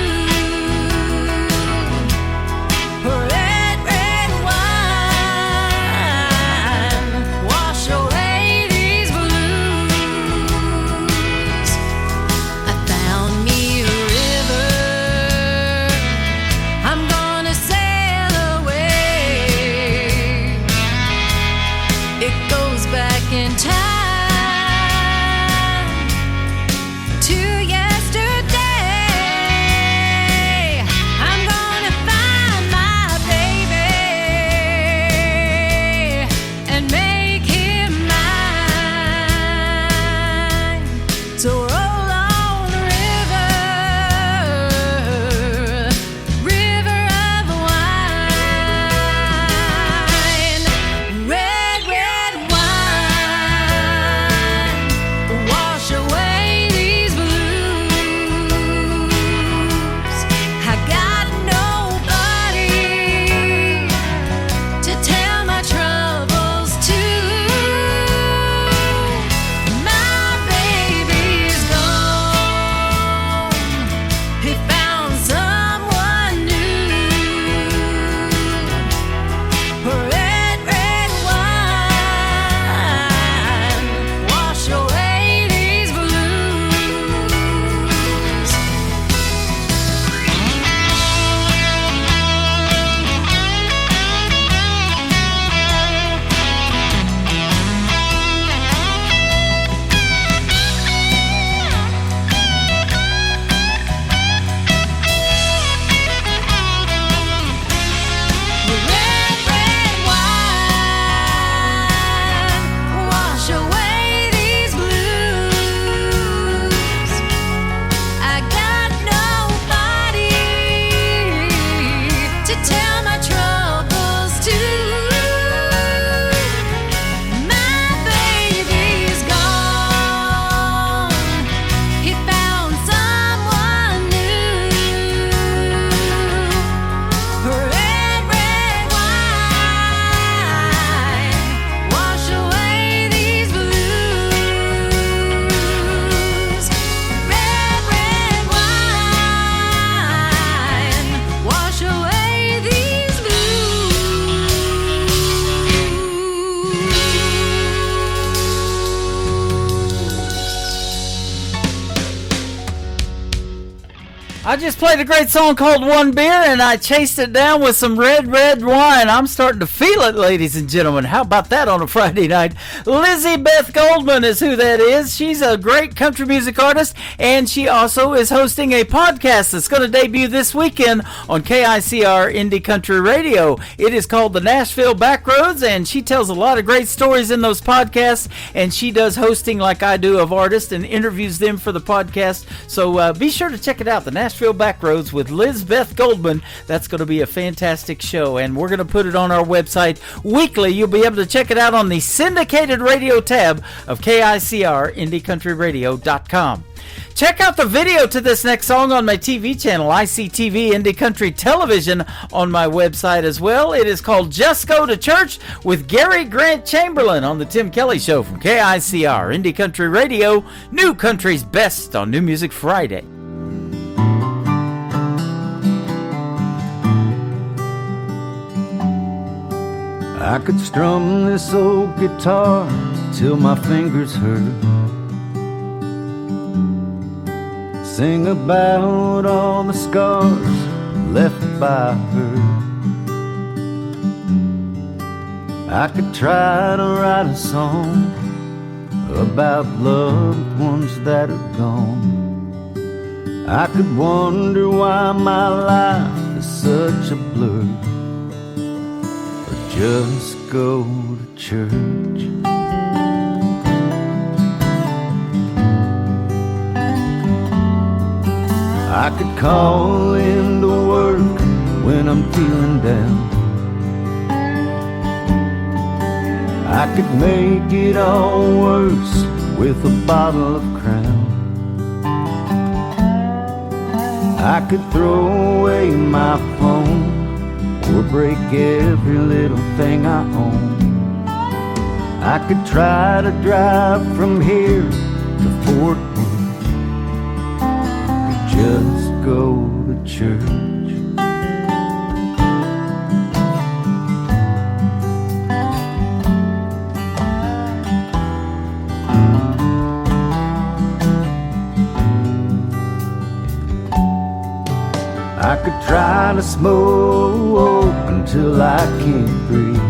just played a great song called One Beer, and I chased it down with some red wine. I'm starting to feel it, ladies and gentlemen. How about that on a Friday night? Lizzie Beth Goldman is who that is. She's a great country music artist, and she also is hosting a podcast that's going to debut this weekend on KICR Indie Country Radio. It is called The Nashville Backroads, and she tells a lot of great stories in those podcasts, and she does hosting like I do of artists and interviews them for the podcast. So be sure to check it out, The Nashville Backroads with Liz Beth Goldman. That's going to be a fantastic show, and we're going to put it on our website weekly. You'll be able to check it out on the syndicated radio tab of KICR IndieCountryRadio.com. Check out the video to this next song on my TV channel, ICTV Indie Country Television, on my website as well. It is called Just Go to Church with Gary Grant Chamberlain on the Tim Kelly Show from KICR Indie Country Radio, New Country's best on New Music Friday. I could strum this old guitar till my fingers hurt, sing about all the scars left by her. I could try to write a song about loved ones that are gone. I could wonder why my life is such a blur, or just go to church. I could call into work when I'm feeling down. I could make it all worse with a bottle of Crown. I could throw away my phone or break every little thing I own. I could try to drive from here to Fort Worth, just go to church. I could try to smoke until I can't breathe,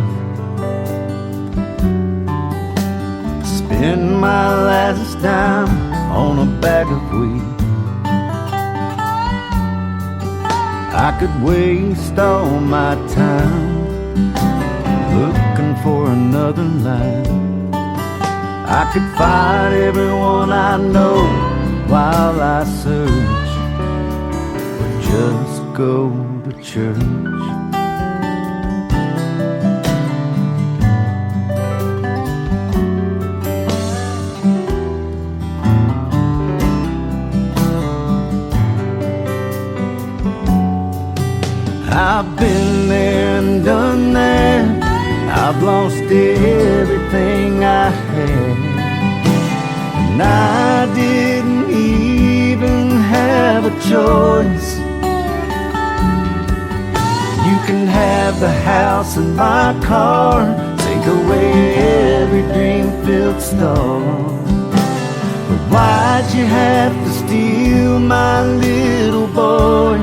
spend my last dime on a bag of weed. I could waste all my time looking for another life. I could fight everyone I know while I search, or just go to church. I've been there and done that. I've lost everything I had, and I didn't even have a choice. You can have the house and my car, take away every dream-filled star, but why'd you have to steal my little boy?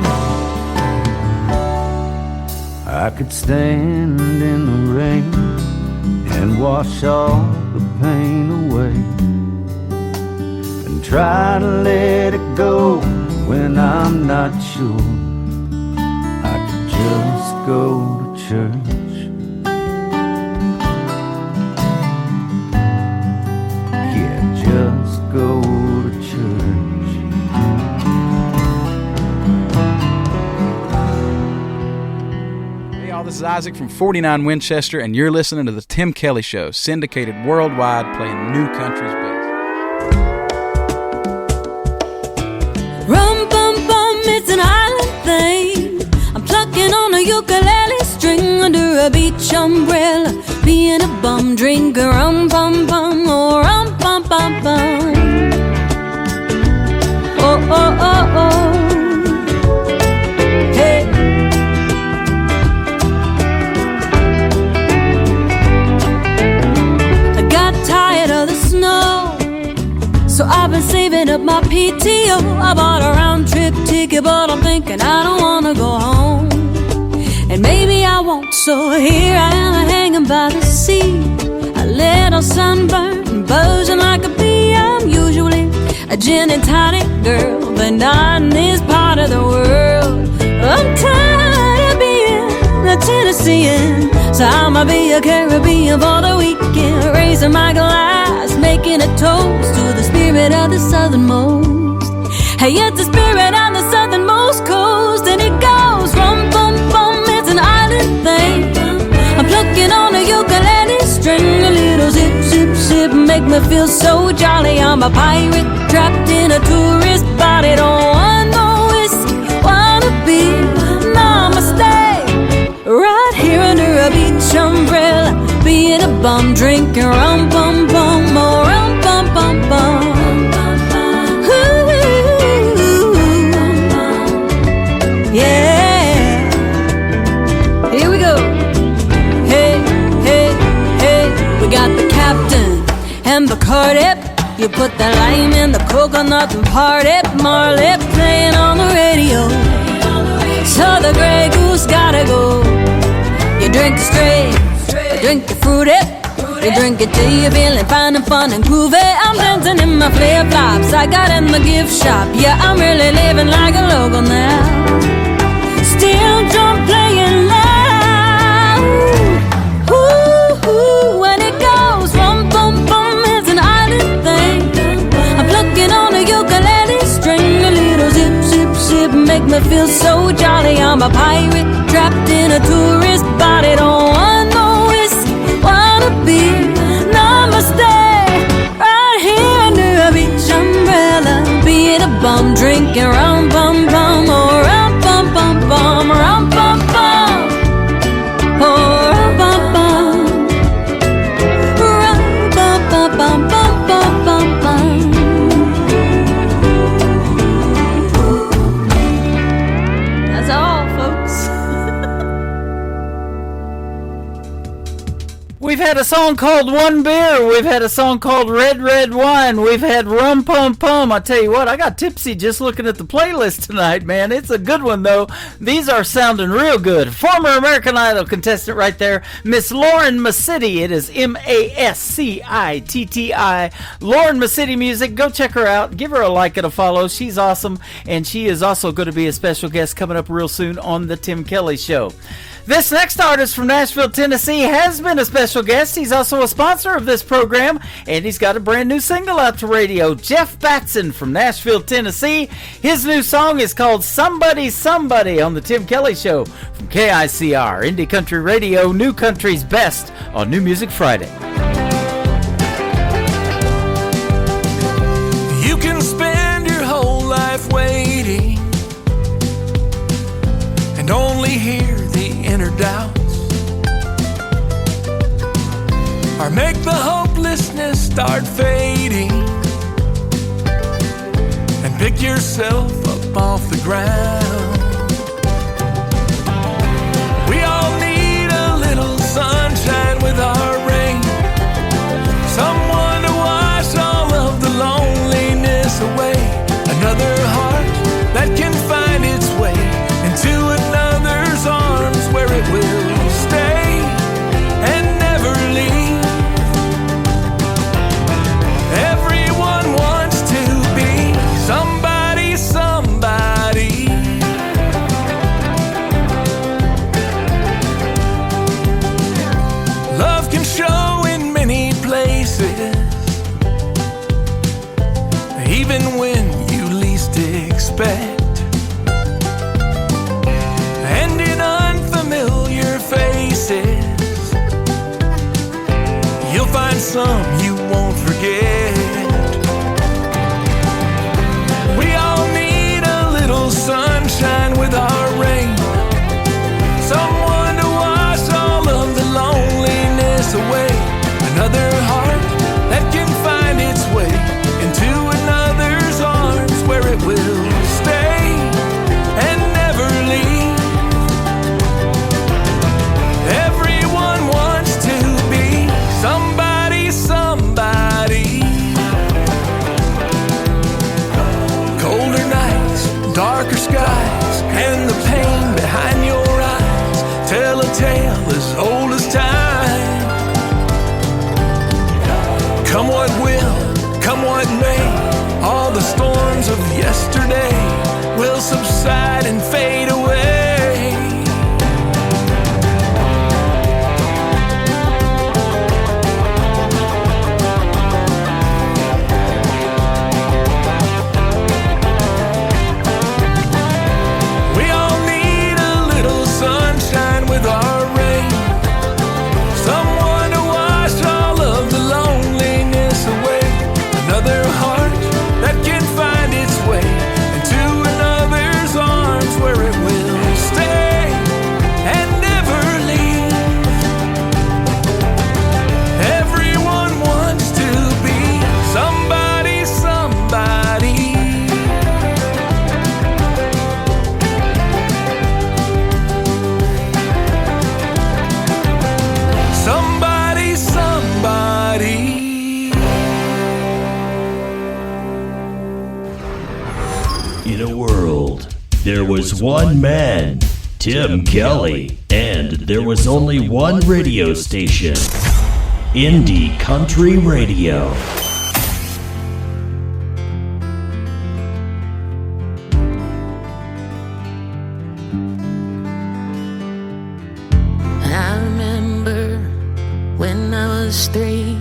I could stand in the rain and wash all the pain away, and try to let it go when I'm not sure. I could just go to church. Yeah, just go to church. This is Isaac from 49 Winchester, and you're listening to The Tim Kelly Show, syndicated worldwide, playing New Country's best. Rum bum bum, it's an island thing. I'm plucking on a ukulele string under a beach umbrella, being a bum, drink a rum bum bum, oh rum bum bum bum. Oh oh oh oh. So I've been saving up my PTO. I bought a round trip ticket, but I'm thinking I don't wanna go home. And maybe I won't, so here I am hanging by the sea, a little sunburned, buzzing like a bee. I'm usually a gin and tonic girl, but not in this part of the world. I'm tired of being a Tennessean, so I'ma be a Caribbean for the weekend, raising my glass, making a toast to the spirit of the southernmost. Hey, it's the spirit on the southernmost coast, and it goes rum, bum, bum. It's an island thing. I'm plucking on a ukulele string, a little zip, zip, zip, make me feel so jolly. I'm a pirate trapped in a tourist body. Don't want no whiskey, wanna be namaste. Right here under a beach umbrella, being a bum, drinking rum, bum, bum, more rum, bum, bum, bum. Ooh, yeah. Here we go. Hey, hey, hey. We got the captain and the Bacardi. You put the lime in the coconut and party. Marley playing on the radio, so the Grey Goose gotta go. You drink it straight, you drink it fruity, you drink it till you're feeling fine and fun and groovy. I'm dancing in my flip-flops I got in the gift shop. Yeah, I'm really living like a local now. Still drum playing loud. Ooh, ooh, when it goes rum, bum, bum, it's an island thing. I'm plucking on a ukulele string, a little zip, zip, zip, make me feel so jolly. I'm a pirate trapped in a tourist body. Don't want no whiskey, wanna be namaste. Right here under a beach umbrella, being a bum, drinking rum, bum, bum, or rum, bum, bum, bum, rum, bum, bum, or rum, bum, bum, rum, bum, bum, bum, bum, bum, bum, bum. That's all, folks. We've had a song called One Beer. We've had a song called Red Red Wine. We've had Rum Pum Pum. I tell you what, I got tipsy just looking at the playlist tonight, man. It's a good one, though. These are sounding real good. Former American Idol contestant right there, Miss Lauren Mascitti. It is Mascitti. Lauren Mascitti Music. Go check her out. Give her a like and a follow. She's awesome, and she is also going to be a special guest coming up real soon on the Tim Kelly Show. This next artist from Nashville, Tennessee has been a special guest. He's also a sponsor of this program, and he's got a brand new single out to radio. Jeff Batson from Nashville, Tennessee. His new song is called Somebody Somebody on the Tim Kelly Show from KICR, Indie Country Radio, New Country's Best on New Music Friday. You can spend your whole life waiting and only hear the inner doubts, or make the hopelessness start fading and pick yourself up off the ground. We all need a little sunshine with our rain, someone to wash all of the loneliness away, another heart that can find its way into another's arms where it will stay and never leave. Everyone wants to be somebody, somebody. In a world, there was one man, Tim Kelly, and there was only one radio station, Indie Country Radio. I remember when I was 3,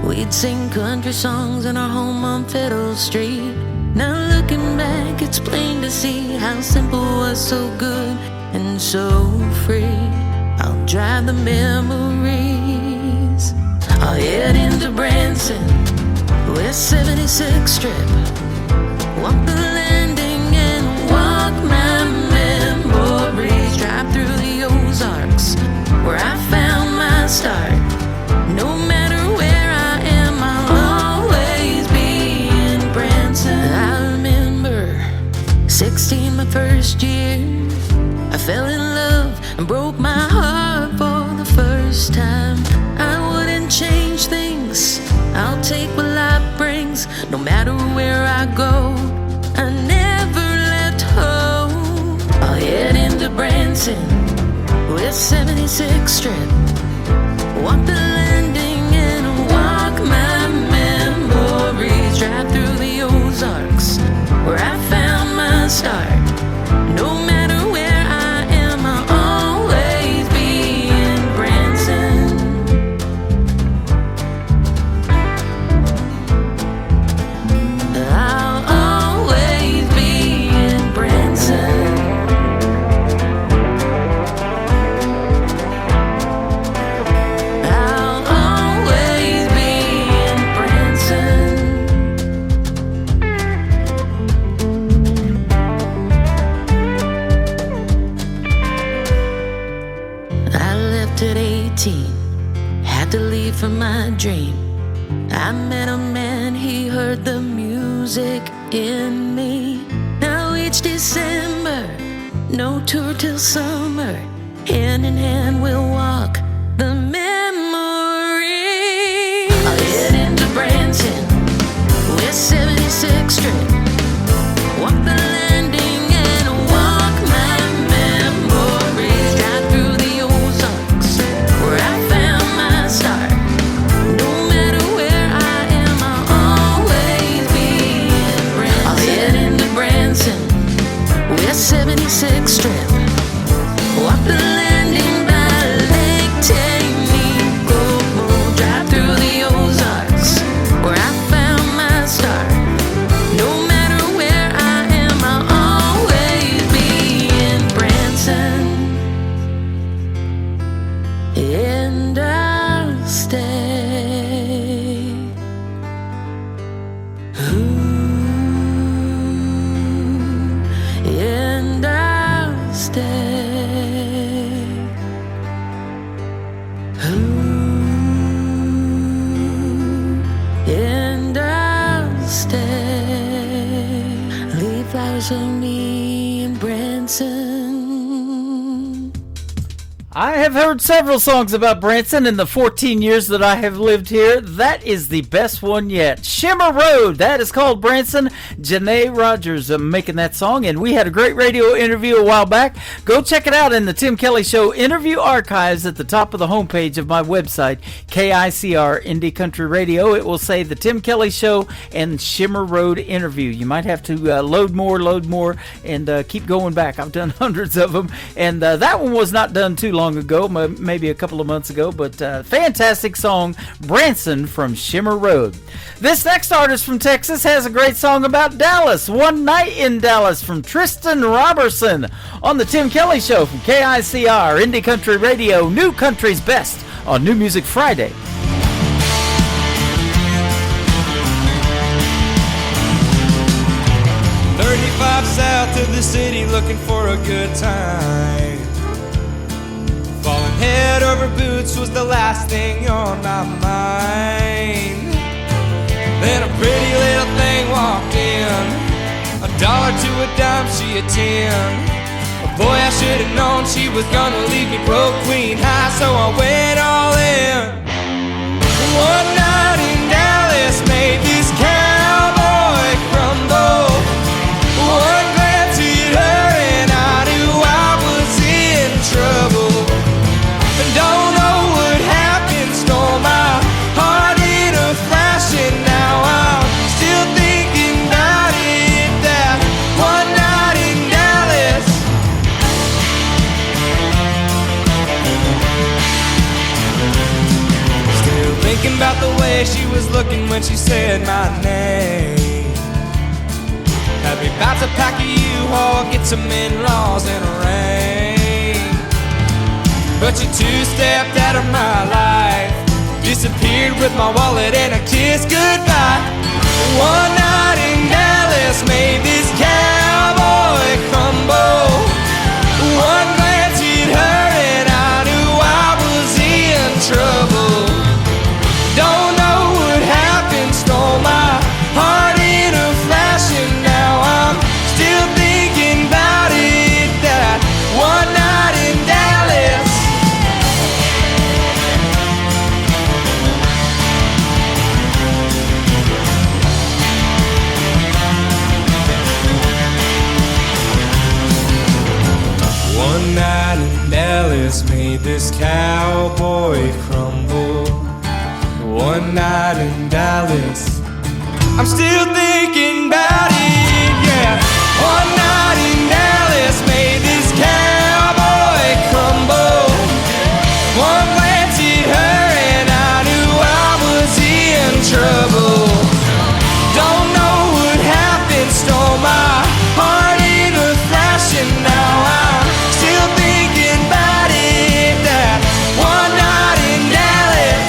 we'd sing country songs in our home on Fiddle Street. Now looking back, it's plain to see how simple was so good and so free. I'll drive the memories. I'll head into Branson, West 76th Strip. Walk the landing and walk my memories. Drive through the Ozarks, where I found my start. No matter where I am, I'll always be in Branson. I remember 16, my first year. I fell in love and broke my heart for the first time. I wouldn't change things, I'll take what life brings. No matter where I go, I never left home. I'll head into Branson, West 76th Strip. Walk the landing and walk my memories. Drive through the Ozarks, where I found my start. No matter where I am, I'll always be in Branson. I'll always be in Branson. I'll always be in Branson. I left at 18, had to leave for my dream. I met a man, he heard the music in me. Now each December, no tour till summer. Hand in hand we'll walk the memory. I'll head into Branson, West 76th Strip. Walk the landing and walk my memories. Drive through the Ozarks, where I found my start. No matter where I am, I'll always be in Branson. I'll head into Branson, West 76th Strip. Walk the landing by Lake Tanico. Drive through the Ozarks, where I found my start. No matter where I am, I'll always be in Branson. And I'll stay. And I'll stay. And I'll stay. Leave flowers for me in Branson. I have heard several songs about Branson in the 14 years that I have lived here. That is the best one yet. Shimmer Road, that is called Branson. Janae Rogers making that song, and we had a great radio interview a while back. Go check it out in the Tim Kelly Show interview archives at the top of the homepage of my website, KICR Indie Country Radio. It will say the Tim Kelly Show and Shimmer Road interview. You might have to load more, and keep going back. I've done hundreds of them, and that one was not done too long ago, maybe a couple of months ago, but fantastic song, Branson from Shimmer Road. This next artist from Texas has a great song about Dallas, One Night in Dallas, from Tristan Robertson on the Tim Kelly Show from KICR Indie Country Radio, New Country's Best on New Music Friday. 35 south of the city looking for a good time. Falling head over boots was the last thing on my mind. Then a pretty little thing walked in, $1 to a dime, she a 10. But boy, I should have known she was gonna leave me broke, queen high, so I went all in. One night in Dallas made this cowboy crumble. thinking about the way she was looking when she said my name. Had me about to pack a U-Haul, get some in-laws and a ring. But you two-stepped out of my life, disappeared with my wallet and a kiss goodbye. One night in Dallas made this cowboy crumble. One glance hit her and I knew I was in trouble. Don't know what happened, stole my heart in a flash, and now I'm still thinking about it. That one night in Dallas. One night in Dallas made this cowboy crumble. One night in Dallas, I'm still thinking about it, yeah. One night in Dallas made this cowboy crumble. One glance hit her and I knew I was in trouble. Don't know what happened, stole my heart in a flash, and now I'm still thinking about it. That one night in Dallas.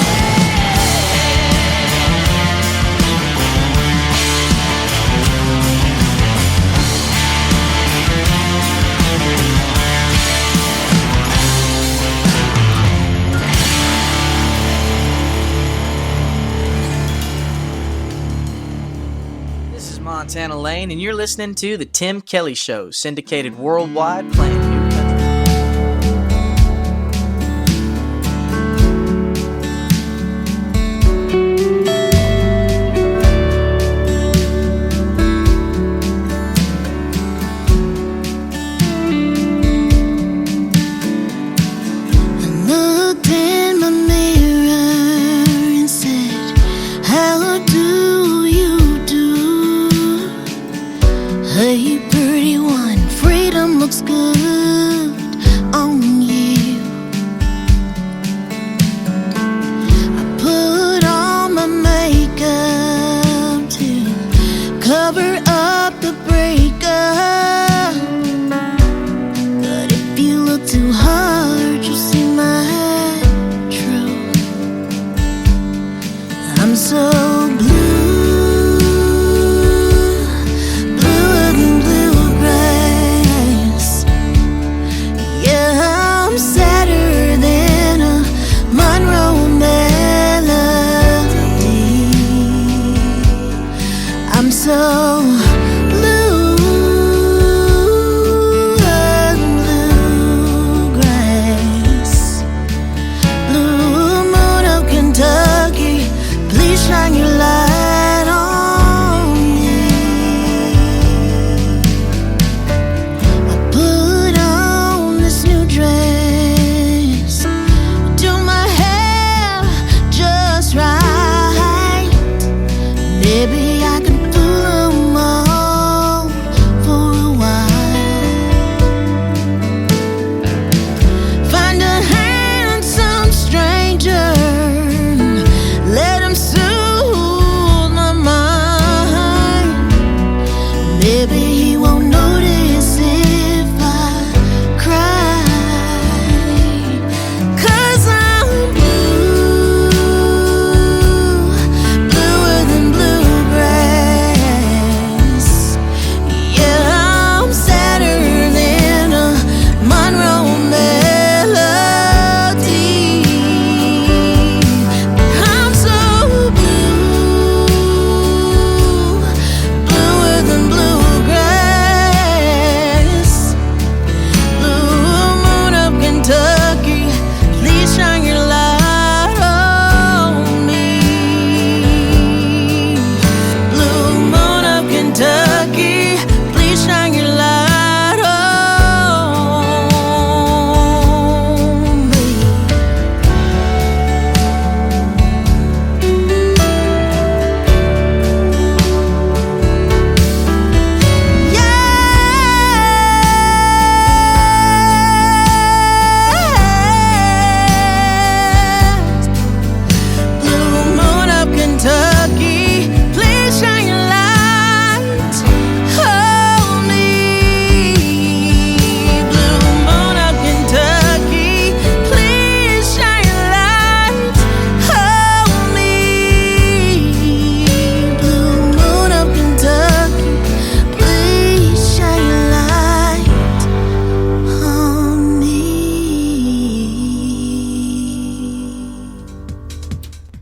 This is Montana Lane, and you're listening to The Tim Kelly Show, syndicated worldwide, playing new country. Looked in my mirror and said, how do you do? Hey, pretty one, freedom looks good.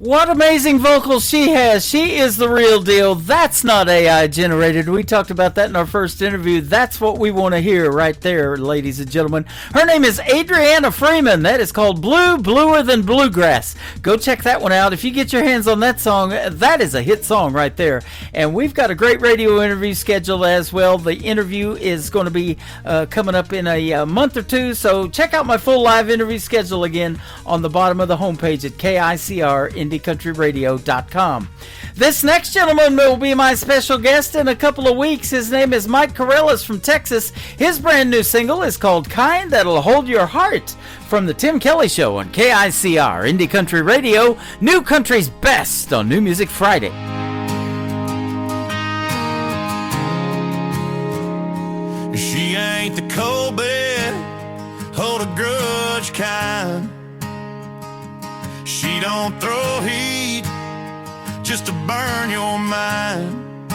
What amazing vocals she has. She is the real deal. That's not AI generated. We talked about that in our first interview. That's what we want to hear right there, ladies and gentlemen. Her name is Adriana Freeman. That is called Blue, Bluer Than Bluegrass. Go check that one out. If you get your hands on that song, that is a hit song right there. And we've got a great radio interview scheduled as well. The interview is going to be coming up in a month or two. So check out my full live interview schedule again on the bottom of the homepage at KICR.com. This next gentleman will be my special guest in a couple of weeks. His name is Mike Corellis from Texas. His brand new single is called Kind That'll Hold Your Heart from the Tim Kelly Show on KICR Indie Country Radio, New Country's best on New Music Friday. She ain't the cold bed, hold a grudge kind. She don't throw heat just to burn your mind,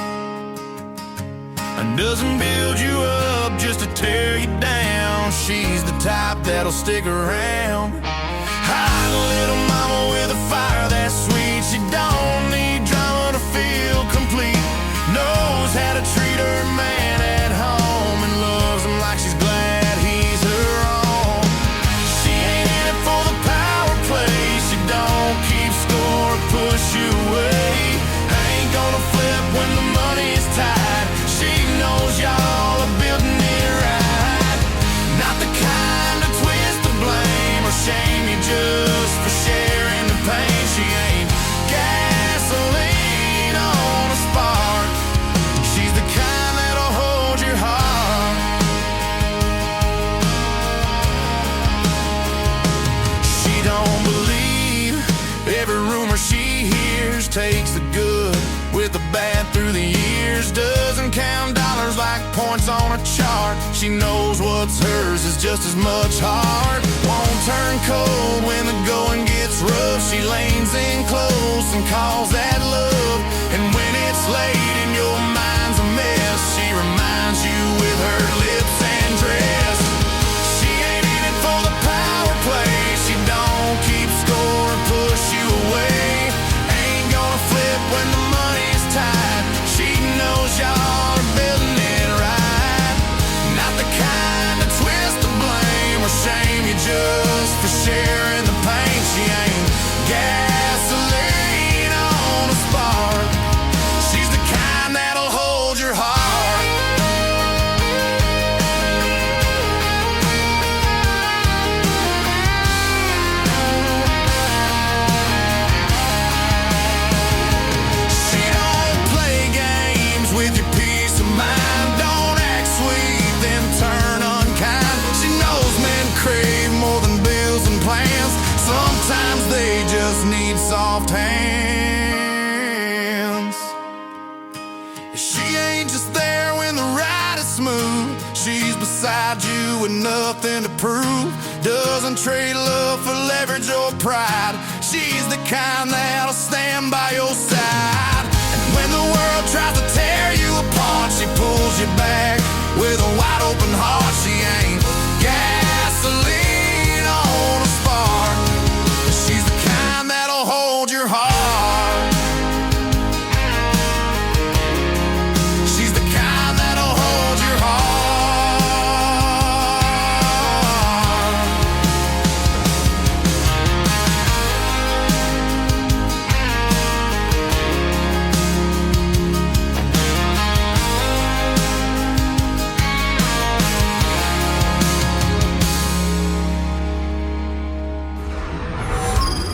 and doesn't build you up just to tear you down. She's the type that'll stick around. Hide a little mama with a fire that's sweet. She don't need drama to feel complete. Knows how to treat her man at home and loves him like she's glad he's her own. She ain't in it for the power play. She don't keep score or push you away. Ain't gonna flip when the money's tight. She knows y'all are building it right. Not the kind to twist the blame or shame you just for sharing the pain. She ain't gasoline on a spark. She's the kind that'll hold your heart. She don't believe every rumor she hears. Takes the good with the bad through the years. Doesn't count dollars like points on a chart. She knows what's hers is just as much heart. Won't turn cold when the going gets rough. She leans in close and calls that love. And when it's late and your mind's a mess, she reminds you with her lips and dress. She ain't in it for the power play. She don't keep score or push you away. Ain't gonna flip when the money's tight. She knows y'all are building it right. Not the kind to twist the blame or shame you just for sharing the pain. She ain't gasoline on a spark. She's the kind that'll hold your heart. She don't play games with your peace of mind. Don't act sweet, then turn unkind. She knows men crave more than bills and plans. Sometimes they just need soft hands. She ain't just there when the ride is smooth. She's beside you with nothing to prove. Doesn't trade love for leverage or pride. She's the kind that'll stand by your side. And when the world tries to tear you apart, she pulls you back with a wide open heart. She ain't gasoline on a spark. She's the kind that'll hold your heart. She's the kind that'll hold your heart.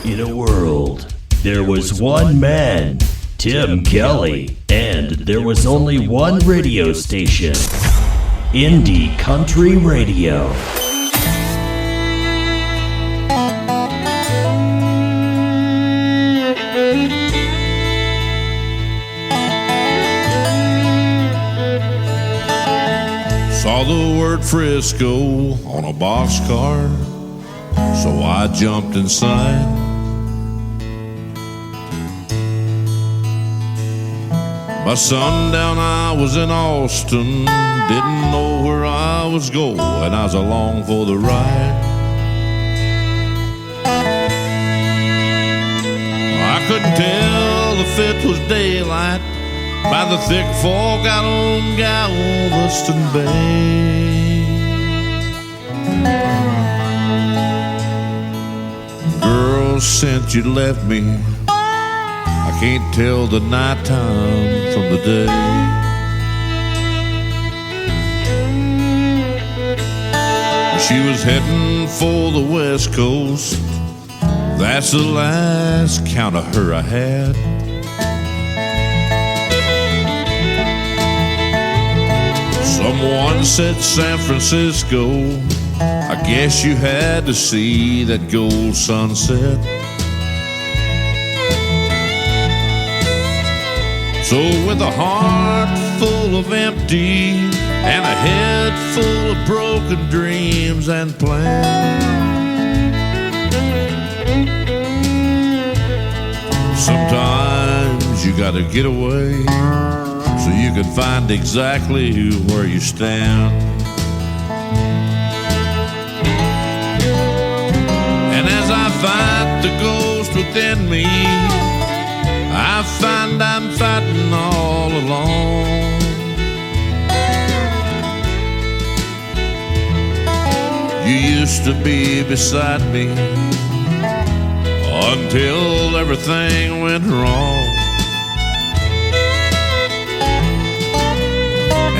In a world, there was one man, Tim Kelly, and there was only one radio station, Indie Country Radio. Saw the word Frisco on a boxcar, so I jumped inside. By sundown I was in Austin, didn't know where I was going, I was along for the ride. I could if it was daylight by the thick fog out on Galveston Bay. Girl, since you left me, I can't tell the nighttime from the day. She was heading for the West Coast. That's the last count of her I had. Someone said San Francisco. I guess you had to see that gold sunset. So with a heart full of empty and a head full of broken dreams and plans, sometimes you gotta get away so you can find exactly where you stand. And as I fight the ghost within me, I find I'm fighting all alone. You used to be beside me until everything went wrong.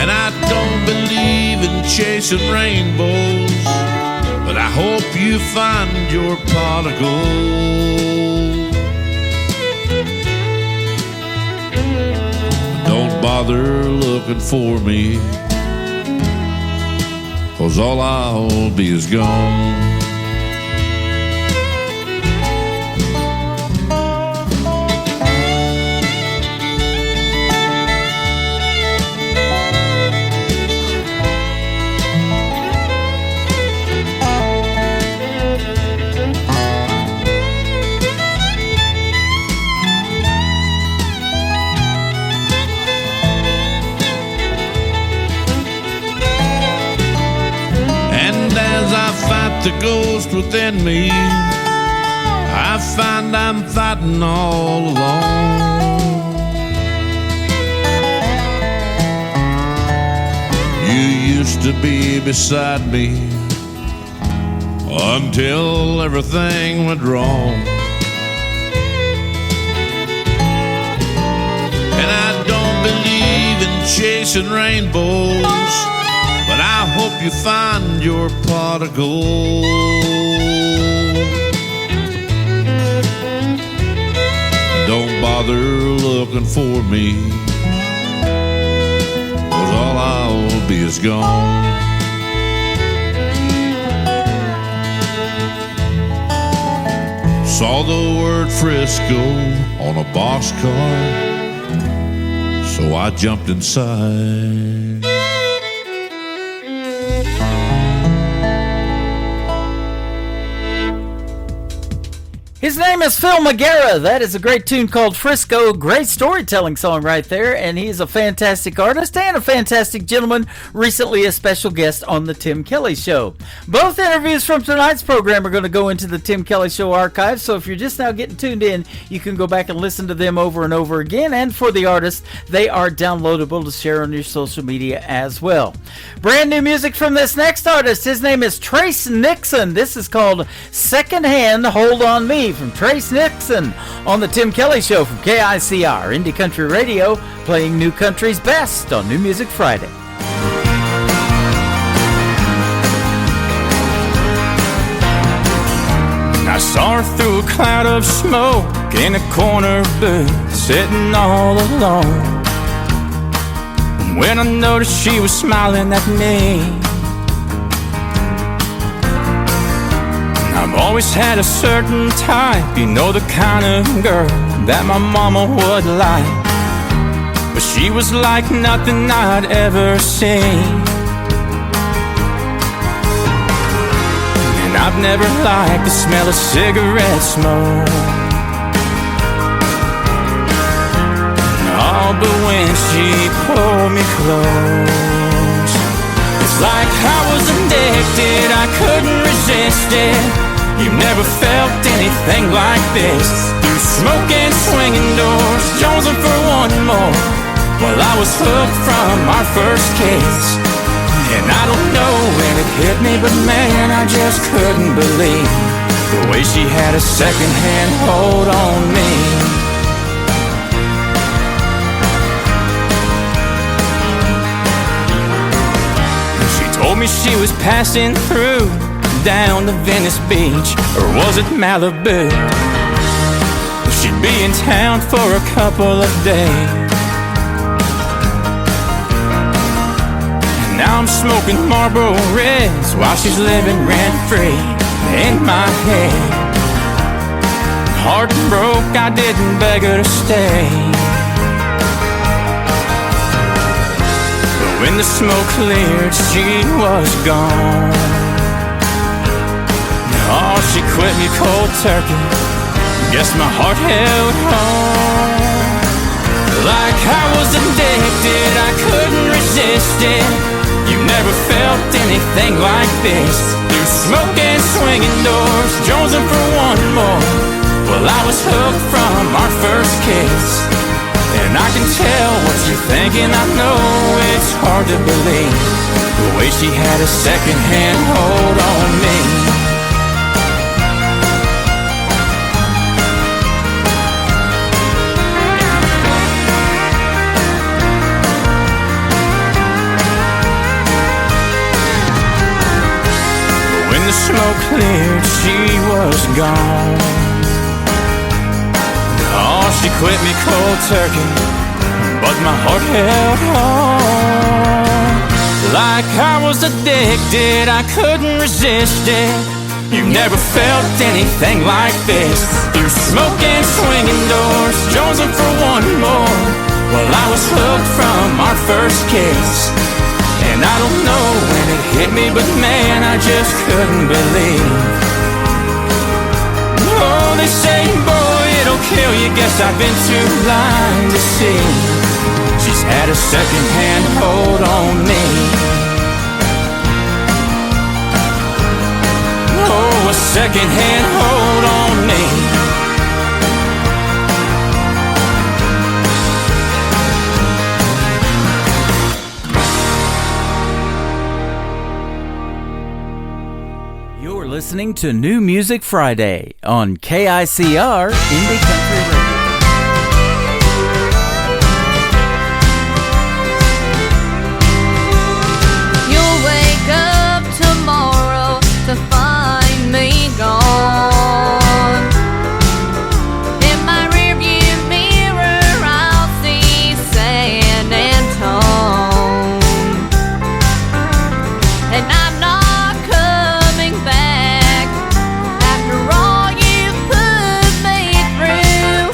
And I don't believe in chasing rainbows, but I hope you find your pot of gold. Don't bother looking for me, 'cause all I'll be is gone. The ghost within me, I find I'm fighting all alone. You used to be beside me until everything went wrong. And I don't believe in chasing rainbows, but I hope you find your pot of gold. Don't bother looking for me, 'cause all I'll be is gone. Saw the word Frisco on a boxcar, so I jumped inside. His name is Phil Magera. That is a great tune called Frisco. Great storytelling song right there. And he's a fantastic artist and a fantastic gentleman. Recently a special guest on the Tim Kelly Show. Both interviews from tonight's program are going to go into the Tim Kelly Show archive. So if you're just now getting tuned in, you can go back and listen to them over and over again. And for the artists, they are downloadable to share on your social media as well. Brand new music from this next artist. His name is Trace Nixon. This is called Secondhand Hold on Me, from Trace Nixon on the Tim Kelly Show from KICR Indie Country Radio, playing new country's best on New Music Friday. I saw her through a cloud of smoke in a corner booth, sitting all alone. And when I noticed she was smiling at me, I've always had a certain type, you know, the kind of girl that my mama would like. But she was like nothing I'd ever seen, and I've never liked the smell of cigarette smoke. Oh, but when she pulled me close, it's like I was addicted, I couldn't resist it. You never felt anything like this. Through smoke and swinging doors, jonesing for one more. Well, I was hooked from our first kiss. And I don't know when it hit me, but man, I just couldn't believe the way she had a second-hand hold on me. She told me she was passing through down to Venice Beach, or was it Malibu? She'd be in town for a couple of days. Now I'm smoking Marlboro Reds while she's living rent-free in my head. Heart broke, I didn't beg her to stay. But when the smoke cleared, she was gone. Oh, she quit me cold turkey. Guess my heart held on. Like I was addicted, I couldn't resist it. You never felt anything like this. Through smoke and swinging doors, jonesing for one more. Well, I was hooked from our first kiss. And I can tell what you're thinking. I know it's hard to believe the way she had a second-hand hold on me. The smoke cleared, she was gone. Oh, she quit me cold turkey, but my heart held on. Like I was addicted, I couldn't resist it. You never felt anything like this. Through smoke and swinging doors, jonesing for one more. Well, I was hooked from our first kiss. And I don't know when it hit me, but man, I just couldn't believe. Oh, they say, boy, it'll kill you. Guess I've been too blind to see. She's had a second-hand hold on me. Oh, a second-hand hold on me. Listening to New Music Friday on KICR Indie Country Radio. You'll wake up tomorrow to find me gone. In my rearview mirror, I'll see San Antone, and I'm not coming back. After all you put me through,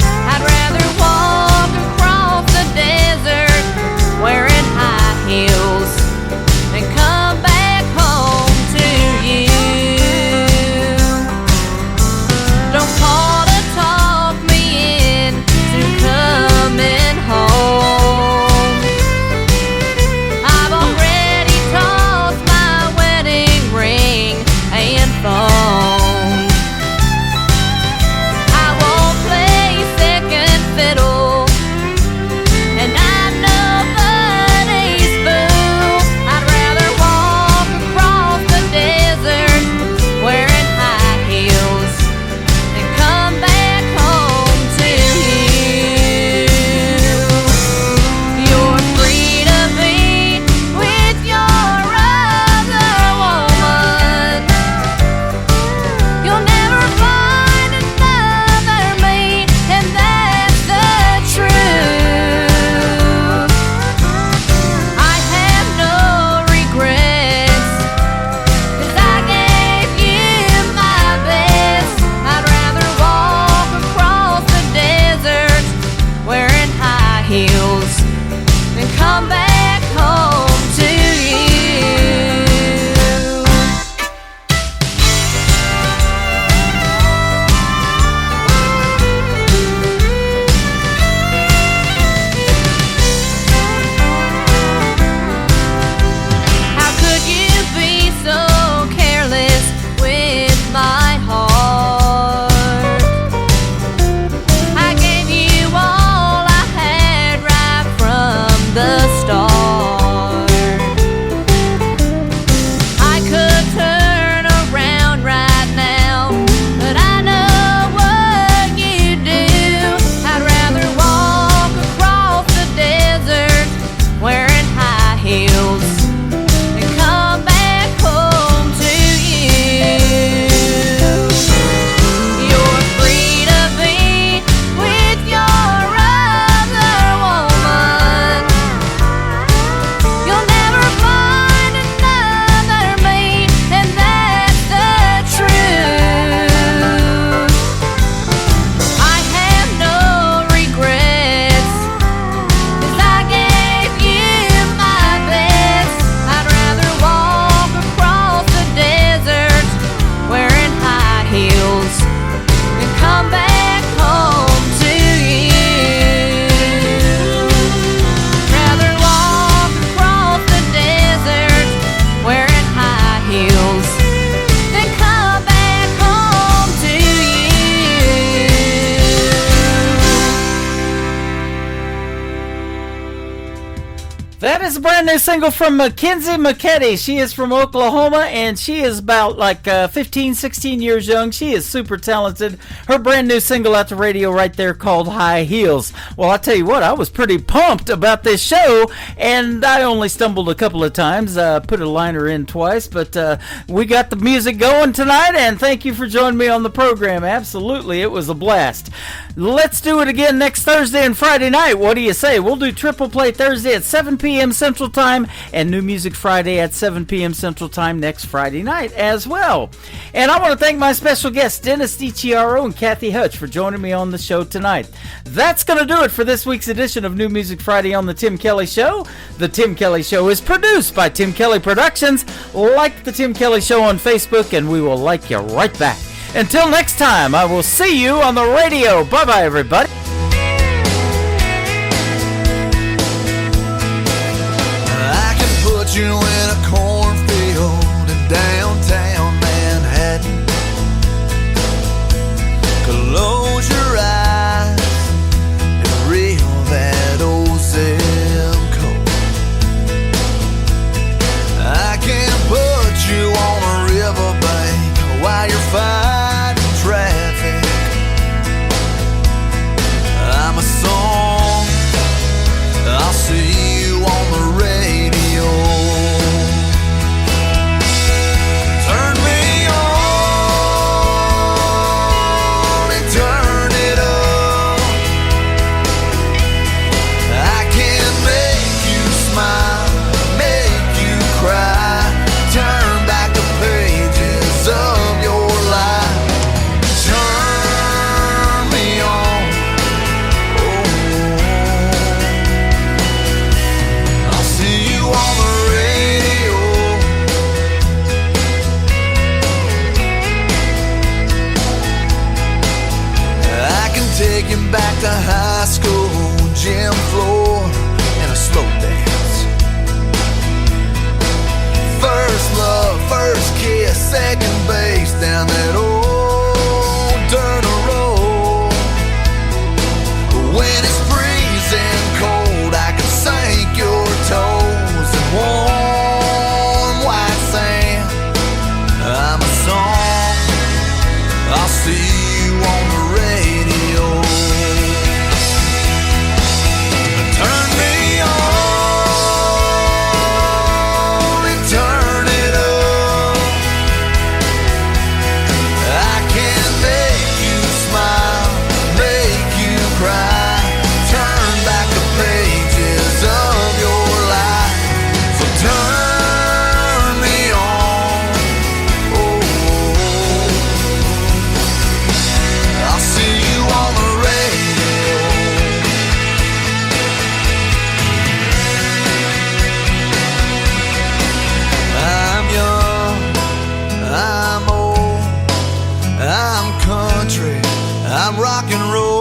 That is a brand new single from Mackenzie McKetty. She is from Oklahoma, and she is about like 15, 16 years young. She is super talented. Her brand new single out the radio right there called High Heels. Well, I'll tell you what, I was pretty pumped about this show, and I only stumbled a couple of times, put a liner in twice, but we got the music going tonight, and thank you for joining me on the program. Absolutely, it was a blast. Let's do it again next Thursday and Friday night. What do you say? We'll do Triple Play Thursday at 7 p.m. Central Time and New Music Friday at 7 p.m. Central Time next Friday night as well. And I want to thank my special guests, Dennis DiChiaro and Kathy Hutch, for joining me on the show tonight. That's going to do it for this week's edition of New Music Friday on The Tim Kelly Show. The Tim Kelly Show is produced by Tim Kelly Productions. Like The Tim Kelly Show on Facebook, and we will like you right back. Until next time, I will see you on the radio. Bye-bye, everybody. I can put you in a cornfield in downtown Manhattan. Close your eyes and reel that old zip code. I can put you on a riverbank while you're fighting traffic. I'm a song, I'll see you on the radio. Turn me on and turn it up. I can make you smile, make you cry, turn back the pages of your life. Turn me on, I'll see you on the radio. I can take you back to high school, gym floor, and a slow dance. First love, first kiss, second base down that old dirt road. When it's freezing cold, I can sink your toes in warm white sand. I'm a song, I'll see you on the radio. Turn me on and turn it up. I can make you smile, make you cry, turn back the pages of your life. So turn me on, I'll see you on the radio. I'm young, I'm old, I'm country, I'm rock and roll.